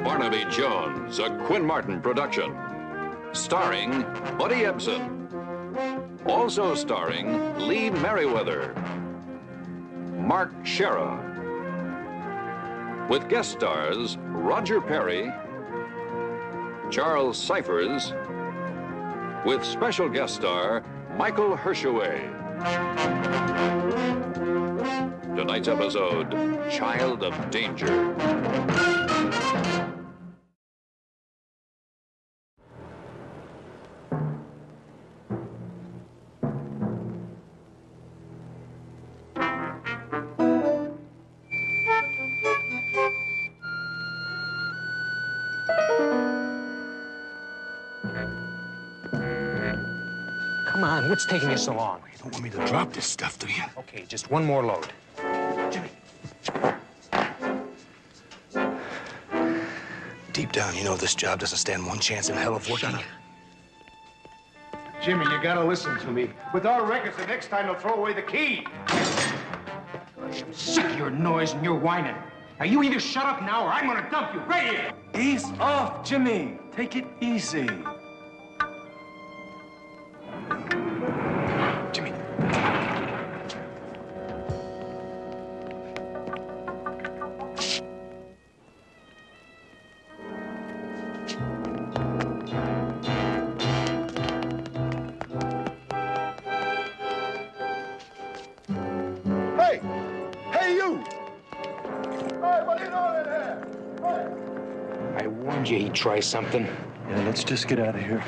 Speaker 6: Barnaby Jones, a Quinn Martin production. Starring Buddy Ebsen. Also starring Lee Merriweather. Mark Shera. With guest stars Roger Perry, Charles Cyphers, with special guest star Michael Hershaway. Tonight's episode, Child of Danger.
Speaker 24: Come on, what's taking you so long?
Speaker 3: You don't want me to drop this stuff, do you?
Speaker 24: Okay, just one more load.
Speaker 3: Deep down, you know this job doesn't stand one chance in hell of working.
Speaker 5: Jimmy, you gotta listen to me. With our records, the next time they'll throw away the key.
Speaker 24: I'm sick of your noise and your whining. Now, you either shut up now or I'm gonna dump you right here.
Speaker 5: Ease off, Jimmy. Take it easy.
Speaker 24: Jimmy.
Speaker 5: Hey! Hey, you! Hey, what are you doing in here? Hey!
Speaker 24: I warned you he'd try something.
Speaker 5: Yeah, let's just get out of here.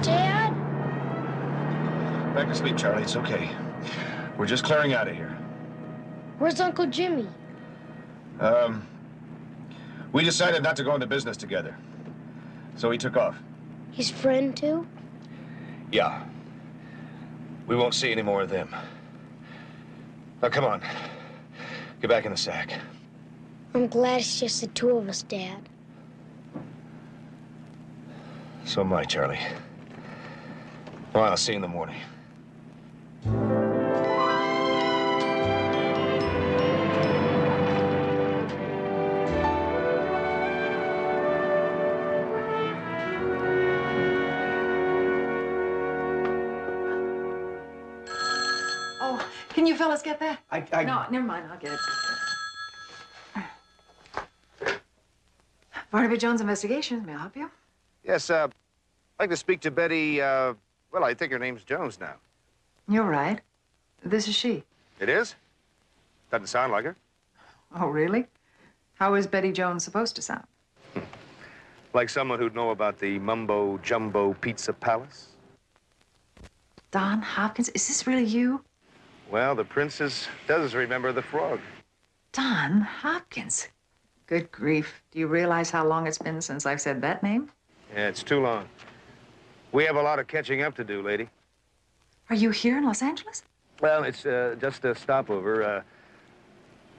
Speaker 20: Dad?
Speaker 5: Back to sleep, Charlie. It's okay. We're just clearing out of here.
Speaker 20: Where's Uncle Jimmy?
Speaker 5: We decided not to go into business together. So he took off.
Speaker 20: His friend, too?
Speaker 5: Yeah. We won't see any more of them. Now, come on. Get back in the sack.
Speaker 20: I'm glad it's just the two of us, Dad.
Speaker 5: So am I, Charlie. Well, I'll see you in the morning.
Speaker 10: Oh, can you fellas get that?
Speaker 5: I-
Speaker 10: No, never mind. I'll get it. Barnaby Jones Investigations. May I help you?
Speaker 5: Yes, I'd like to speak to Betty, well, I think her name's Jones now.
Speaker 10: You're right. This is she.
Speaker 5: It is? Doesn't sound like her.
Speaker 10: Oh, really? How is Betty Jones supposed to sound?
Speaker 5: Like someone who'd know about the Mumbo Jumbo Pizza Palace.
Speaker 10: Don Hopkins, is this really you?
Speaker 5: Well, the princess does remember the frog.
Speaker 10: Don Hopkins. Good grief. Do you realize how long it's been since I've said that name?
Speaker 5: Yeah, it's too long. We have a lot of catching up to do, lady.
Speaker 10: Are you here in Los Angeles?
Speaker 5: Well, it's just a stopover.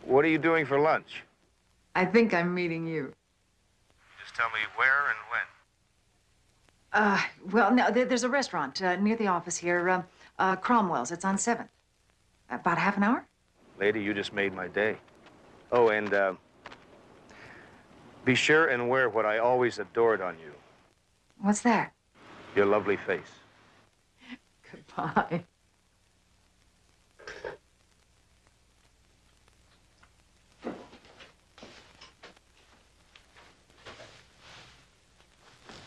Speaker 5: What are you doing for lunch?
Speaker 10: I think I'm meeting you.
Speaker 5: Just tell me where and when.
Speaker 10: Well, no, there's a restaurant near the office here, Cromwell's. It's on 7th. About half an hour?
Speaker 5: Lady, you just made my day. Oh, and be sure and wear what I always adored on you.
Speaker 10: What's that?
Speaker 5: Your lovely face.
Speaker 10: Goodbye.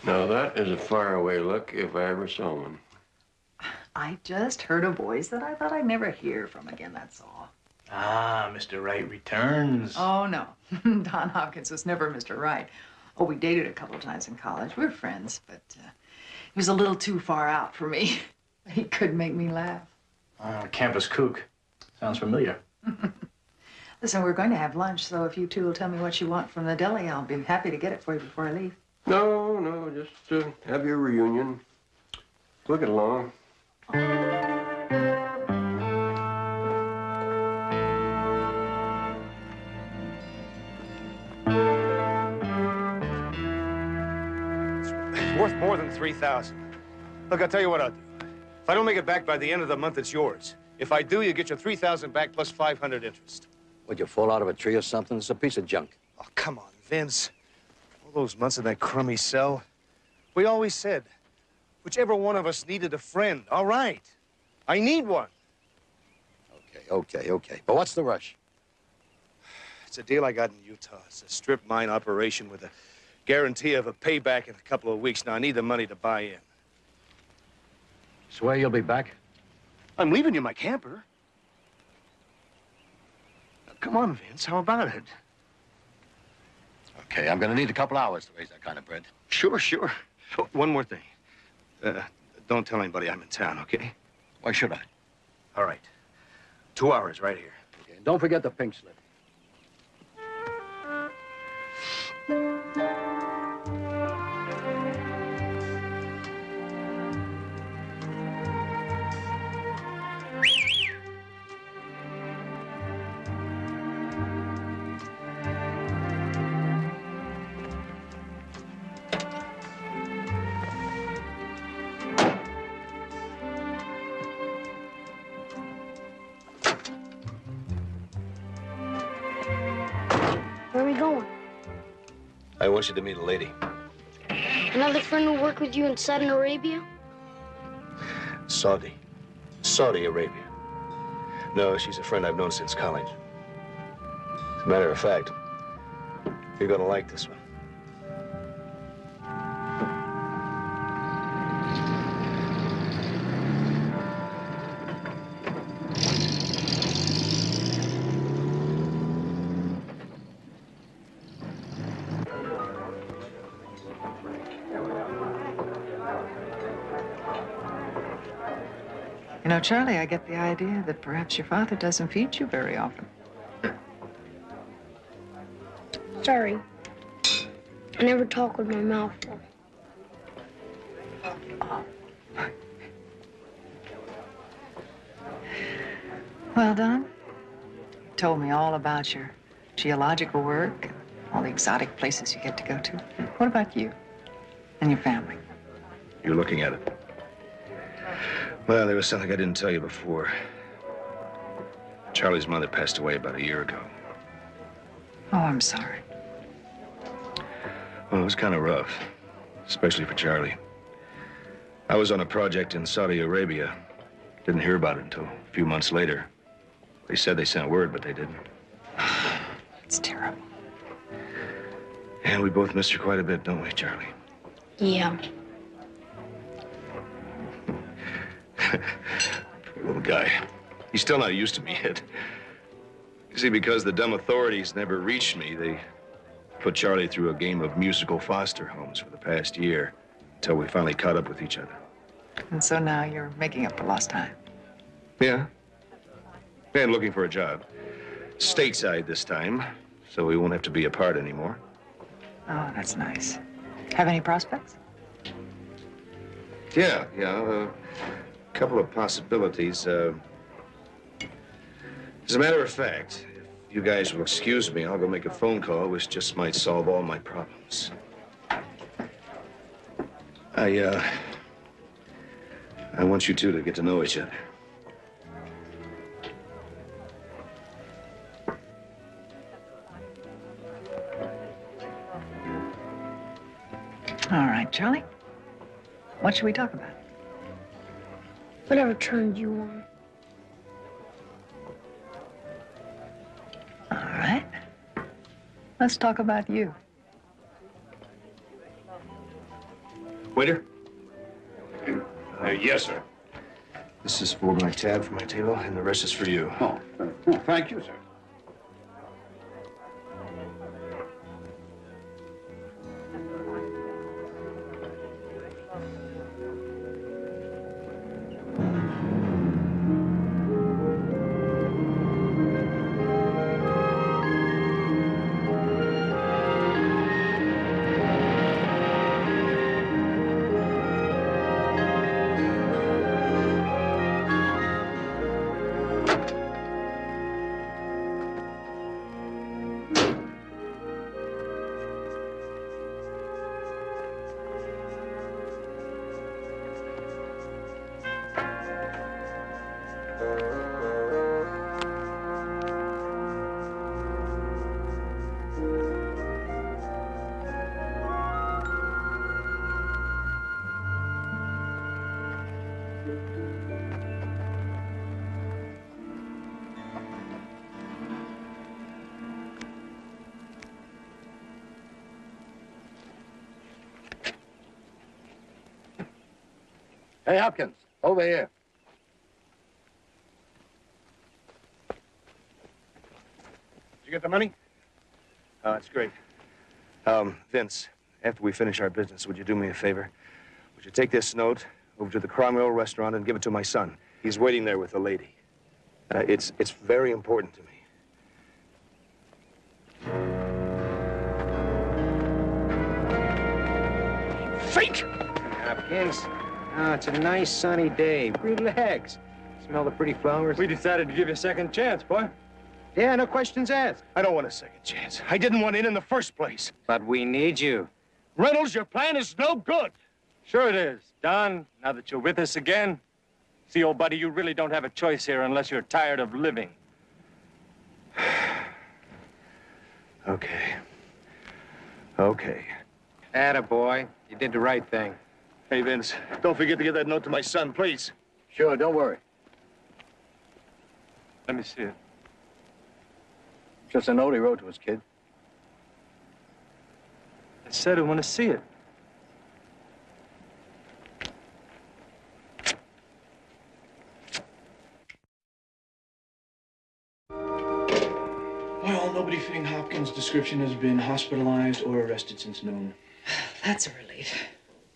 Speaker 23: Now, that is a faraway look if I ever saw one.
Speaker 10: I just heard a voice that I thought I'd never hear from again, that's all.
Speaker 15: Ah, Mr. Wright returns.
Speaker 10: Oh, no. Don Hopkins was never Mr. Wright. Oh, we dated a couple of times in college. We were friends, but he was a little too far out for me. He could make me laugh.
Speaker 15: Campus kook. Sounds familiar.
Speaker 10: Listen, we're going to have lunch, so if you two will tell me what you want from the deli, I'll be happy to get it for you before I leave.
Speaker 23: No, just have your reunion. Look it along.
Speaker 5: It's worth more than $3,000. Look, I'll tell you what I'll do. If I don't make it back by the end of the month, it's yours. If I do, you get your $3,000 back plus 500 interest.
Speaker 11: Would you fall out of a tree or something? It's a piece of junk.
Speaker 5: Oh, come on, Vince. All those months in that crummy cell. We always said, whichever one of us needed a friend. All right. I need one.
Speaker 11: Okay. But what's the rush?
Speaker 5: It's a deal I got in Utah. It's a strip mine operation with a guarantee of a payback in a couple of weeks. Now, I need the money to buy in.
Speaker 11: Swear you'll be back?
Speaker 5: I'm leaving you my camper. Now, come on, Vince. How about it?
Speaker 11: Okay, I'm gonna need a couple hours to raise that kind of bread.
Speaker 5: Sure, sure. Oh, one more thing. Don't tell anybody I'm in town, okay?
Speaker 11: Why should I?
Speaker 5: All right. 2 hours right here.
Speaker 11: Okay, and don't forget the pink slip.
Speaker 1: Where are we going?
Speaker 5: I want you to meet a lady.
Speaker 1: Another friend who worked with you in Saudi Arabia?
Speaker 5: Saudi Arabia. No, she's a friend I've known since college. As a matter of fact, you're gonna like this one.
Speaker 10: You know, Charlie, I get the idea that perhaps your father doesn't feed you very often.
Speaker 1: Sorry. I never talk with my mouth full.
Speaker 10: Well, Don, you told me all about your geological work and all the exotic places you get to go to. What about you and your family?
Speaker 5: You're looking at it. Well, there was something I didn't tell you before. Charlie's mother passed away about a year ago.
Speaker 10: Oh, I'm sorry.
Speaker 5: Well, it was kind of rough, especially for Charlie. I was on a project in Saudi Arabia. Didn't hear about it until a few months later. They said they sent word, but they didn't.
Speaker 10: It's terrible.
Speaker 5: And we both missed her quite a bit, don't we, Charlie?
Speaker 1: Yeah.
Speaker 5: Poor little guy. He's still not used to me yet. You see, because the dumb authorities never reached me, they put Charlie through a game of musical foster homes for the past year until we finally caught up with each other.
Speaker 10: And so now you're making up for lost time.
Speaker 5: Yeah. And looking for a job. Stateside this time, so we won't have to be apart anymore.
Speaker 10: Oh, that's nice. Have any prospects?
Speaker 5: Yeah. A couple of possibilities. As a matter of fact, if you guys will excuse me, I'll go make a phone call, which just might solve all my problems. I want you two to get to know each other.
Speaker 10: All right, Charlie. What should we talk about?
Speaker 1: Whatever turned you on.
Speaker 10: All right. Let's talk about you.
Speaker 5: Waiter?
Speaker 16: Yes, sir.
Speaker 5: This is for my tab for my table, and the rest is for you.
Speaker 16: Oh, thank you, sir.
Speaker 11: Hey, Hopkins, over here.
Speaker 5: Did you get the money? Oh, that's great. Vince, after we finish our business, would you do me a favor? Would you take this note over to the Cromwell restaurant and give it to my son? He's waiting there with the lady. It's very important to me.
Speaker 24: Fake! Hopkins. Oh, it's a nice sunny day. Relax. Smell the pretty flowers?
Speaker 7: We decided to give you a second chance, boy.
Speaker 24: Yeah, no questions asked.
Speaker 7: I don't want a second chance. I didn't want in the first place.
Speaker 24: But we need you.
Speaker 7: Reynolds, your plan is no good. Sure it is. Don, now that you're with us again, see, old buddy, you really don't have a choice here unless you're tired of living.
Speaker 5: Okay. Okay.
Speaker 24: Attaboy. You did the right thing.
Speaker 5: Hey, Vince, don't forget to get that note to my son, please.
Speaker 11: Sure, don't worry.
Speaker 7: Let me see it.
Speaker 11: Just a note he wrote to his kid.
Speaker 7: I said I want to see it.
Speaker 18: Well, nobody fitting Hopkins' description has been hospitalized or arrested since noon.
Speaker 10: That's a relief.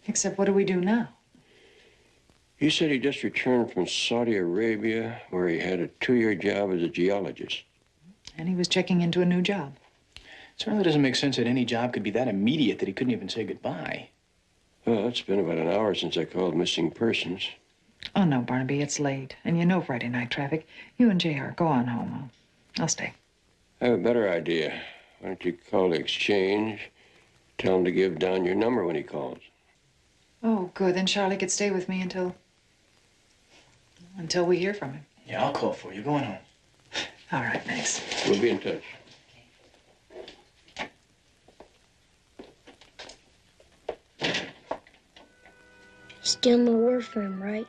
Speaker 10: Except what do we do now?
Speaker 23: He said he just returned from Saudi Arabia, where he had a 2-year job as a geologist.
Speaker 10: And he was checking into a new job.
Speaker 18: It certainly doesn't make sense that any job could be that immediate that he couldn't even say goodbye.
Speaker 23: Well, it's been about an hour since I called missing persons.
Speaker 10: Oh, no, Barnaby, it's late. And you know Friday night traffic. You and JR, go on home. I'll stay.
Speaker 23: I have a better idea. Why don't you call the exchange, tell him to give Don your number when he calls.
Speaker 10: Oh, good. Then Charlie could stay with me until we hear from him.
Speaker 18: Yeah, I'll call for you. Going home.
Speaker 10: All right, thanks.
Speaker 23: We'll be in touch.
Speaker 1: Still no word for him, right?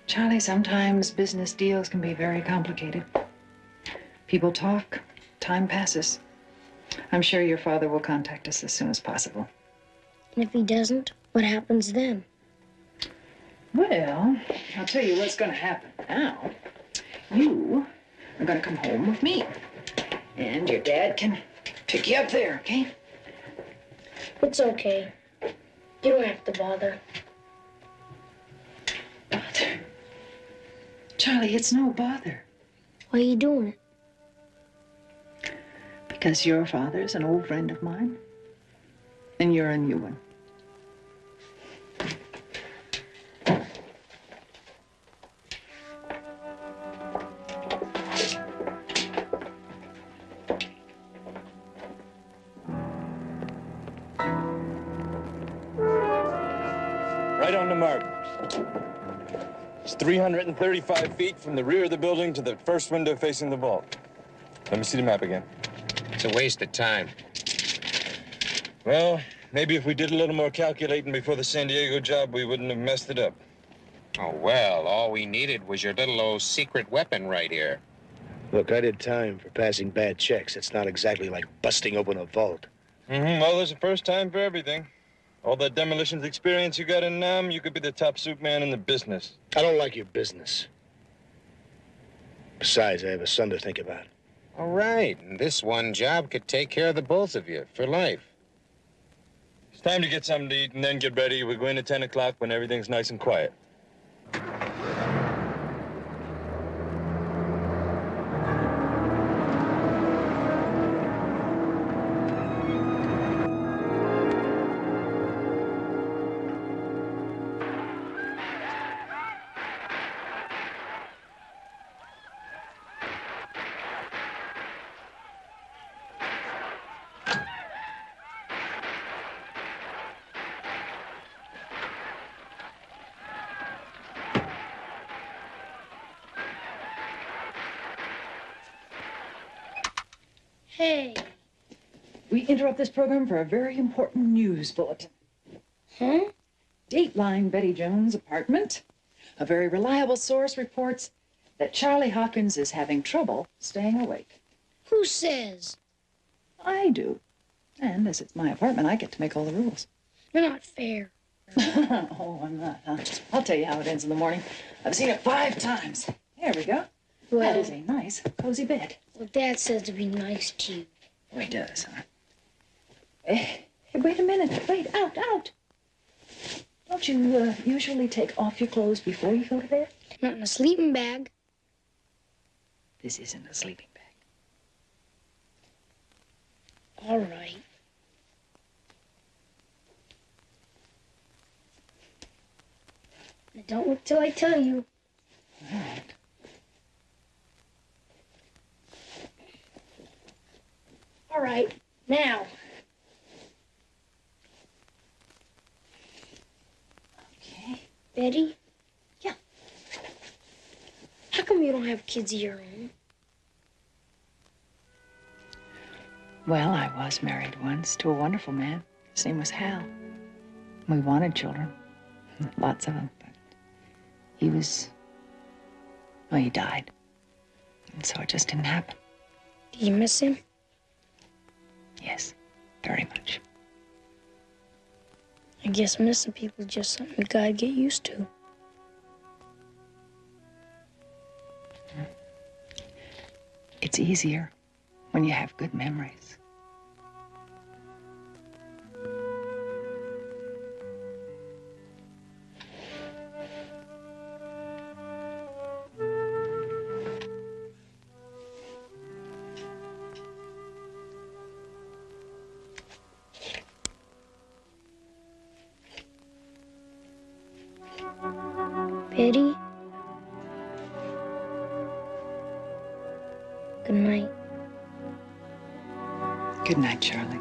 Speaker 10: Charlie, sometimes business deals can be very complicated. People talk, time passes. I'm sure your father will contact us as soon as possible.
Speaker 1: And if he doesn't, what happens then?
Speaker 10: Well, I'll tell you what's going to happen now. You are going to come home with me. And your dad can pick you up there, okay?
Speaker 1: It's okay. You don't have to bother.
Speaker 10: Bother? Charlie, it's no bother.
Speaker 1: Why are you doing it?
Speaker 10: Because your father's an old friend of mine. And you're a new one.
Speaker 24: Right on the mark. It's 335 feet from the rear of the building to the first window facing the vault. Let me see the map again.
Speaker 8: It's a waste of time.
Speaker 24: Well, maybe if we did a little more calculating before the San Diego job, we wouldn't have messed it up.
Speaker 8: Oh, well, all we needed was your little old secret weapon right here.
Speaker 5: Look, I did time for passing bad checks. It's not exactly like busting open a vault.
Speaker 24: Well, there's a first time for everything. All that demolitions experience you got in Nam, you could be the top soup man in the business.
Speaker 5: I don't like your business. Besides, I have a son to think about.
Speaker 8: All right, and this one job could take care of the both of you for life.
Speaker 24: It's time to get something to eat and then get ready. We're going at 10 o'clock when everything's nice and quiet.
Speaker 1: Hey.
Speaker 10: We interrupt this program for a very important news bulletin.
Speaker 1: Huh?
Speaker 10: Dateline Betty Jones' apartment. A very reliable source reports that Charlie Hopkins is having trouble staying awake.
Speaker 1: Who says?
Speaker 10: I do. And as it's my apartment, I get to make all the rules.
Speaker 1: You're not fair.
Speaker 10: Oh, I'm not, huh? I'll tell you how it ends in the morning. I've seen it 5 times. There we go.
Speaker 1: Well,
Speaker 10: that is a nice, cozy bed.
Speaker 1: Well, Dad says to be nice to you.
Speaker 10: Oh, he does, huh?
Speaker 13: Hey, wait a minute. Wait, out. Don't you usually take off your clothes before you go to bed?
Speaker 1: Not in a sleeping bag.
Speaker 13: This isn't a sleeping bag.
Speaker 1: All right. Now don't look till I tell you.
Speaker 13: All right.
Speaker 1: All right, now.
Speaker 13: Okay.
Speaker 1: Betty?
Speaker 13: Yeah.
Speaker 1: How come you don't have kids of your own?
Speaker 13: Well, I was married once to a wonderful man. His name was Hal. We wanted children. Lots of them, but he died. And so it just didn't happen.
Speaker 1: Do you miss him?
Speaker 13: Yes, very much.
Speaker 1: I guess missing people is just something you gotta get used to.
Speaker 13: It's easier when you have good memories.
Speaker 1: Betty? Good night.
Speaker 13: Good night, Charlie.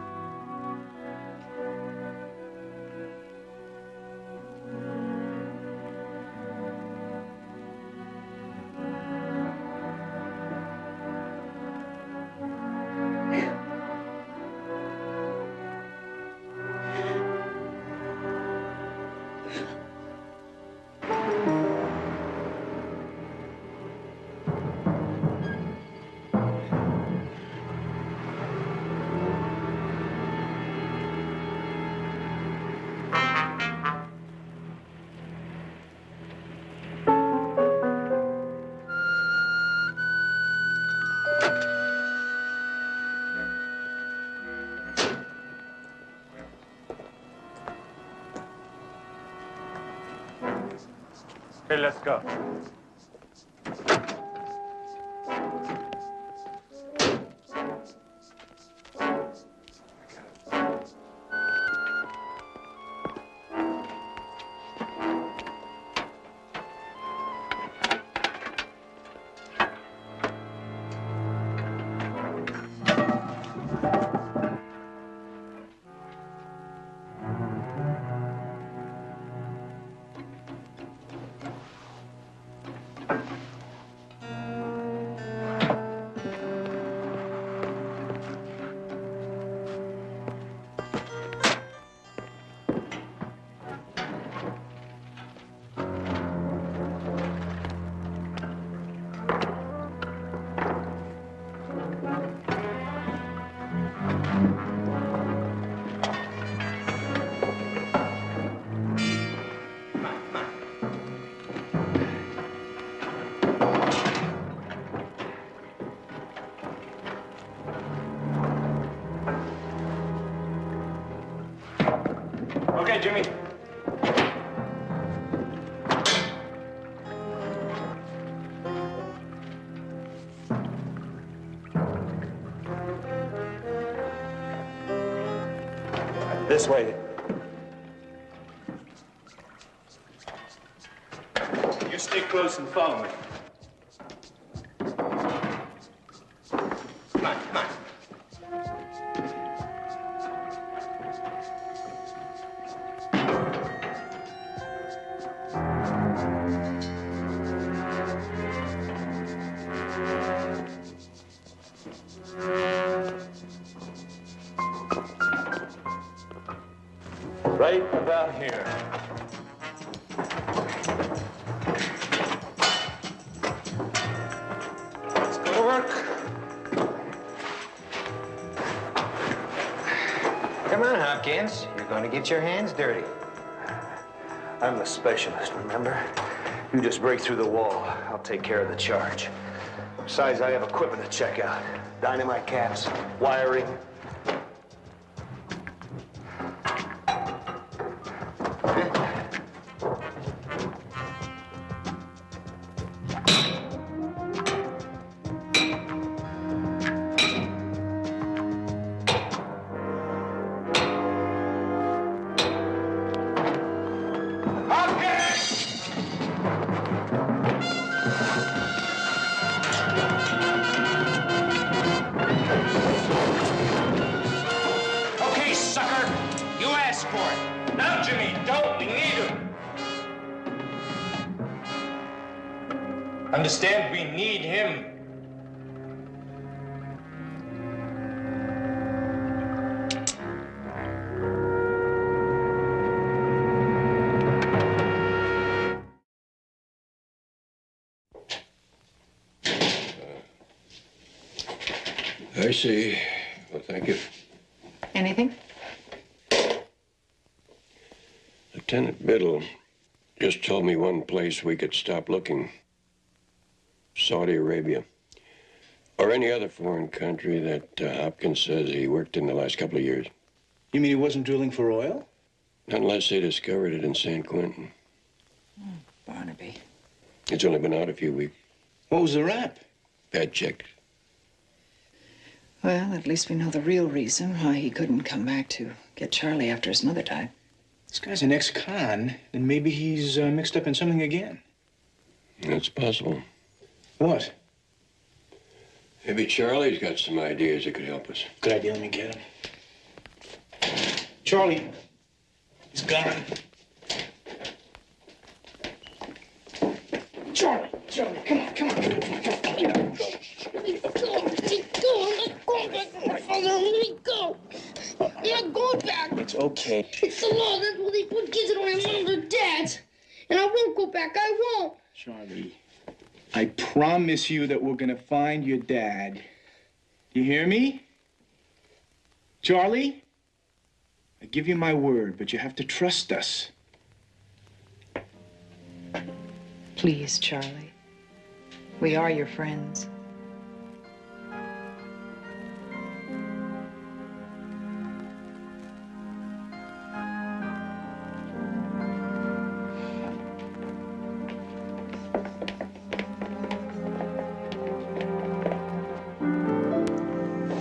Speaker 17: Okay, let's go. Okay, Jimmy. This way. You stay close and follow me. Come on, come on. Right about here. Let's go to work.
Speaker 19: Come on, Hopkins. You're going to get your hands dirty.
Speaker 21: I'm the specialist, remember? You just break through the wall. I'll take care of the charge. Besides, I have equipment to check out. Dynamite caps, wiring.
Speaker 17: ask for it. Now, Jimmy, don't. We need him. Understand? We need him.
Speaker 23: I see. Well, thank you.
Speaker 13: Anything?
Speaker 23: Lieutenant Biddle just told me one place we could stop looking. Saudi Arabia. Or any other foreign country that Hopkins says he worked in the last couple of years.
Speaker 18: You mean he wasn't drilling for oil?
Speaker 23: Not unless they discovered it in San Quentin.
Speaker 13: Barnaby.
Speaker 23: It's only been out a few weeks.
Speaker 18: What was the rap?
Speaker 23: Bad check.
Speaker 13: Well, at least we know the real reason why he couldn't come back to get Charlie after his mother died.
Speaker 18: This guy's an ex-con, and maybe he's mixed up in something again.
Speaker 23: That's possible.
Speaker 18: What?
Speaker 23: Maybe Charlie's got some ideas that could help us.
Speaker 18: Good idea. Let me get him. Charlie. He's gone. Charlie, come on, come on. Get up.
Speaker 1: Let me go. I'm not going back to my father. Let me go. I'm not going back.
Speaker 18: It's okay.
Speaker 1: It's the law. That's what they put kids that don't have moms or dads. And I won't go back. I won't.
Speaker 18: Charlie, I promise you that we're gonna find your dad. You hear me? Charlie? I give you my word, but you have to trust us.
Speaker 13: Please, Charlie. We are your friends.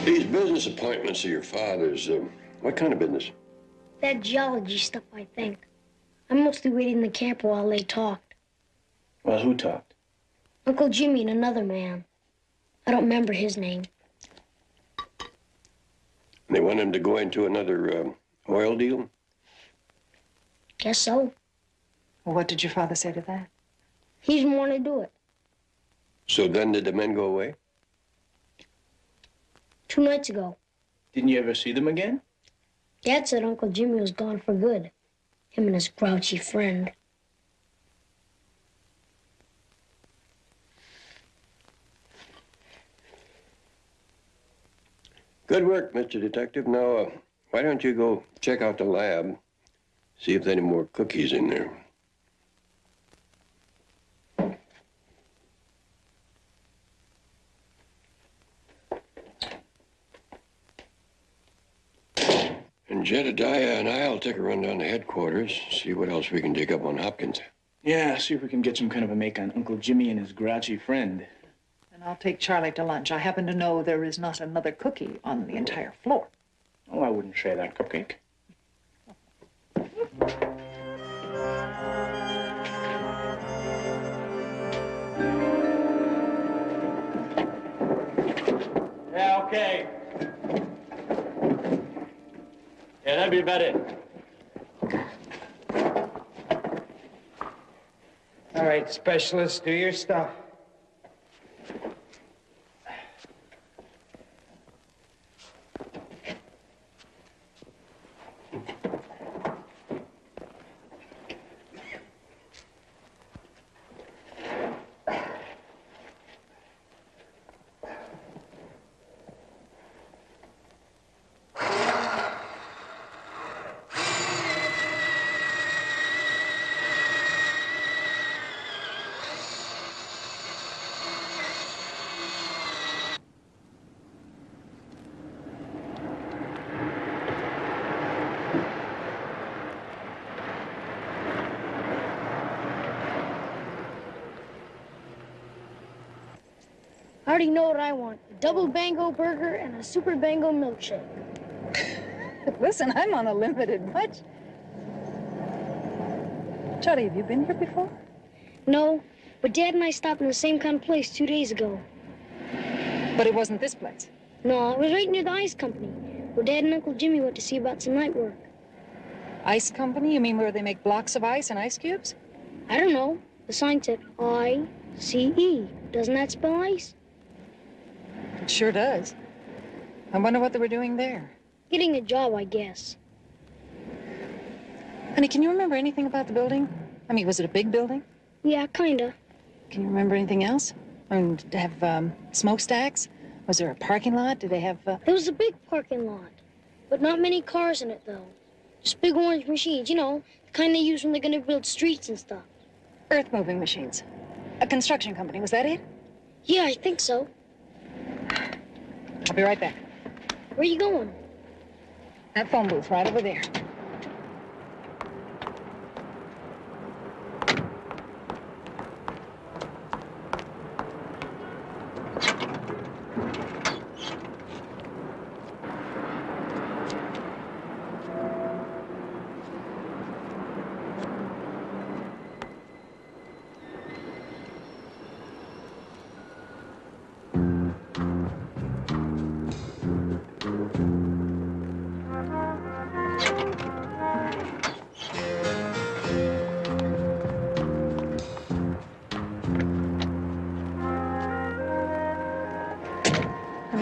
Speaker 23: These business appointments of your father's, what kind of business?
Speaker 1: That geology stuff, I think. I mostly waited in the camper while they talked.
Speaker 18: Well, who talked?
Speaker 1: Uncle Jimmy and another man. I don't remember his name.
Speaker 23: They want him to go into another oil deal?
Speaker 1: Guess so.
Speaker 13: Well, what did your father say to that?
Speaker 1: He didn't want to do it.
Speaker 23: So then did the men go away?
Speaker 1: 2 nights ago.
Speaker 18: Didn't you ever see them again?
Speaker 1: Dad said Uncle Jimmy was gone for good. Him and his grouchy friend.
Speaker 23: Good work, Mr. Detective. Now, why don't you go check out the lab, see if there's any more cookies in there. And Jedediah and I'll take a run down to headquarters, see what else we can dig up on Hopkins.
Speaker 18: Yeah, see if we can get some kind of a make on Uncle Jimmy and his grouchy friend.
Speaker 13: And I'll take Charlie to lunch. I happen to know there is not another cookie on the entire floor.
Speaker 18: Oh, I wouldn't share that cupcake.
Speaker 17: Yeah, okay. Yeah, that'd be about it. All right, specialists, do your stuff.
Speaker 1: I already know what I want. A double bango burger and a super bango milkshake.
Speaker 13: Listen, I'm on a limited budget. Charlie, have you been here before?
Speaker 1: No, but Dad and I stopped in the same kind of place 2 days ago.
Speaker 13: But it wasn't this place.
Speaker 1: No, it was right near the ice company, where Dad and Uncle Jimmy went to see about some night work.
Speaker 13: Ice company? You mean where they make blocks of ice and ice cubes?
Speaker 1: I don't know. The sign said I-C-E. Doesn't that spell ice?
Speaker 13: It sure does. I wonder what they were doing there.
Speaker 1: Getting a job, I guess.
Speaker 13: Honey, can you remember anything about the building? I mean, was it a big building?
Speaker 1: Yeah, kinda.
Speaker 13: Can you remember anything else? I mean, did they have smokestacks? Was there a parking lot? Did they have...
Speaker 1: There was a big parking lot, but not many cars in it, though. Just big orange machines, you know, the kind they use when they're gonna build streets and stuff.
Speaker 13: Earth-moving machines. A construction company, was that it?
Speaker 1: Yeah, I think so.
Speaker 13: I'll be right back.
Speaker 1: Where are you going?
Speaker 13: That phone booth right over there.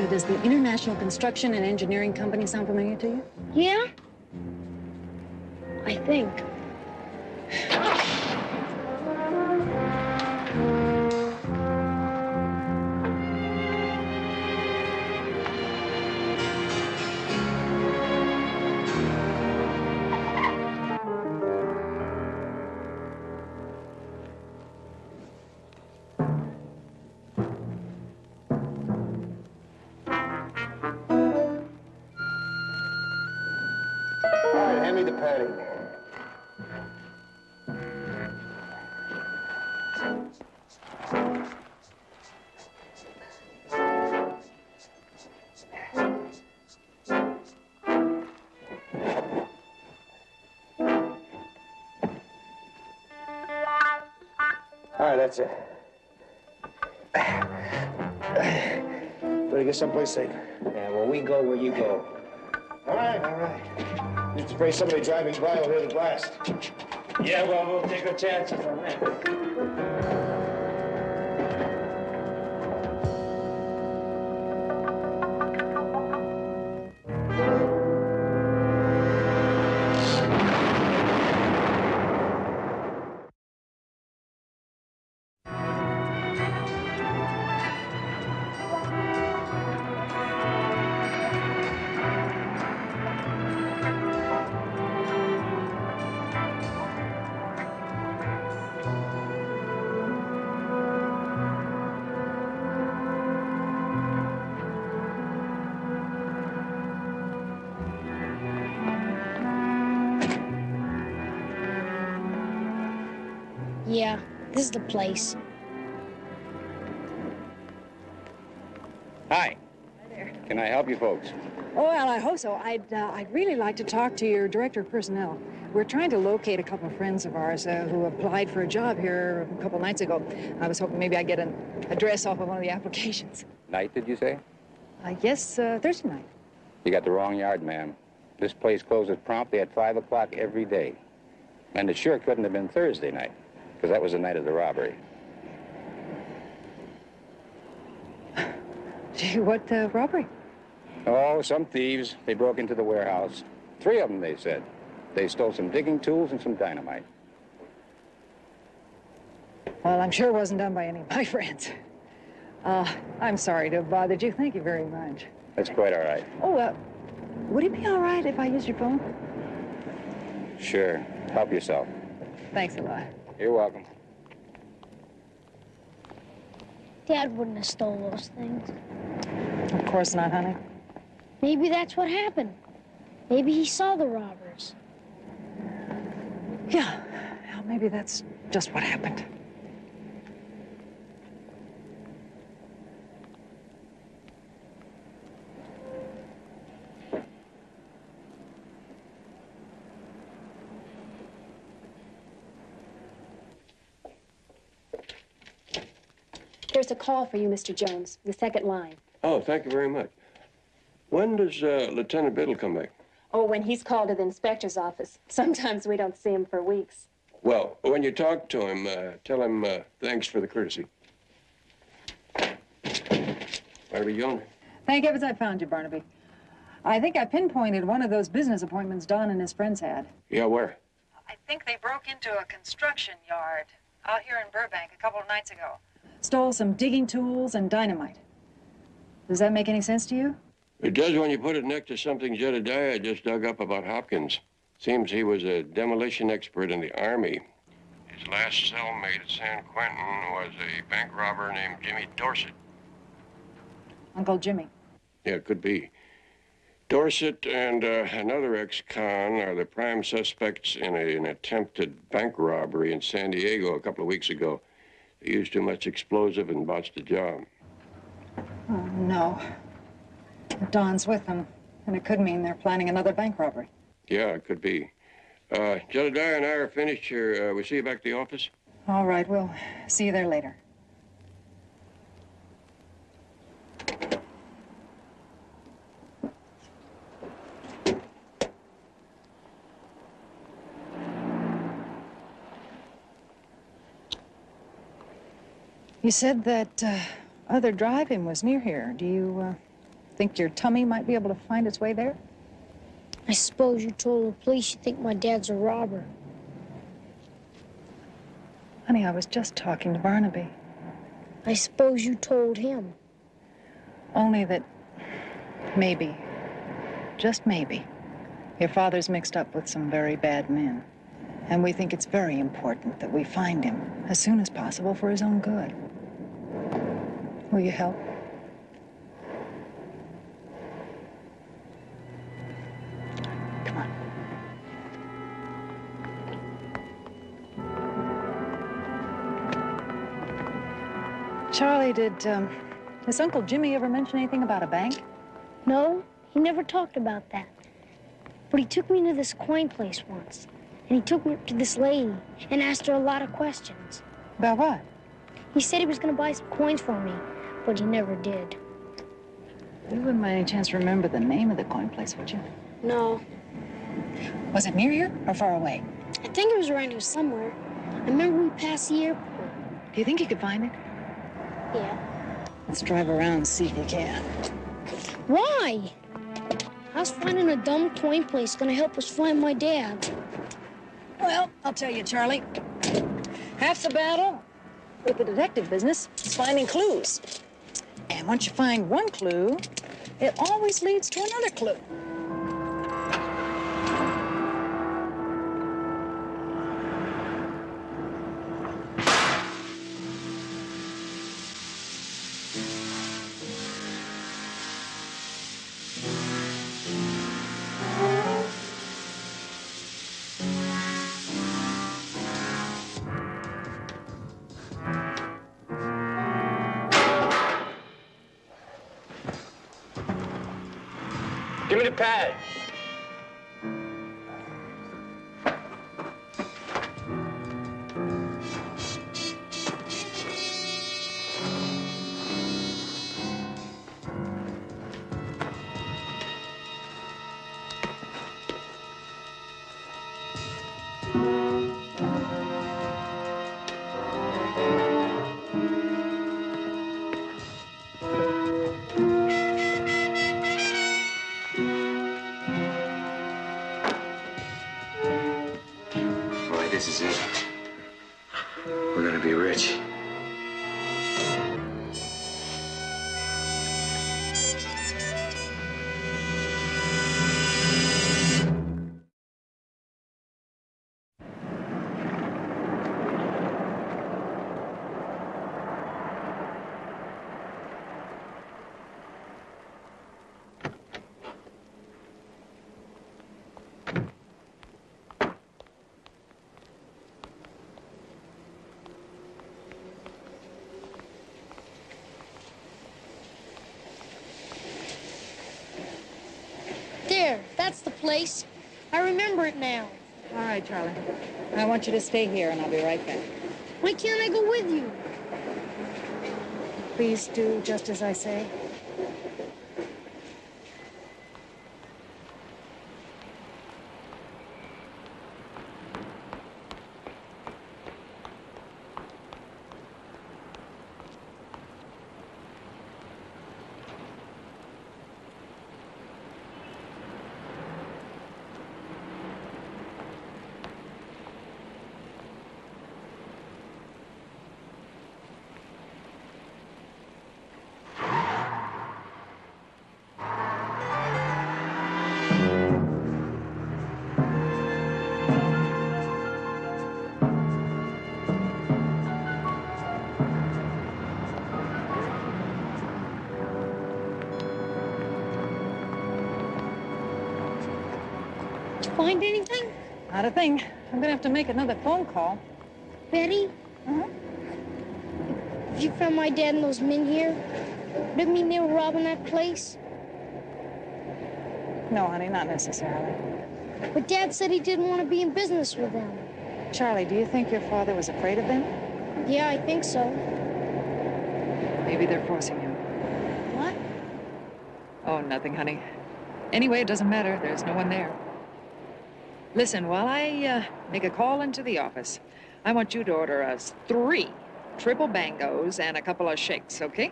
Speaker 13: Does the International Construction and Engineering Company sound familiar to you?
Speaker 1: Yeah? I think.
Speaker 21: Hand me the padding. All right, that's it. Better get someplace safe.
Speaker 19: Yeah, well, we go where you go.
Speaker 21: All right, all right. Just to pray somebody driving by will hear the blast.
Speaker 17: Yeah, well, we'll take our chances on that.
Speaker 1: Yeah, this is the place.
Speaker 2: Hi. Hi there. Can I help you folks?
Speaker 10: Oh, well, I hope so. I'd really like to talk to your director of personnel. We're trying to locate a couple of friends of ours who applied for a job here a couple nights ago. I was hoping maybe I'd get an address off of one of the applications.
Speaker 2: Night, did you say?
Speaker 10: Yes, Thursday night.
Speaker 2: You got the wrong yard, ma'am. This place closes promptly at 5 o'clock every day. And it sure couldn't have been Thursday night, because that was the night of the robbery.
Speaker 10: Gee, what robbery?
Speaker 2: Oh, some thieves. They broke into the warehouse. 3 of them, they said. They stole some digging tools and some dynamite.
Speaker 10: Well, I'm sure it wasn't done by any of my friends. I'm sorry to have bothered you. Thank you very much.
Speaker 2: That's quite all right.
Speaker 10: Oh, would it be all right if I used your phone?
Speaker 2: Sure. Help yourself.
Speaker 10: Thanks a lot.
Speaker 2: You're welcome.
Speaker 1: Dad wouldn't have stole those things.
Speaker 10: Of course not, honey.
Speaker 1: Maybe that's what happened. Maybe he saw the robbers.
Speaker 10: Yeah, well, maybe that's just what happened.
Speaker 4: There's a call for you, Mr. Jones, the second line.
Speaker 23: Oh, thank you very much. When does Lieutenant Biddle come back?
Speaker 4: Oh, when he's called to the inspector's office. Sometimes we don't see him for weeks.
Speaker 23: Well, when you talk to him, tell him thanks for the courtesy. Barnaby Jones.
Speaker 10: Thank heavens I found you, Barnaby. I think I pinpointed one of those business appointments Don and his friends had.
Speaker 23: Yeah, where?
Speaker 10: I think they broke into a construction yard out here in Burbank a couple of nights ago. Stole some digging tools and dynamite. Does that make any sense to you?
Speaker 23: It does when you put it next to something Jedediah just dug up about Hopkins. Seems he was a demolition expert in the Army. His last cellmate at San Quentin was a bank robber named Jimmy Dorset.
Speaker 10: Uncle Jimmy.
Speaker 23: Yeah, it could be. Dorset and another ex-con are the prime suspects in an attempted bank robbery in San Diego a couple of weeks ago. They used too much explosive and botched the job.
Speaker 10: Oh, no. Don's with them, and it could mean they're planning another bank robbery.
Speaker 23: Yeah, it could be. Jedediah and I are finished here. We'll see you back at the office?
Speaker 10: All right, we'll see you there later. You said that other drive-in was near here. Do you think your tummy might be able to find its way there?
Speaker 1: I suppose you told the police you think my dad's a robber.
Speaker 10: Honey, I was just talking to Barnaby.
Speaker 1: I suppose you told him.
Speaker 10: Only that maybe, just maybe, your father's mixed up with some very bad men. And we think it's very important that we find him as soon as possible for his own good. Will you help? Come on. Charlie, did his Uncle Jimmy ever mention anything about a bank?
Speaker 1: No, he never talked about that. But he took me to this coin place once. And he took me up to this lady and asked her a lot of questions.
Speaker 10: About what?
Speaker 1: He said he was going to buy some coins for me, but he never did.
Speaker 10: You wouldn't by any chance remember the name of the coin place, would you?
Speaker 1: No.
Speaker 10: Was it near here or far away?
Speaker 1: I think it was around here somewhere. I remember we passed the airport.
Speaker 10: Do you think you could find it?
Speaker 1: Yeah.
Speaker 10: Let's drive around and see if you can.
Speaker 1: Why? How's finding a dumb coin place going to help us find my dad?
Speaker 10: Well, I'll tell you, Charlie. Half the battle with the detective business is finding clues. And once you find one clue, it always leads to another clue.
Speaker 19: Give me the pad. This is it. We're gonna be rich.
Speaker 1: There, that's the place. I remember it now.
Speaker 10: All right, Charlie. I want you to stay here, and I'll be right back.
Speaker 1: Why can't I go with you?
Speaker 10: Please do just as I say.
Speaker 1: Did you find anything?
Speaker 10: Not a thing. I'm gonna have to make another phone call.
Speaker 1: Betty?
Speaker 10: Uh-huh.
Speaker 1: If you found my dad and those men here, would it mean they were robbing that place?
Speaker 10: No, honey, not necessarily.
Speaker 1: But Dad said he didn't want to be in business with them.
Speaker 10: Charlie, do you think your father was afraid of them?
Speaker 1: Yeah, I think so.
Speaker 13: Maybe they're forcing him.
Speaker 1: What?
Speaker 13: Oh, nothing, honey. Anyway, it doesn't matter. There's no one there. Listen, while I make a call into the office, I want you to order us 3 triple bangos and a couple of shakes, okay?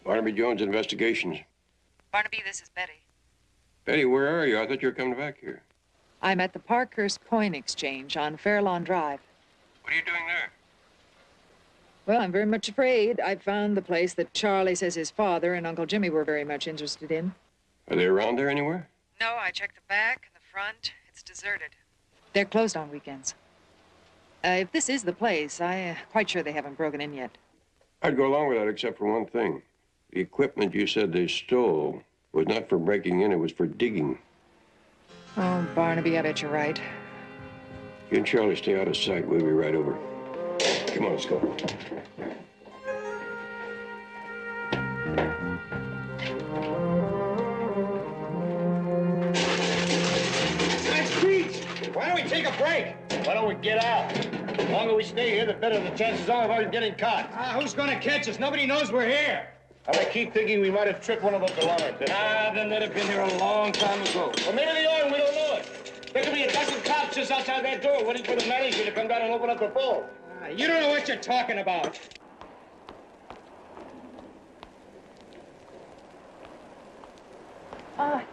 Speaker 23: Barnaby Jones Investigations.
Speaker 13: Barnaby, this is Betty.
Speaker 23: Betty, where are you? I thought you were coming back here.
Speaker 13: I'm at the Parkhurst Coin Exchange on Fairlawn Drive.
Speaker 23: What are you doing there?
Speaker 13: Well, I'm very much afraid I've found the place that Charlie says his father and Uncle Jimmy were very much interested in.
Speaker 23: Are they around there anywhere?
Speaker 13: No, I checked the back and the front. It's deserted. They're closed on weekends. If this is the place, I'm quite sure they haven't broken in yet.
Speaker 23: I'd go along with that except for one thing. The equipment you said they stole was not for breaking in, it was for digging.
Speaker 13: Oh, Barnaby, I bet you're right.
Speaker 23: You and Charlie stay out of sight. We'll be right over. Come on, let's go.
Speaker 3: That's Pete! Why don't we take a break? Why don't we get out? The longer we stay here, the better the chances are of us getting caught.
Speaker 15: Who's gonna catch us? Nobody knows we're here.
Speaker 3: I keep thinking we might have tricked one of those alarms.
Speaker 17: Then they'd have been here a long time ago.
Speaker 3: Well, maybe they are and we don't know it. There could be a dozen cops just outside that door waiting for the manager to come down and open up the phone.
Speaker 15: You don't know what you're talking about.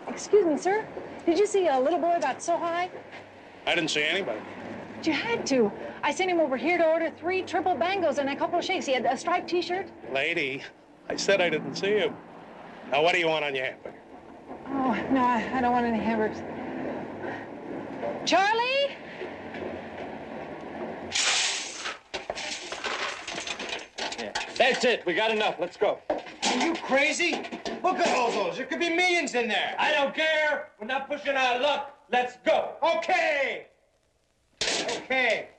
Speaker 10: Excuse me, sir. Did you see a little boy about so high?
Speaker 3: I didn't see anybody.
Speaker 10: You had to. I sent him over here to order 3 triple bangos and a couple of shakes. He had a striped T-shirt.
Speaker 3: Lady, I said I didn't see him. Now, what do you want on your hamburger?
Speaker 10: Oh, no, I don't want any hamburgers. Charlie?
Speaker 17: Yeah, that's it. We got enough. Let's go.
Speaker 15: Are you crazy? Look at all those. There could be millions in there.
Speaker 17: I don't care. We're not pushing our luck. Let's go.
Speaker 15: Okay. Okay.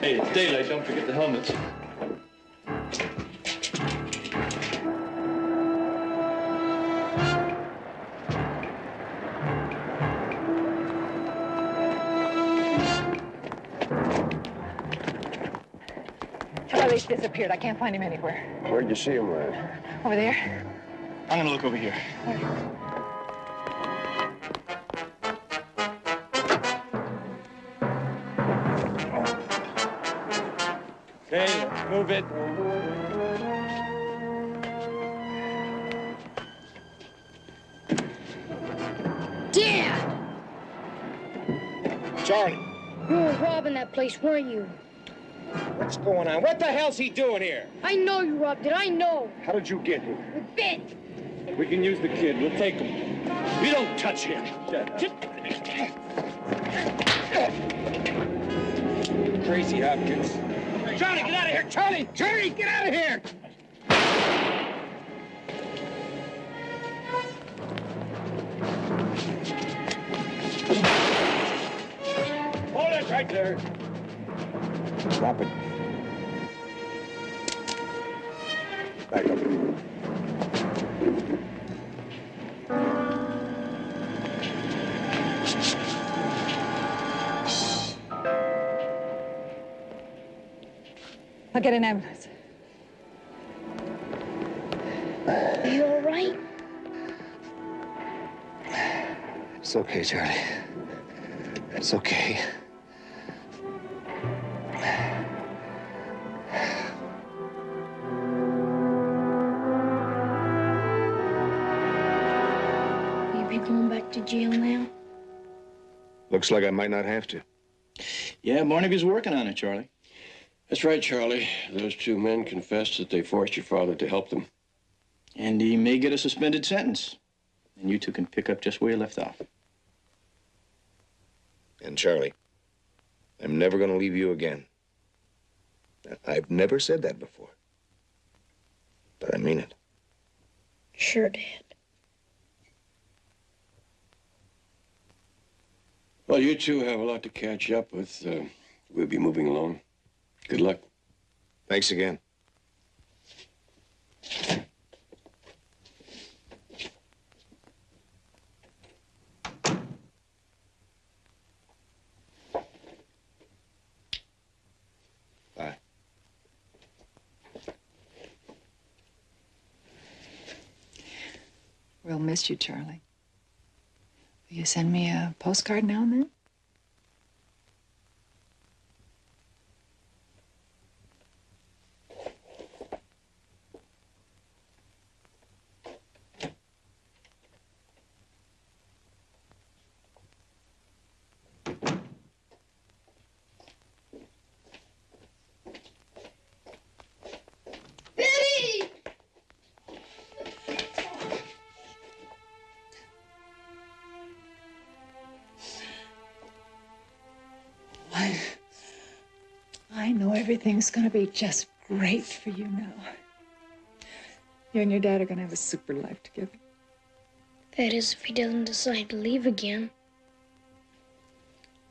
Speaker 24: Hey, it's daylight. Don't forget the helmets.
Speaker 10: Charlie's disappeared. I can't find him anywhere.
Speaker 23: Where'd you see him last?
Speaker 10: Over there.
Speaker 15: I'm gonna look over here.
Speaker 17: Okay, let's move it.
Speaker 1: Dad!
Speaker 3: Charlie,
Speaker 1: You were robbing that place, weren't you?
Speaker 3: what's going on? What the hell's he doing here?
Speaker 1: I know you robbed it. I know.
Speaker 3: How did you get here?
Speaker 1: With Ben.
Speaker 17: We can use the kid. We'll take him.
Speaker 3: You don't touch him.
Speaker 17: Crazy Hopkins.
Speaker 3: Charlie, get out of here! Charlie! Charlie, get out of here! Hold it right there.
Speaker 2: Drop it. Back up.
Speaker 10: I'll get an ambulance.
Speaker 1: Are you all right?
Speaker 2: It's okay, Charlie. It's okay.
Speaker 1: going back to jail now?
Speaker 5: Looks like I might not have to.
Speaker 18: Yeah, Barnaby's working on it, Charlie.
Speaker 23: That's right, Charlie. Those two men confessed that they forced your father to help them.
Speaker 18: And he may get a suspended sentence. And you two can pick up just where you left off.
Speaker 5: And Charlie, I'm never going to leave you again. I've never said that before. But I mean it.
Speaker 1: Sure, Dad.
Speaker 23: Well, you two have a lot to catch up with. We'll be moving along. Good luck.
Speaker 5: Thanks again. Bye.
Speaker 13: We'll miss you, Charlie. Will you send me a postcard now and then? I know everything's gonna be just great for you now. You and your dad are gonna have a super life together.
Speaker 1: That is, if he doesn't decide to leave again.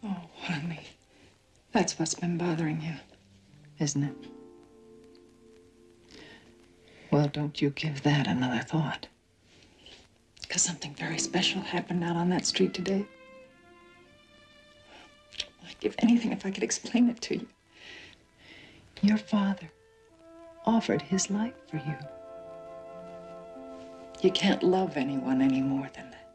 Speaker 13: Oh, honey. That's what's been bothering you, isn't it? Well, don't you give that another thought. Because something very special happened out on that street today. I'd give anything if I could explain it to you. Your father offered his life for you. You can't love anyone any more than that.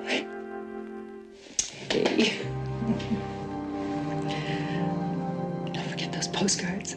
Speaker 13: Hey. Don't forget those postcards.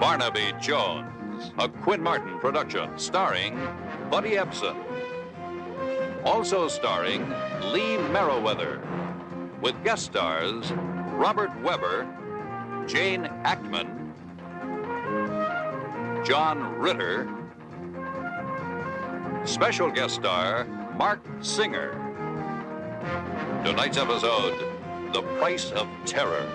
Speaker 6: Barnaby Jones, a Quinn Martin production starring Buddy Ebsen. Also starring Lee Merriweather, with guest stars Robert Webber, Jane Ackman, John Ritter, special guest star Mark Singer. Tonight's episode, The Price of Terror.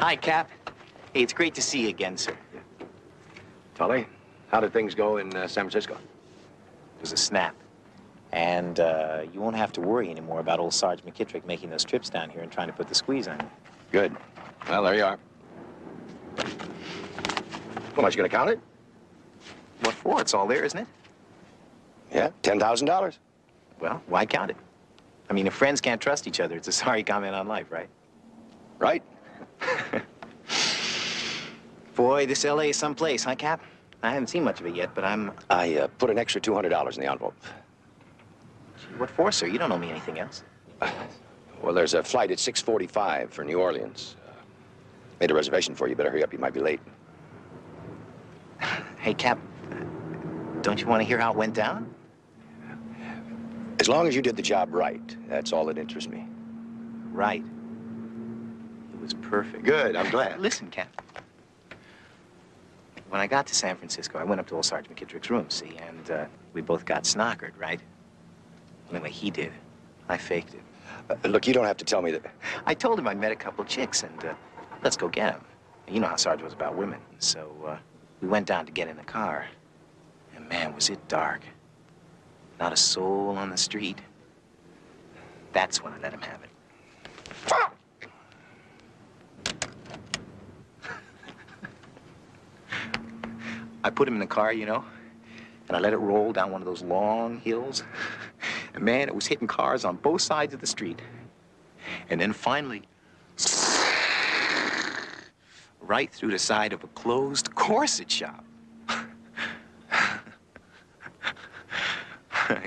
Speaker 9: Hi, Cap. Hey, it's great to see you again, sir.
Speaker 7: Tully, how did things go in San Francisco?
Speaker 9: It was a snap. And you won't have to worry anymore about old Sarge McKittrick making those trips down here and trying to put the squeeze on you.
Speaker 7: Good. Well, there you are. How much, you gonna count it?
Speaker 9: What for? It's all there, isn't it?
Speaker 7: Yeah, $10,000.
Speaker 9: Well, why count it? I mean, if friends can't trust each other, it's a sorry comment on life, right?
Speaker 7: Right.
Speaker 9: Boy, this L.A. is someplace, huh, Cap? I haven't seen much of it yet, but
Speaker 7: I put an extra $200 in the envelope.
Speaker 9: What for, sir? You don't owe me anything else.
Speaker 7: Well, there's a flight at 6:45 for New Orleans. Made a reservation for you. Better hurry up. You might be late.
Speaker 9: Hey, Cap, don't you want to hear how it went down?
Speaker 7: As long as you did the job right, that's all that interests me.
Speaker 9: Right. It was perfect.
Speaker 7: Good. I'm glad.
Speaker 9: Listen, Cap. When I got to San Francisco, I went up to old Sergeant McKittrick's room, see, and we both got snockered, right? Anyway, he did. I faked it.
Speaker 7: Look, you don't have to tell me that.
Speaker 9: I told him I'd met a couple of chicks, and let's go get him. You know how Sarge was about women. So we went down to get in the car. And man, was it dark. Not a soul on the street. That's when I let him have it. I put him in the car, you know, and I let it roll down one of those long hills. And man, it was hitting cars on both sides of the street. And then finally, right through the side of a closed corset shop.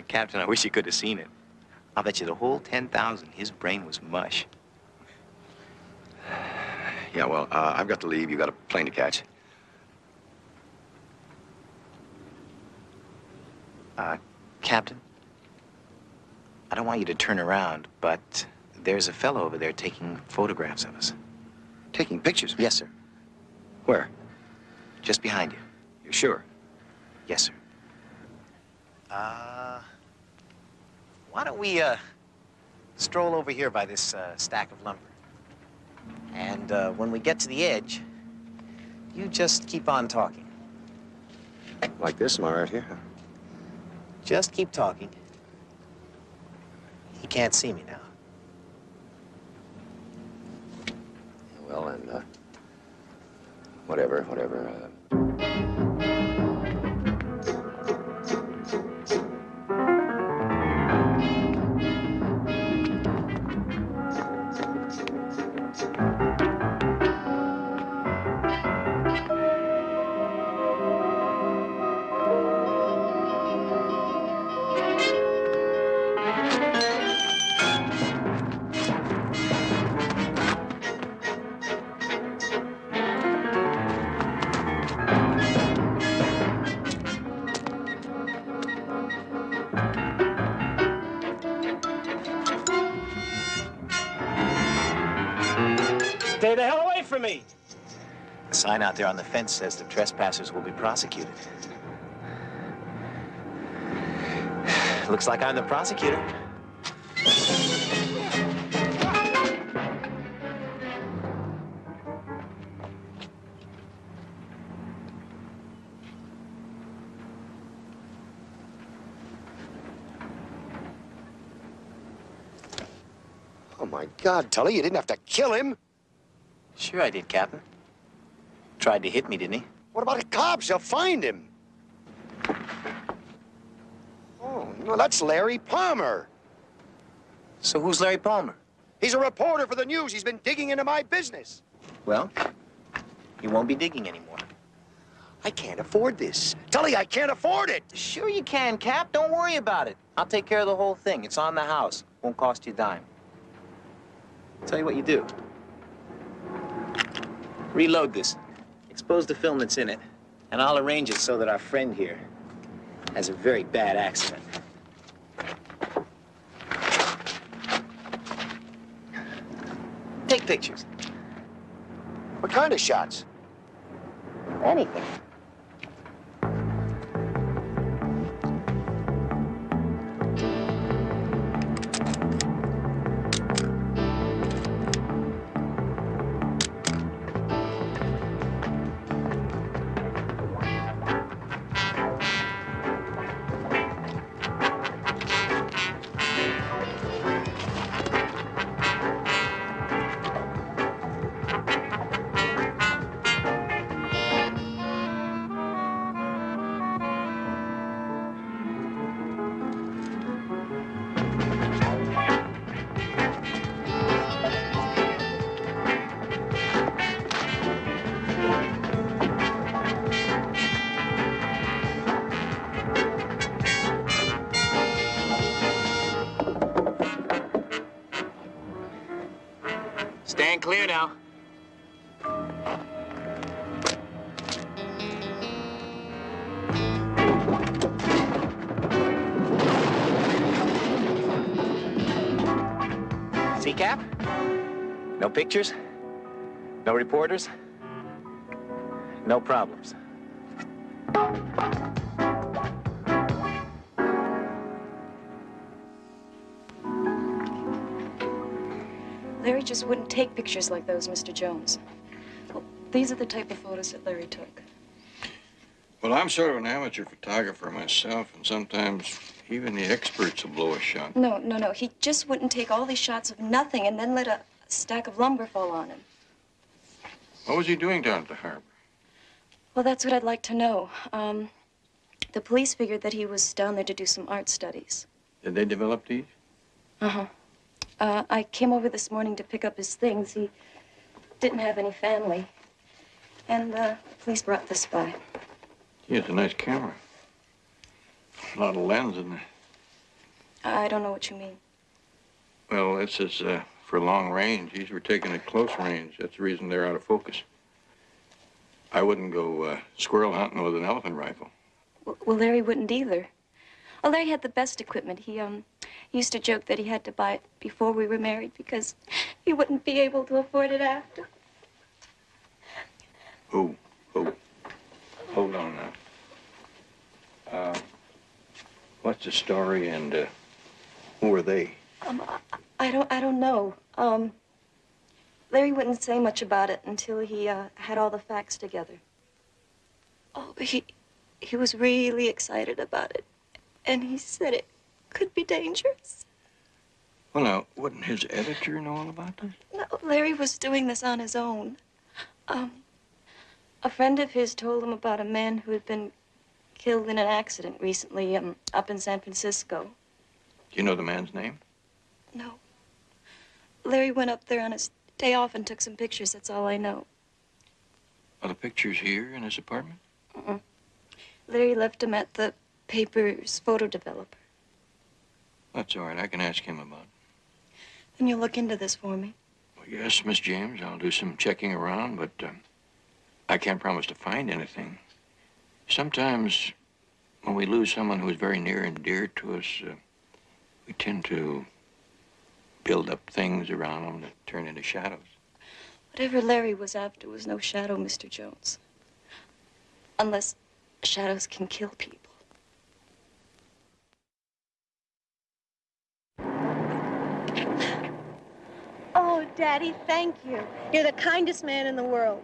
Speaker 9: Captain, I wish you could have seen it. I'll bet you the whole 10,000, his brain was mush.
Speaker 7: Yeah, well, I've got to leave. You got a plane to catch.
Speaker 9: Captain, I don't want you to turn around, but there's a fellow over there taking photographs of us.
Speaker 7: Taking pictures?
Speaker 9: Yes, sir.
Speaker 7: Where?
Speaker 9: Just behind you.
Speaker 7: You sure?
Speaker 9: Yes, sir. Why don't we, stroll over here by this, stack of lumber? And, when we get to the edge, you just keep on talking.
Speaker 7: Like this? Am I right here?
Speaker 9: Just keep talking. He can't see me now.
Speaker 7: Well, then, whatever.
Speaker 17: Stay the hell away from me!
Speaker 9: The sign out there on the fence says the trespassers will be prosecuted. Looks like I'm the prosecutor.
Speaker 7: Oh, my God, Tully, you didn't have to kill him.
Speaker 9: Sure I did, Captain. Tried to hit me, didn't he?
Speaker 7: What about the cops? They'll find him. Oh, no, that's Larry Palmer.
Speaker 9: So who's Larry Palmer?
Speaker 7: He's a reporter for the news. He's been digging into my business.
Speaker 9: Well, he won't be digging anymore.
Speaker 7: I can't afford this. Tully, I can't afford it.
Speaker 9: Sure you can, Cap. Don't worry about it. I'll take care of the whole thing. It's on the house. Won't cost you a dime. Tell you what you do. Reload this. Expose the film that's in it. And I'll arrange it so that our friend here has a very bad accident. Take pictures.
Speaker 7: What kind of shots?
Speaker 9: Anything. Stand clear now. See, Cap? No pictures, no reporters, no problems.
Speaker 4: Larry just wouldn't take pictures like those, Mr. Jones. Well, these are the type of photos that Larry took.
Speaker 5: Well, I'm sort of an amateur photographer myself, and sometimes even the experts will blow a shot.
Speaker 4: No. He just wouldn't take all these shots of nothing and then let a stack of lumber fall on him.
Speaker 5: What was he doing down at the harbor?
Speaker 4: Well, that's what I'd like to know. The police figured that he was down there to do some art studies.
Speaker 5: Did they develop these?
Speaker 4: Uh-huh. I came over this morning to pick up his things. He didn't have any family. And the police brought this by.
Speaker 5: Gee, it's a nice camera. A lot of lens in there.
Speaker 4: I don't know what you mean.
Speaker 5: Well, this is for long range. These were taken at close range. That's the reason they're out of focus. I wouldn't go squirrel hunting with an elephant rifle.
Speaker 4: Well, Larry wouldn't either. Well, Larry had the best equipment. He used to joke that he had to buy it before we were married because he wouldn't be able to afford it after.
Speaker 5: Who? Hold on now. What's the story and who are they?
Speaker 4: I don't know. Larry wouldn't say much about it until he had all the facts together. Oh, he was really excited about it. And he said it could be dangerous.
Speaker 5: Well, now, wouldn't his editor know all about this?
Speaker 4: No, Larry was doing this on his own. A friend of his told him about a man who had been killed in an accident recently up in San Francisco.
Speaker 5: Do you know the man's name?
Speaker 4: No. Larry went up there on his day off and took some pictures. That's all I know.
Speaker 5: Are the pictures here in his apartment?
Speaker 4: Larry left them at the paper's photo developer.
Speaker 5: That's all right. I can ask him about it.
Speaker 4: Then you'll look into this for me.
Speaker 5: Well, yes, Miss James. I'll do some checking around, but I can't promise to find anything. Sometimes when we lose someone who is very near and dear to us, we tend to build up things around them that turn into shadows.
Speaker 4: Whatever Larry was after was no shadow, Mr. Jones. Unless shadows can kill people.
Speaker 12: Oh, Daddy, thank you. You're the kindest man in the world.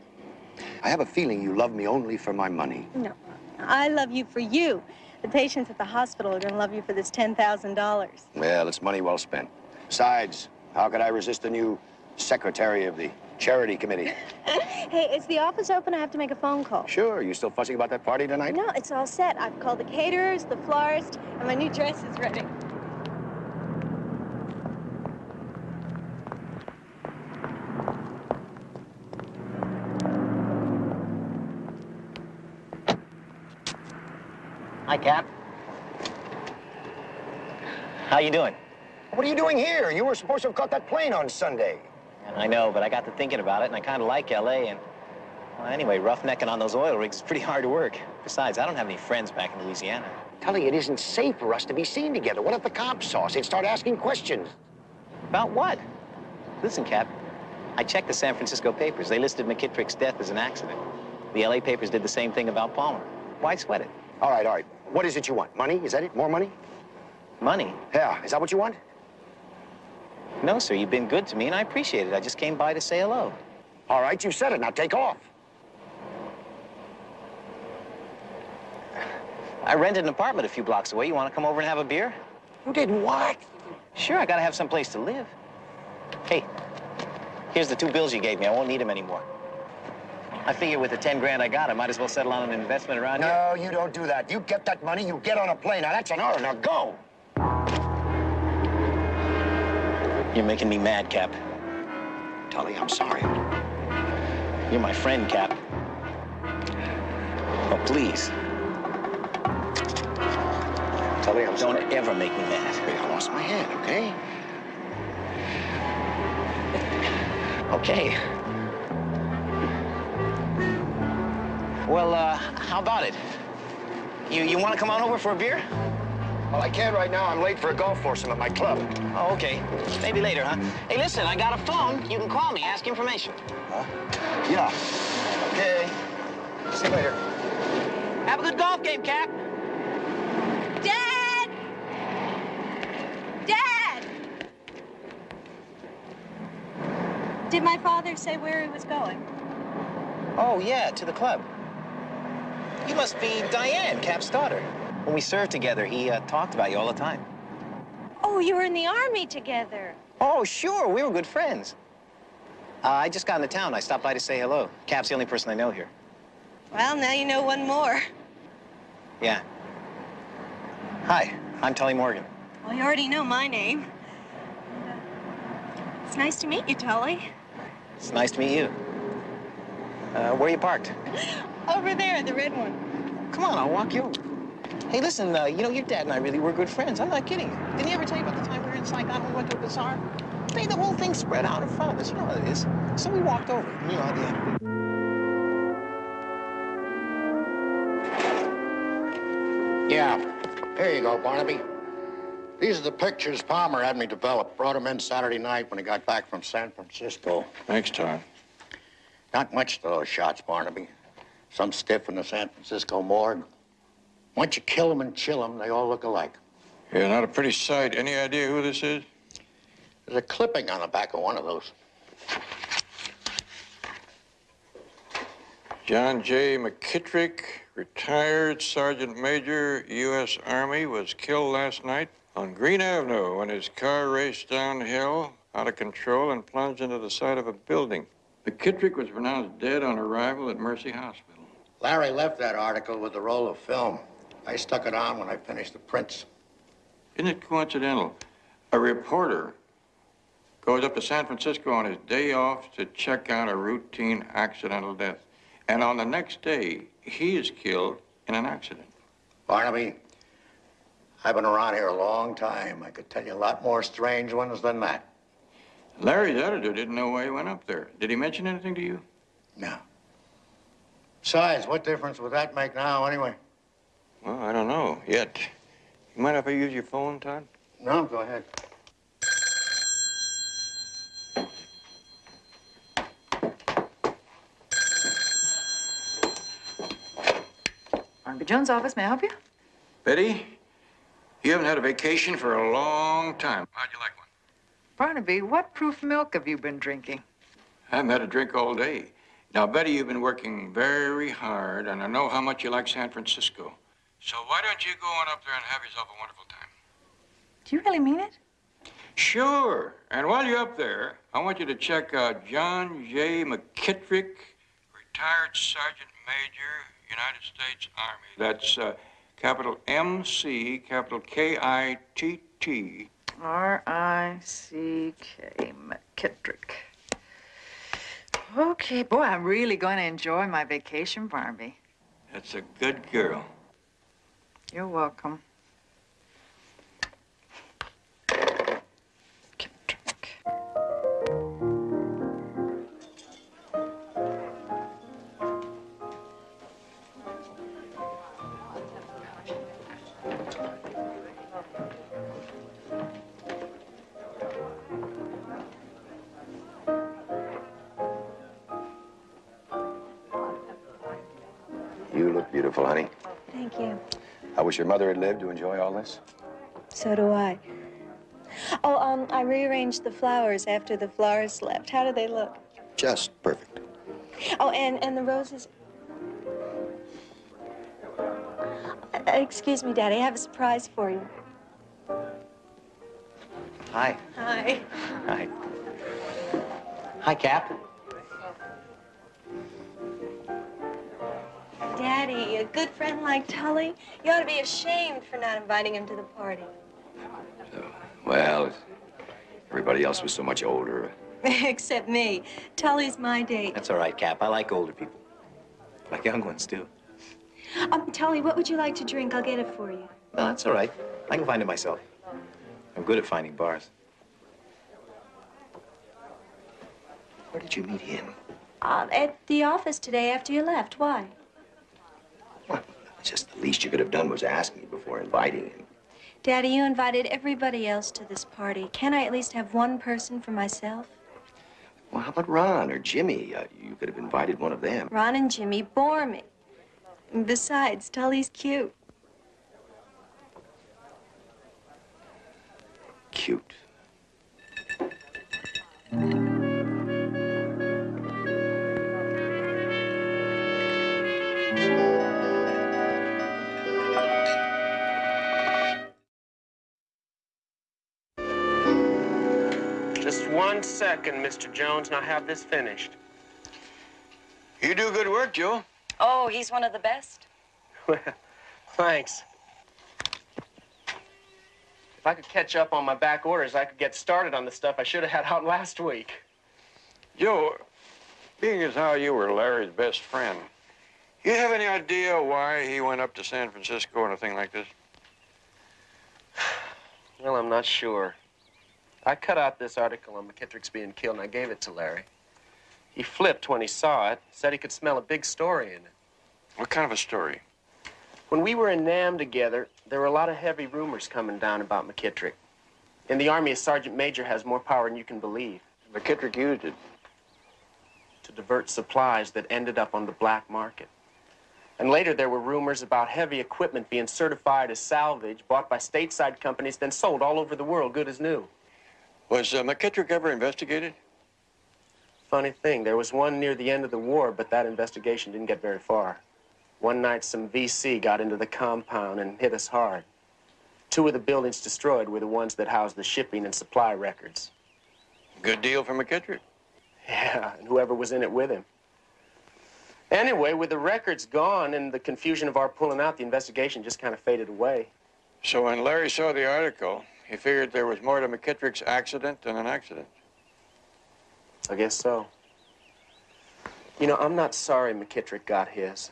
Speaker 14: I have a feeling you love me only for my money.
Speaker 12: No, I love you for you. The patients at the hospital are going to love you for this $10,000.
Speaker 14: Well, it's money well spent. Besides, how could I resist the new secretary of the charity committee?
Speaker 12: Hey, is the office open? I have to make a phone call.
Speaker 14: Sure. You still fussing about that party tonight?
Speaker 12: No, it's all set. I've called the caterers, the florist, and my new dress is ready.
Speaker 9: Hi, Cap. How you doing?
Speaker 14: What are you doing here? You were supposed to have caught that plane on Sunday.
Speaker 9: I know, but I got to thinking about it, and I kind of like L.A., and, well, anyway, roughnecking on those oil rigs is pretty hard work. Besides, I don't have any friends back in Louisiana.
Speaker 14: Tully, it isn't safe for us to be seen together. What if the cops saw us? They'd start asking questions.
Speaker 9: About what? Listen, Cap, I checked the San Francisco papers. They listed McKittrick's death as an accident. The L.A. papers did the same thing about Palmer. Why sweat it?
Speaker 14: All right. What is it you want? Money? Is that it? More money?
Speaker 9: Money?
Speaker 14: Yeah. Is that what you want?
Speaker 9: No, sir. You've been good to me, and I appreciate it. I just came by to say hello.
Speaker 14: All right, you said it. Now take off.
Speaker 9: I rented an apartment a few blocks away. You want to come over and have a beer?
Speaker 14: You did what?
Speaker 9: Sure, I got to have some place to live. Hey, here's the 2 bills you gave me. I won't need them anymore. I figure with the 10 grand I got, I might as well settle on an investment around here.
Speaker 14: No, you don't do that. You get that money, you get on a plane. Now, that's an order. Now, go.
Speaker 9: You're making me mad, Cap.
Speaker 14: Tully, I'm sorry.
Speaker 9: You're my friend, Cap. Oh, please.
Speaker 14: Tully, I'm sorry.
Speaker 9: Don't ever make me mad.
Speaker 14: I lost my head, okay?
Speaker 9: Okay. Well, how about it? You want to come on over for a beer?
Speaker 14: Well, I can't right now. I'm late for a golf foursome at my club.
Speaker 9: Oh, okay. Maybe later, huh? Hey, listen, I got a phone. You can call me, ask information.
Speaker 14: Huh? Yeah. Okay. See you later.
Speaker 9: Have a good golf game, Cap.
Speaker 12: Dad! Dad! Did my father say where he was going?
Speaker 9: Oh, yeah, to the club. You must be Diane, Cap's daughter. When we served together, he talked about you all the time.
Speaker 12: Oh, you were in the Army together.
Speaker 9: Oh, sure, we were good friends. I just got into town. I stopped by to say hello. Cap's the only person I know here.
Speaker 12: Well, now you know one more.
Speaker 9: Yeah. Hi, I'm Tully Morgan.
Speaker 12: Well, you already know my name. It's nice to meet you, Tully.
Speaker 9: It's nice to meet you. Where are you parked?
Speaker 12: Over there, the red one.
Speaker 9: Come on, I'll walk you over. Hey, listen, you know, your dad and I really were good friends. I'm not kidding you. Didn't he ever tell you about the time we were in Saigon and we went to a bazaar? Hey, the whole thing spread out in front of us. You know how it is. So we walked over. You know how the end.
Speaker 14: Yeah. Here you go, Barnaby. These are the pictures Palmer had me develop. Brought them in Saturday night when he got back from San Francisco.
Speaker 23: Thanks, Tom.
Speaker 14: Not much to those shots, Barnaby. Some stiff in the San Francisco morgue. Once you kill them and chill them, they all look alike.
Speaker 23: Yeah, not a pretty sight. Any idea who this is?
Speaker 14: There's a clipping on the back of one of those.
Speaker 23: John J. McKittrick, retired Sergeant Major, U.S. Army, was killed last night on Green Avenue when his car raced downhill out of control and plunged into the side of a building. McKittrick was pronounced dead on arrival at Mercy Hospital.
Speaker 14: Larry left that article with the roll of film. I stuck it on when I finished the prints.
Speaker 23: Isn't it coincidental? A reporter goes up to San Francisco on his day off to check out a routine accidental death. And on the next day, he is killed in an accident.
Speaker 14: Barnaby, I've been around here a long time. I could tell you a lot more strange ones than that.
Speaker 23: Larry's editor didn't know why he went up there. Did he mention anything to you?
Speaker 14: No. Besides, what difference would that make now, anyway?
Speaker 23: Well, I don't know yet. You mind if I use your phone, Todd?
Speaker 14: No, go ahead.
Speaker 13: Barnaby Jones' office, may I help you?
Speaker 23: Betty, you haven't had a vacation for a long time. How'd you like one?
Speaker 13: Barnaby, what proof milk have you been drinking?
Speaker 23: I haven't had a drink all day. Now, Betty, you've been working very hard, and I know how much you like San Francisco. So why don't you go on up there and have yourself a wonderful time?
Speaker 12: Do you really mean it?
Speaker 23: Sure. And while you're up there, I want you to check out John J. McKittrick, retired Sergeant Major, United States Army. That's capital M-C, capital K-I-T-T.
Speaker 13: R-I-C-K, McKittrick. Okay, boy, I'm really going to enjoy my vacation, Barnaby.
Speaker 23: That's a good girl.
Speaker 13: You're welcome.
Speaker 14: You look beautiful, honey.
Speaker 12: Thank you.
Speaker 14: I wish your mother had lived to enjoy all this.
Speaker 12: So do I. Oh, I rearranged the flowers after the florist left. How do they look?
Speaker 14: Just perfect.
Speaker 12: Oh, and the roses. Excuse me, Daddy. I have a surprise for you.
Speaker 9: Hi.
Speaker 12: Hi.
Speaker 9: Hi. Hi, Cap.
Speaker 12: Daddy, a good friend like Tully, you ought to be ashamed for not inviting him to the party.
Speaker 14: Well, everybody else was so much older.
Speaker 12: Except me. Tully's my date.
Speaker 9: That's all right, Cap. I like older people. I like young ones, too.
Speaker 12: Tully, what would you like to drink? I'll get it for you.
Speaker 9: No, that's all right. I can find it myself. I'm good at finding bars. Where did you meet him?
Speaker 12: At the office today after you left. Why?
Speaker 9: Just the least you could have done was ask me before inviting him.
Speaker 12: Daddy, you invited everybody else to this party. Can't I at least have one person for myself?
Speaker 9: Well, how about Ron or Jimmy? You could have invited one of them.
Speaker 12: Ron and Jimmy bore me. And besides, Tully's cute.
Speaker 9: Cute.
Speaker 11: Just 1 second, Mr. Jones, and I'll have this finished.
Speaker 7: You do good work, Joe.
Speaker 4: Oh, he's one of the best.
Speaker 11: Well, thanks. If I could catch up on my back orders, I could get started on the stuff I should have had out last week.
Speaker 7: Joe, being as how you were Larry's best friend, you have any idea why he went up to San Francisco and a thing like this?
Speaker 11: Well, I'm not sure. I cut out this article on McKittrick's being killed, and I gave it to Larry. He flipped when he saw it, said he could smell a big story in it.
Speaker 7: What kind of a story?
Speaker 11: When we were in Nam together, there were a lot of heavy rumors coming down about McKittrick. In the Army, a sergeant major has more power than you can believe.
Speaker 7: McKittrick used it
Speaker 11: to divert supplies that ended up on the black market. And later, there were rumors about heavy equipment being certified as salvage, bought by stateside companies, then sold all over the world, good as new.
Speaker 7: Was McKittrick ever investigated?
Speaker 11: Funny thing, there was one near the end of the war, but that investigation didn't get very far. One night, some VC got into the compound and hit us hard. 2 of the buildings destroyed were the ones that housed the shipping and supply records.
Speaker 7: Good deal for McKittrick.
Speaker 11: Yeah, and whoever was in it with him. Anyway, with the records gone and the confusion of our pulling out, the investigation just kind of faded away.
Speaker 7: So when Larry saw the article, he figured there was more to McKittrick's accident than an accident.
Speaker 11: I guess so. You know, I'm not sorry McKittrick got his.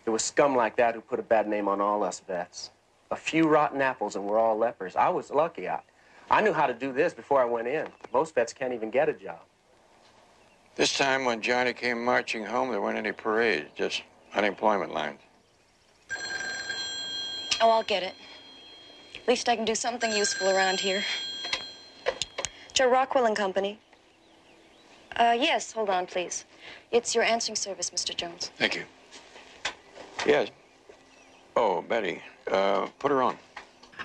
Speaker 11: It was scum like that who put a bad name on all us vets. A few rotten apples and we're all lepers. I was lucky. I knew how to do this before I went in. Most vets can't even get a job.
Speaker 7: This time when Johnny came marching home, there weren't any parades, just unemployment lines.
Speaker 4: Oh, I'll get it. At least I can do something useful around here. Joe Rockwell and Company. Yes, hold on, please. It's your answering service, Mr. Jones.
Speaker 7: Thank you. Yes. Oh, Betty, put her on.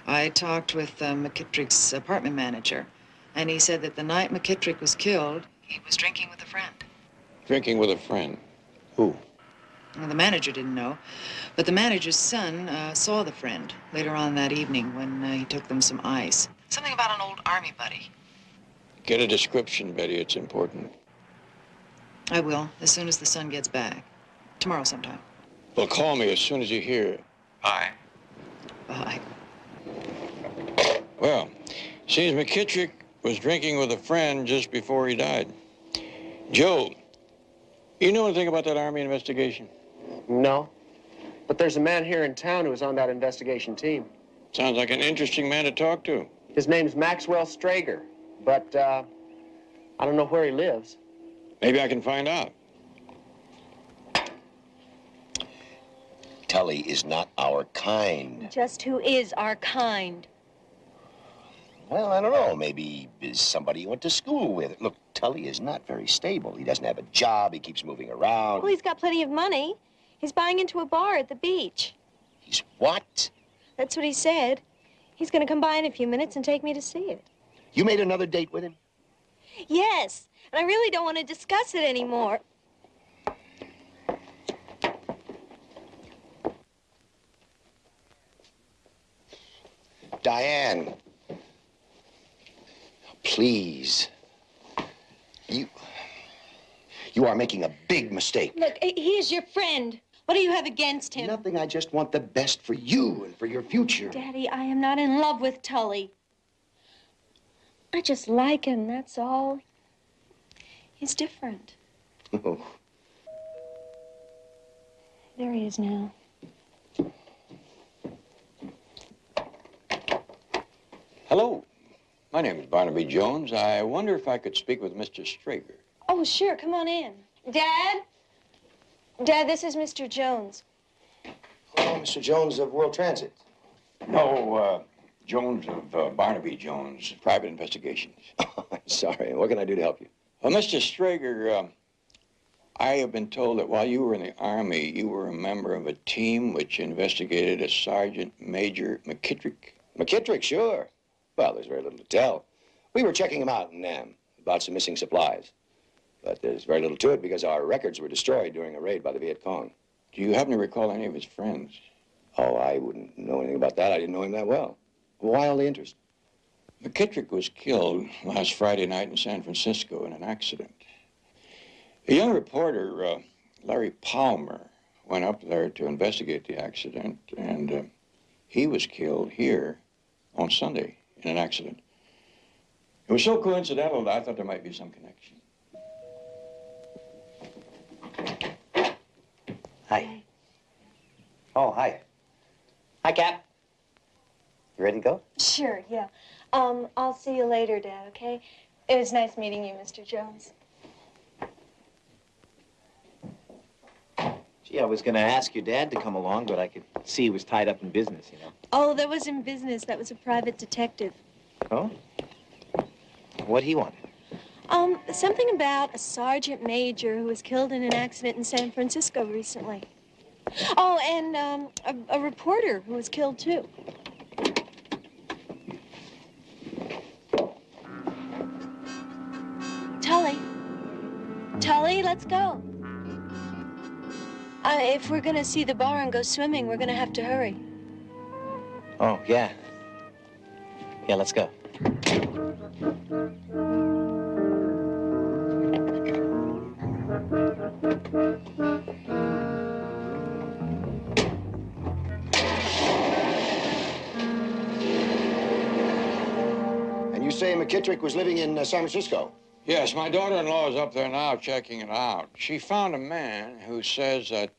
Speaker 13: I talked with McKittrick's apartment manager, and he said that the night McKittrick was killed, he was drinking with a friend.
Speaker 7: Drinking with a friend. Who?
Speaker 13: Well, the manager didn't know, but the manager's son saw the friend later on that evening when he took them some ice. Something about an old army buddy.
Speaker 7: Get a description, Betty. It's important.
Speaker 13: I will, as soon as the son gets back. Tomorrow sometime.
Speaker 7: Well, call me as soon as you hear. Bye.
Speaker 13: Bye.
Speaker 7: Well, seems McKittrick was drinking with a friend just before he died. Joe, you know anything about that Army investigation?
Speaker 11: No. But there's a man here in town who was on that investigation team.
Speaker 7: Sounds like an interesting man to talk to.
Speaker 11: His name's Maxwell Strager, but I don't know where he lives.
Speaker 7: Maybe I can find out.
Speaker 9: Tully is not our kind.
Speaker 12: Just who is our kind?
Speaker 9: Well, I don't know. Maybe is somebody you went to school with. Look, Tully is not very stable. He doesn't have a job. He keeps moving around.
Speaker 12: Well, he's got plenty of money. He's buying into a bar at the beach.
Speaker 9: He's what?
Speaker 12: That's what he said. He's going to come by in a few minutes and take me to see it.
Speaker 9: You made another date with him?
Speaker 12: Yes, and I really don't want to discuss it anymore.
Speaker 9: Diane, please. You are making a big mistake.
Speaker 12: Look, he is your friend. What do you have against him?
Speaker 9: Nothing. I just want the best for you and for your future.
Speaker 12: Daddy, I am not in love with Tully. I just like him, that's all. He's different.
Speaker 9: Oh.
Speaker 12: There he is now.
Speaker 7: Hello. My name is Barnaby Jones. I wonder if I could speak with Mr. Strager.
Speaker 12: Oh, sure. Come on in. Dad? Dad, this is Mr. Jones.
Speaker 14: Oh, Mr. Jones of World Transit.
Speaker 23: No, Jones of Barnaby Jones, Private Investigations.
Speaker 14: Sorry, what can I do to help you?
Speaker 23: Well, Mr. Strager, I have been told that while you were in the Army, you were a member of a team which investigated a Sergeant Major McKittrick.
Speaker 14: McKittrick, sure. Well, there's very little to tell. We were checking him out in Nam about some missing supplies. But there's very little to it because our records were destroyed during a raid by the Viet Cong.
Speaker 23: Do you happen to recall any of his friends?
Speaker 14: Oh, I wouldn't know anything about that. I didn't know him that well. Why all the interest?
Speaker 23: McKittrick was killed last Friday night in San Francisco in an accident. A young reporter, Larry Palmer, went up there to investigate the accident, and he was killed here on Sunday in an accident. It was so coincidental that I thought there might be some connection.
Speaker 11: Hi. Oh, hi. Hi, Cap. You ready to go?
Speaker 12: Sure, yeah. I'll see you later, Dad, okay? It was nice meeting you, Mr. Jones.
Speaker 9: Gee, I was going to ask your dad to come along, but I could see he was tied up in business, you know.
Speaker 12: Oh, that was in business. That was a private detective.
Speaker 9: Oh? What'd he want?
Speaker 12: Something about a sergeant major who was killed in an accident in San Francisco recently. Oh, and a reporter who was killed, too. Tully, let's go. If we're gonna see the bar and go swimming, we're gonna have to hurry.
Speaker 9: Oh, yeah. Yeah, let's go.
Speaker 14: And you say McKittrick was living in San Francisco?
Speaker 23: Yes, my daughter-in-law is up there now checking it out. She found a man who says that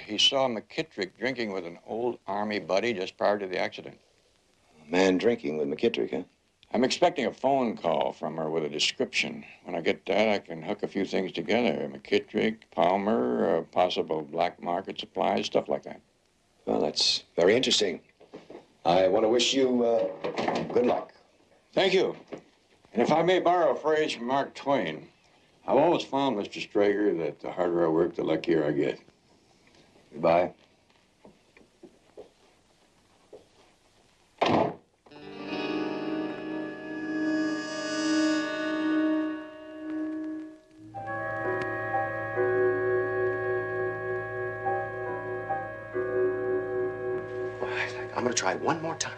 Speaker 23: he saw McKittrick drinking with an old Army buddy just prior to the accident.
Speaker 14: A man drinking with McKittrick, huh?
Speaker 23: I'm expecting a phone call from her with a description. When I get that, I can hook a few things together. McKittrick, Palmer, possible black market supplies, stuff like that.
Speaker 14: Well, that's very interesting. I want to wish you good luck.
Speaker 23: Thank you. And if I may borrow a phrase from Mark Twain, I've always found, Mr. Strager, that the harder I work, the luckier I get.
Speaker 14: Goodbye. I'm going to try one more time.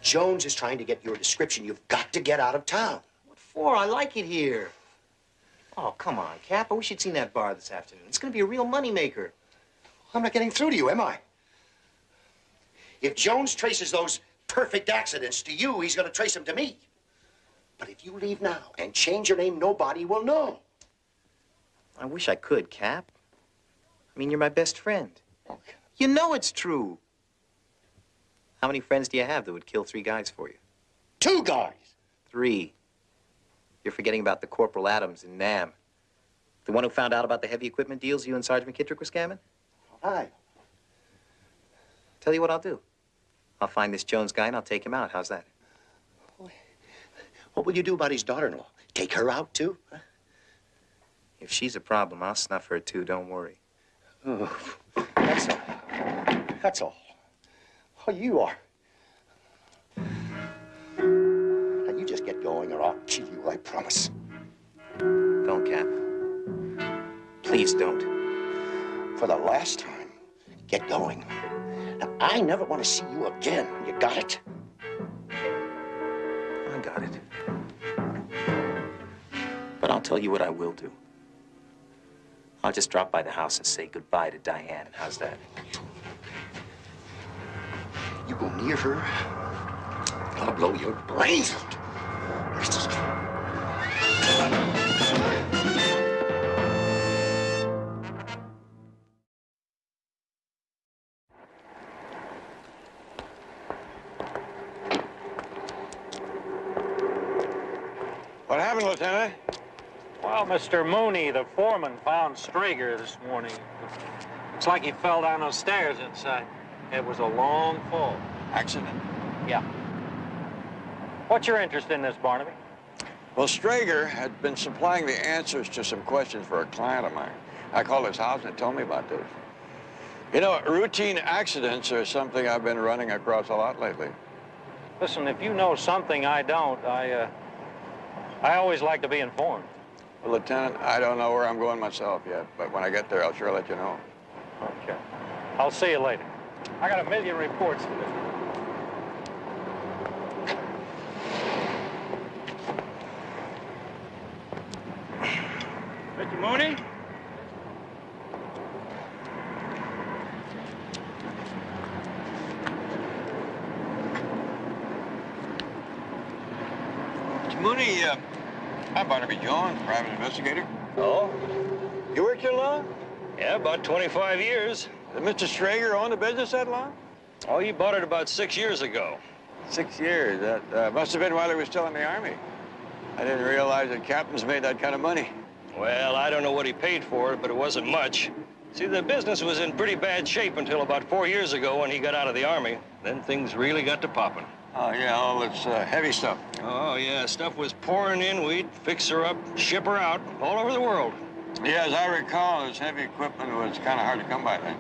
Speaker 14: Jones is trying to get your description. You've got to get out of town.
Speaker 9: What for? I like it here. Oh, come on, Cap. I wish you'd seen that bar this afternoon. It's going to be a real moneymaker.
Speaker 14: I'm not getting through to you, am I? If Jones traces those perfect accidents to you, he's going to trace them to me. But if you leave now and change your name, nobody will know.
Speaker 9: I wish I could, Cap. I mean, you're my best friend. Okay. You know it's true. How many friends do you have that would kill 3 guys for you?
Speaker 14: 2 guys.
Speaker 9: 3. You're forgetting about the Corporal Adams in Nam. The one who found out about the heavy equipment deals you and Sergeant McKittrick were scamming?
Speaker 14: All right.
Speaker 9: Tell you what I'll do. I'll find this Jones guy and I'll take him out. How's that?
Speaker 14: What will you do about his daughter-in-law? Take her out, too? Huh?
Speaker 9: If she's a problem, I'll snuff her, too. Don't worry.
Speaker 14: Oh, that's all. That's all. Oh, you are. Now, you just get going or I'll kill you, I promise.
Speaker 9: Don't, Cap. Please don't.
Speaker 14: For the last time, get going. Now, I never want to see you again. You got it?
Speaker 9: I got it. But I'll tell you what I will do. I'll just drop by the house and say goodbye to Diane. How's that?
Speaker 14: You go near her, I'll blow your brains out.
Speaker 23: What happened, Lieutenant?
Speaker 8: Well, Mr. Mooney, the foreman, found Strager this morning. Looks like he fell down those stairs inside. It was a long fall.
Speaker 16: Accident?
Speaker 8: Yeah. What's your interest in this, Barnaby?
Speaker 16: Well, Strager had been supplying the answers to some questions for a client of mine. I called his house and it told me about this. You know, routine accidents are something I've been running across a lot lately.
Speaker 8: Listen, if you know something I don't, I always like to be informed.
Speaker 16: Well, Lieutenant, I don't know where I'm going myself yet, but when I get there, I'll sure let you know.
Speaker 8: Okay. I'll see you later. I got a million reports for this.
Speaker 3: Mr. Mooney?
Speaker 16: Mr. Mooney, I'm Barnaby Jones, private investigator.
Speaker 24: Oh?
Speaker 16: You worked here long?
Speaker 24: Yeah, about 25 years.
Speaker 16: Did Mr. Strager own the business that long?
Speaker 24: Oh, he bought it about 6 years ago.
Speaker 16: 6 years. That must have been while he was still in the Army. I didn't realize that captains made that kind of money.
Speaker 24: Well, I don't know what he paid for it, but it wasn't much. See, the business was in pretty bad shape until about 4 years ago when he got out of the Army. Then things really got to popping.
Speaker 16: Oh, yeah, all this heavy stuff.
Speaker 24: Oh, yeah, stuff was pouring in. We'd fix her up, ship her out, all over the world.
Speaker 16: Yeah, as I recall, this heavy equipment was kind of hard to come by then.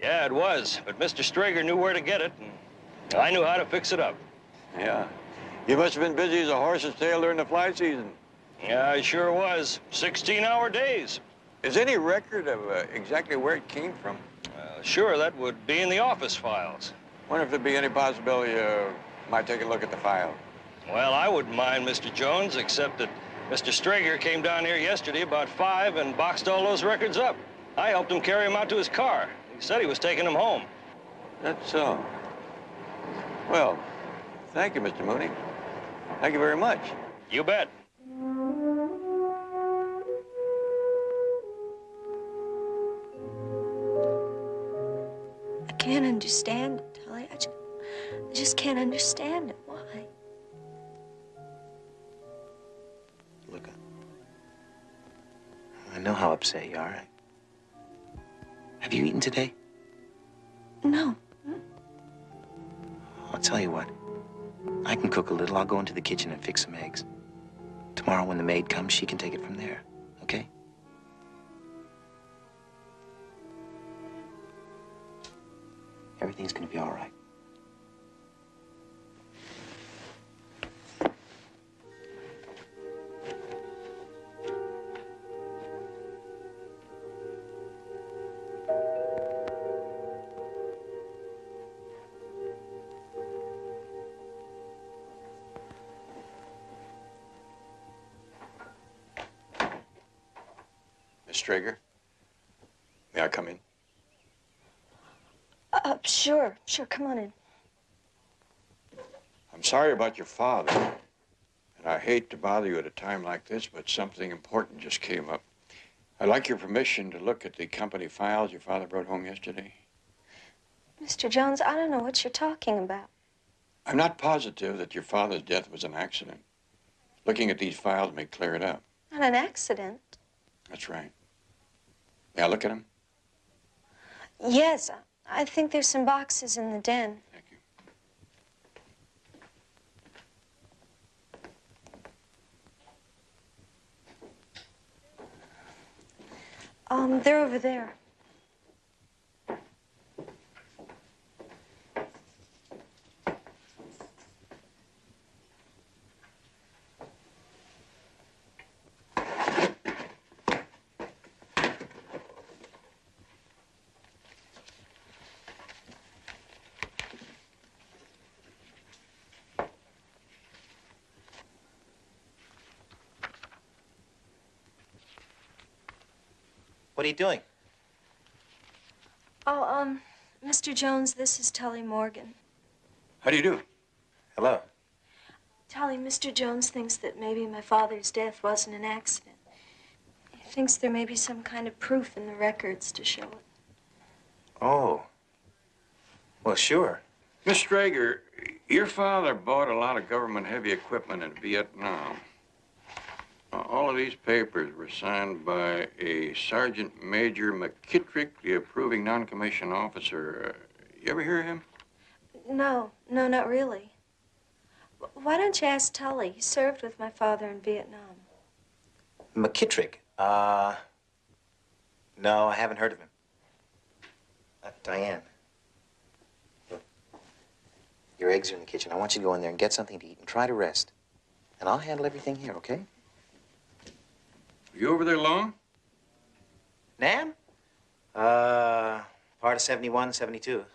Speaker 24: Yeah, it was, but Mr. Strager knew where to get it, and I knew how to fix it up.
Speaker 16: Yeah. You must have been busy as a horse's tail during the fly season.
Speaker 24: Yeah, I sure was. 16-hour days.
Speaker 16: Is any record of exactly where it came from?
Speaker 24: Sure, that would be in the office files.
Speaker 16: Wonder if there'd be any possibility might take a look at the file.
Speaker 24: Well, I wouldn't mind, Mr. Jones, except that Mr. Strager came down here yesterday about 5 and boxed all those records up. I helped him carry them out to his car. He said he was taking them home.
Speaker 16: That's so. Well, thank you, Mr. Mooney. Thank you very much.
Speaker 24: You bet.
Speaker 4: I can't understand it, Tully. I just can't understand it. Why?
Speaker 9: Look, I know how upset you are. Have you eaten today?
Speaker 4: No.
Speaker 9: I'll tell you what. I can cook a little. I'll go into the kitchen and fix some eggs. Tomorrow when the maid comes, she can take it from there, okay? Everything's gonna be all right.
Speaker 16: Miss Strager, may I come in?
Speaker 4: Sure. Come on in.
Speaker 16: I'm sorry about your father, and I hate to bother you at a time like this, but something important just came up. I'd like your permission to look at the company files your father brought home yesterday.
Speaker 4: Mr. Jones, I don't know what you're talking about.
Speaker 16: I'm not positive that your father's death was an accident. Looking at these files may clear it up.
Speaker 4: Not an accident.
Speaker 16: That's right. May I look at them?
Speaker 4: Yes, I think there's some boxes in the den.
Speaker 16: Thank you.
Speaker 4: They're over there.
Speaker 9: What are you doing?
Speaker 4: Oh, Mr. Jones, this is Tully Morgan.
Speaker 16: How do you do?
Speaker 9: Hello.
Speaker 4: Tully, Mr. Jones thinks that maybe my father's death wasn't an accident. He thinks there may be some kind of proof in the records to show it.
Speaker 9: Oh. Well, sure.
Speaker 16: Miss Strager, your father bought a lot of government heavy equipment in Vietnam. all of these papers were signed by a Sergeant Major McKittrick, the approving non-commissioned officer. You ever hear of him?
Speaker 4: No, not really. Why don't you ask Tully? He served with my father in Vietnam.
Speaker 9: McKittrick? No, I haven't heard of him. Diane. Look, your eggs are in the kitchen. I want you to go in there and get something to eat and try to rest. And I'll handle everything here, okay?
Speaker 16: You over there long?
Speaker 9: Nan? Part of 71, 72.
Speaker 16: Well,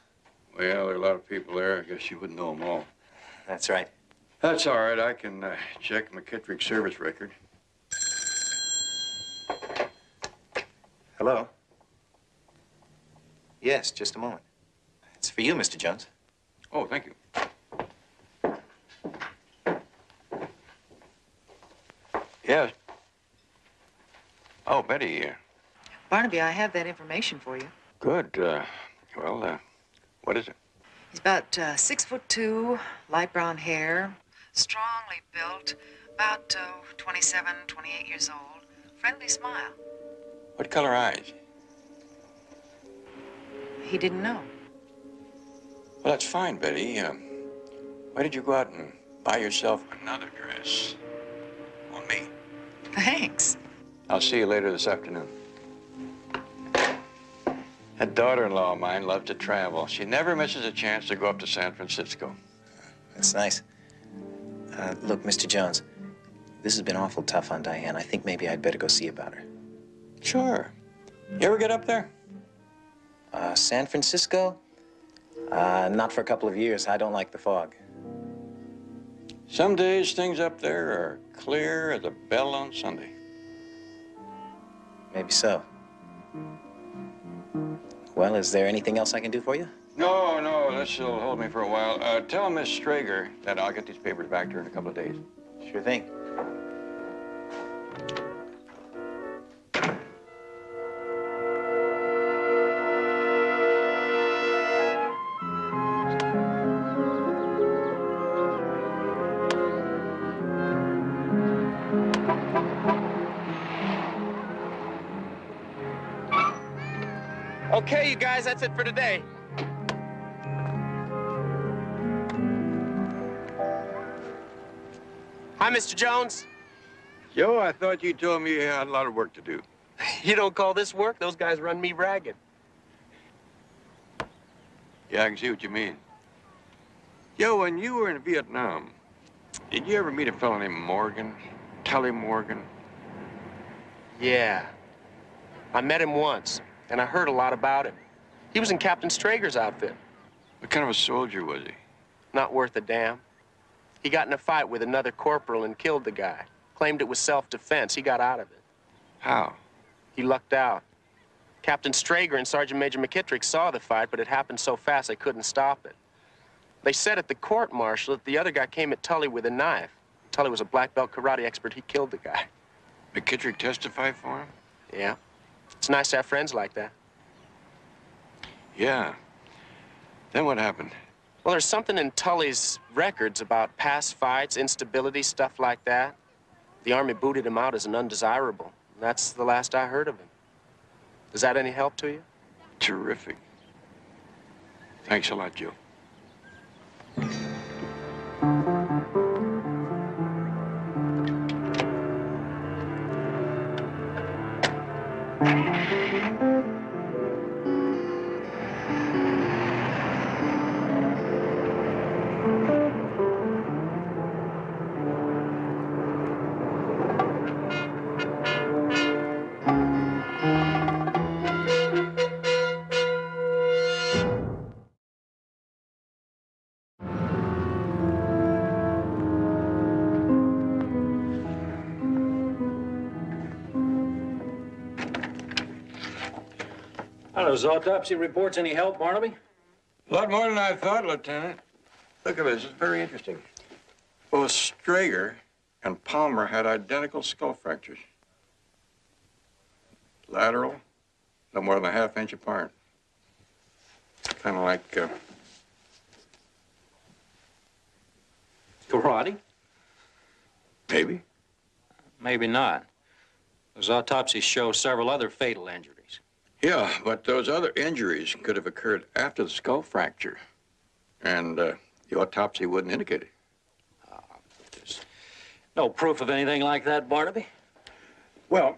Speaker 16: there are a lot of people there. I guess you wouldn't know them all.
Speaker 9: That's right.
Speaker 16: That's all right. I can check McKittrick's service record.
Speaker 9: Hello? Yes, just a moment. It's for you, Mr. Jones.
Speaker 16: Oh, thank you. Yes. Oh, Betty.
Speaker 13: Barnaby, I have that information for you.
Speaker 16: Good. Well, what is it?
Speaker 13: He's about 6'2", light brown hair, strongly built, about 27, 28 years old, friendly smile.
Speaker 16: What color eyes?
Speaker 13: He didn't know.
Speaker 16: Well, that's fine, Betty. Why did you go out and buy yourself another dress? On me.
Speaker 13: Thanks.
Speaker 16: I'll see you later this afternoon. That daughter-in-law of mine loves to travel. She never misses a chance to go up to San Francisco.
Speaker 9: That's nice. Look, Mr. Jones, this has been awful tough on Diane. I think maybe I'd better go see about her.
Speaker 16: Sure. You ever get up there?
Speaker 9: San Francisco? Not for a couple of years. I don't like the fog.
Speaker 16: Some days things up there are clear as a bell on Sunday.
Speaker 9: Maybe so. Well, is there anything else I can do for you?
Speaker 16: No, this will hold me for a while. Tell Miss Strager that I'll get these papers back to her in a couple of days.
Speaker 9: Sure thing.
Speaker 11: Okay, you guys, that's it for today. Hi, Mr. Jones.
Speaker 16: Joe, I thought you told me you had a lot of work to do.
Speaker 11: You don't call this work? Those guys run me ragged.
Speaker 16: Yeah, I can see what you mean. Joe, when you were in Vietnam, did you ever meet a fellow named Morgan? Tully Morgan?
Speaker 11: Yeah. I met him once, and I heard a lot about him. He was in Captain Strager's outfit.
Speaker 16: What kind of a soldier was he?
Speaker 11: Not worth a damn. He got in a fight with another corporal and killed the guy. Claimed it was self-defense. He got out of it.
Speaker 16: How?
Speaker 11: He lucked out. Captain Strager and Sergeant Major McKittrick saw the fight, but it happened so fast they couldn't stop it. They said at the court-martial that the other guy came at Tully with a knife. Tully was a black belt karate expert. He killed the guy.
Speaker 16: McKittrick testified for him?
Speaker 11: Yeah. It's nice to have friends like that.
Speaker 16: Yeah. Then what happened?
Speaker 11: Well, there's something in Tully's records about past fights, instability, stuff like that. The Army booted him out as an undesirable. That's the last I heard of him. Is that any help to you?
Speaker 16: Terrific. Thanks a lot, Joe.
Speaker 8: Are those autopsy reports any help, Barnaby?
Speaker 16: A lot more than I thought, Lieutenant. Look at this. It's very interesting. Both Strager and Palmer had identical skull fractures. Lateral, no more than a half-inch apart. Kind of like,
Speaker 8: Karate?
Speaker 16: maybe.
Speaker 8: Maybe not. Those autopsies show several other fatal injuries.
Speaker 5: Yeah, but those other injuries could have occurred after the skull fracture. And the autopsy wouldn't indicate it.
Speaker 8: There's no proof of anything like that, Barnaby?
Speaker 5: Well,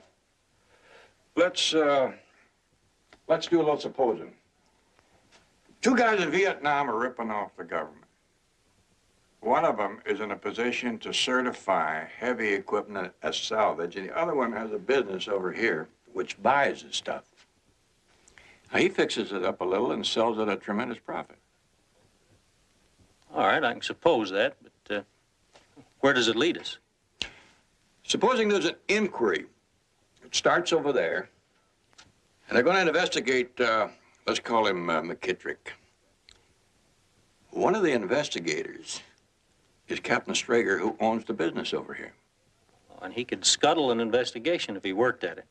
Speaker 5: let's do a little supposing. Two guys in Vietnam are ripping off the government. One of them is in a position to certify heavy equipment as salvage, and the other one has a business over here which buys the stuff. Now, he fixes it up a little and sells it at a tremendous profit.
Speaker 8: All right, I can suppose that, but where does it lead us?
Speaker 5: Supposing there's an inquiry. It starts over there, and they're going to investigate, let's call him McKittrick. One of the investigators is Captain Strager, who owns the business over here.
Speaker 8: And he could scuttle an investigation if he worked at it.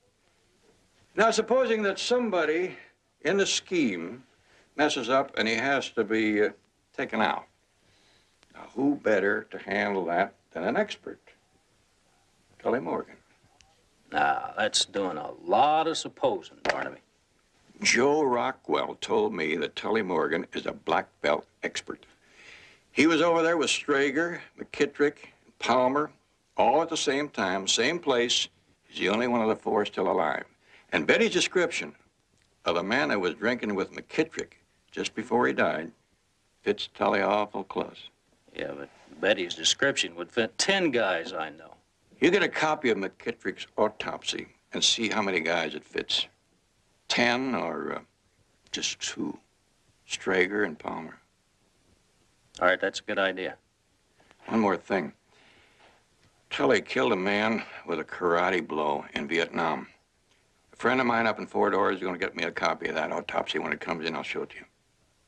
Speaker 5: Now, supposing that somebody in the scheme messes up and he has to be taken out. Now, who better to handle that than an expert? Tully Morgan.
Speaker 8: Now, that's doing a lot of supposing, Barnaby.
Speaker 5: Joe Rockwell told me that Tully Morgan is a black belt expert. He was over there with Strager, McKittrick, Palmer, all at the same time, same place. He's the only one of the four still alive. And Betty's description of the man that was drinking with McKittrick just before he died fits Tully awful close.
Speaker 8: Yeah, but Betty's description would fit 10 guys I know.
Speaker 5: You get a copy of McKittrick's autopsy and see how many guys it fits. 10 or just 2, Strager and Palmer.
Speaker 8: All right, that's a good idea.
Speaker 5: One more thing. Tully killed a man with a karate blow in Vietnam. A friend of mine up in Fort Ord is going to get me a copy of that autopsy. When it comes in, I'll show it to you.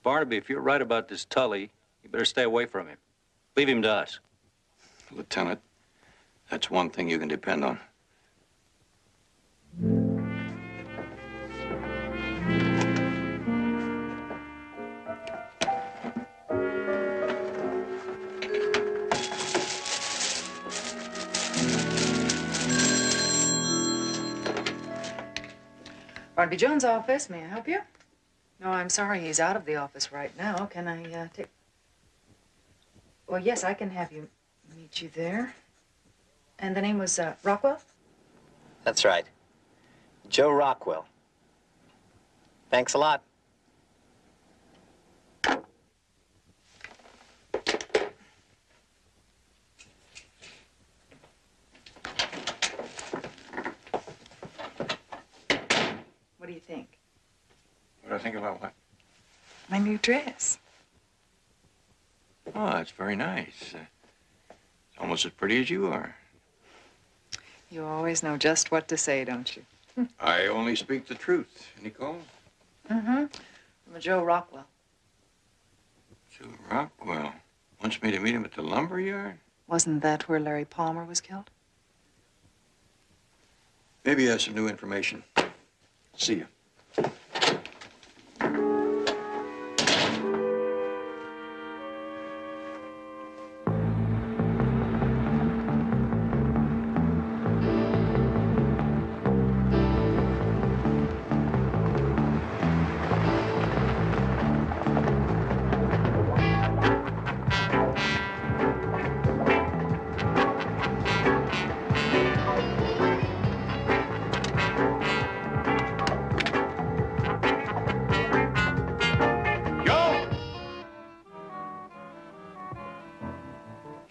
Speaker 8: Barnaby, if you're right about this Tully, you better stay away from him. Leave him to us.
Speaker 5: Lieutenant, that's one thing you can depend on.
Speaker 13: Barnaby Jones' office. May I help you? No, I'm sorry. He's out of the office right now. Can I take... Well, yes, I can have you meet you there. And the name was Rockwell?
Speaker 9: That's right. Joe Rockwell. Thanks a lot.
Speaker 13: What do you think?
Speaker 5: What do I think about what?
Speaker 13: My new dress.
Speaker 5: Oh, that's very nice. Almost as pretty as you are.
Speaker 13: You always know just what to say, don't you?
Speaker 5: I only speak the truth. Any calls?
Speaker 13: Mm-hmm. From Joe Rockwell.
Speaker 5: Joe Rockwell wants me to meet him at the lumber yard?
Speaker 13: Wasn't that where Larry Palmer was killed?
Speaker 5: Maybe he has some new information. See you.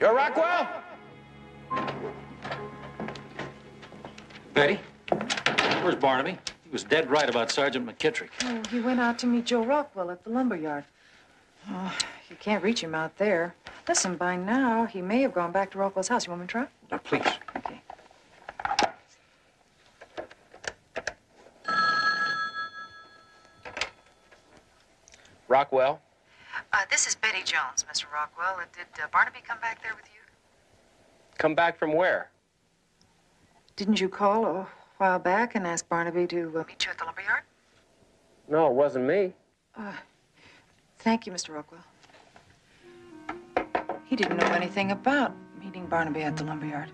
Speaker 8: Joe Rockwell? Betty, where's Barnaby? He was dead right about Sergeant McKittrick.
Speaker 13: Oh, he went out to meet Joe Rockwell at the lumber yard. Oh, you can't reach him out there. Listen, by now, he may have gone back to Rockwell's house. You want me to try?
Speaker 8: Now, please.
Speaker 13: Okay.
Speaker 11: Rockwell?
Speaker 13: This is Betty Jones, Mr. Rockwell. Did Barnaby come back there with you?
Speaker 11: Come back from where?
Speaker 13: Didn't you call a while back and ask Barnaby to meet you at the lumber yard?
Speaker 11: No, it wasn't me.
Speaker 13: Thank you, Mr. Rockwell. He didn't know anything about meeting Barnaby at the lumber yard.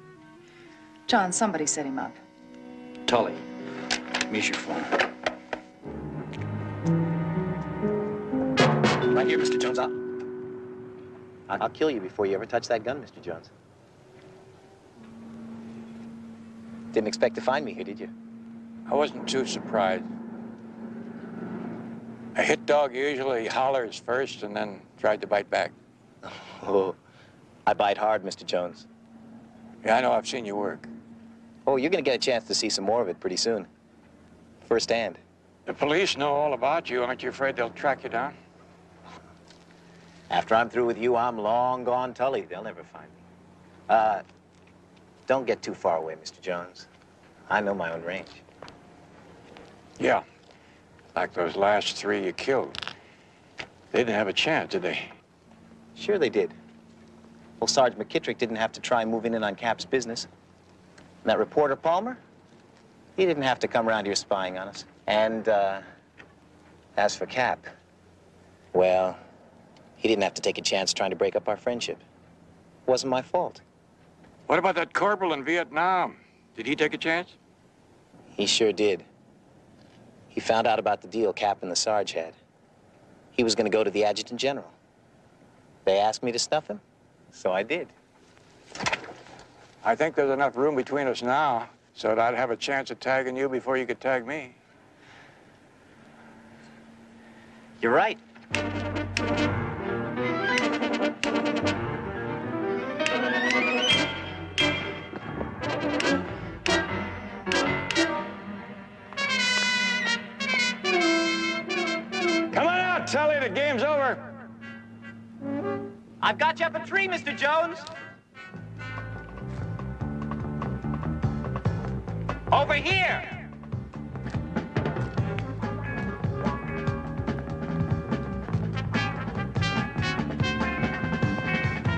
Speaker 13: John, somebody set him up.
Speaker 2: Tully, me's your phone.
Speaker 9: Right here, Mr. Jones. I'll kill you before you ever touch that gun, Mr. Jones. Didn't expect to find me here, did you?
Speaker 16: I wasn't too surprised. A hit dog usually hollers first and then tried to bite back.
Speaker 9: Oh, I bite hard, Mr. Jones.
Speaker 16: Yeah, I know. I've seen you work.
Speaker 9: Oh, you're going to get a chance to see some more of it pretty soon. Firsthand.
Speaker 16: The police know all about you. Aren't you afraid they'll track you down?
Speaker 9: After I'm through with you, I'm long gone Tully. They'll never find me. Don't get too far away, Mr. Jones. I know my own range.
Speaker 16: Yeah. Like those last 3 you killed. They didn't have a chance, did they?
Speaker 9: Sure they did. Well, Sarge McKittrick didn't have to try moving in on Cap's business. And that reporter, Palmer, he didn't have to come around here spying on us. And, as for Cap, well, he didn't have to take a chance trying to break up our friendship. It wasn't my fault.
Speaker 16: What about that corporal in Vietnam? Did he take a chance?
Speaker 9: He sure did. He found out about the deal Cap and the Sarge had. He was going to go to the Adjutant General. They asked me to stuff him, so I did.
Speaker 16: I think there's enough room between us now so that I'd have a chance of tagging you before you could tag me.
Speaker 9: You're right.
Speaker 16: Come on out, Tully. The game's over.
Speaker 9: I've got you up a tree, Mr. Jones. Over here.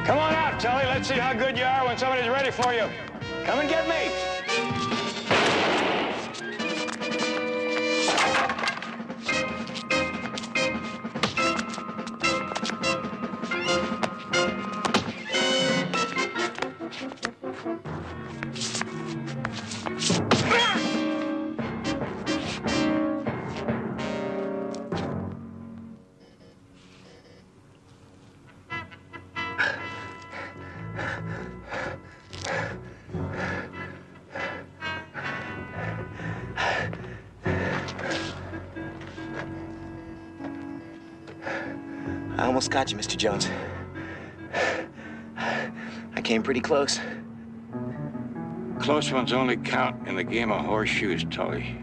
Speaker 16: Come on out, Tully. Let's see how good you are when somebody's ready for you. Come and get me.
Speaker 9: I almost got you, Mr. Jones. I came pretty close.
Speaker 16: Close ones only count in the game of horseshoes, Tully.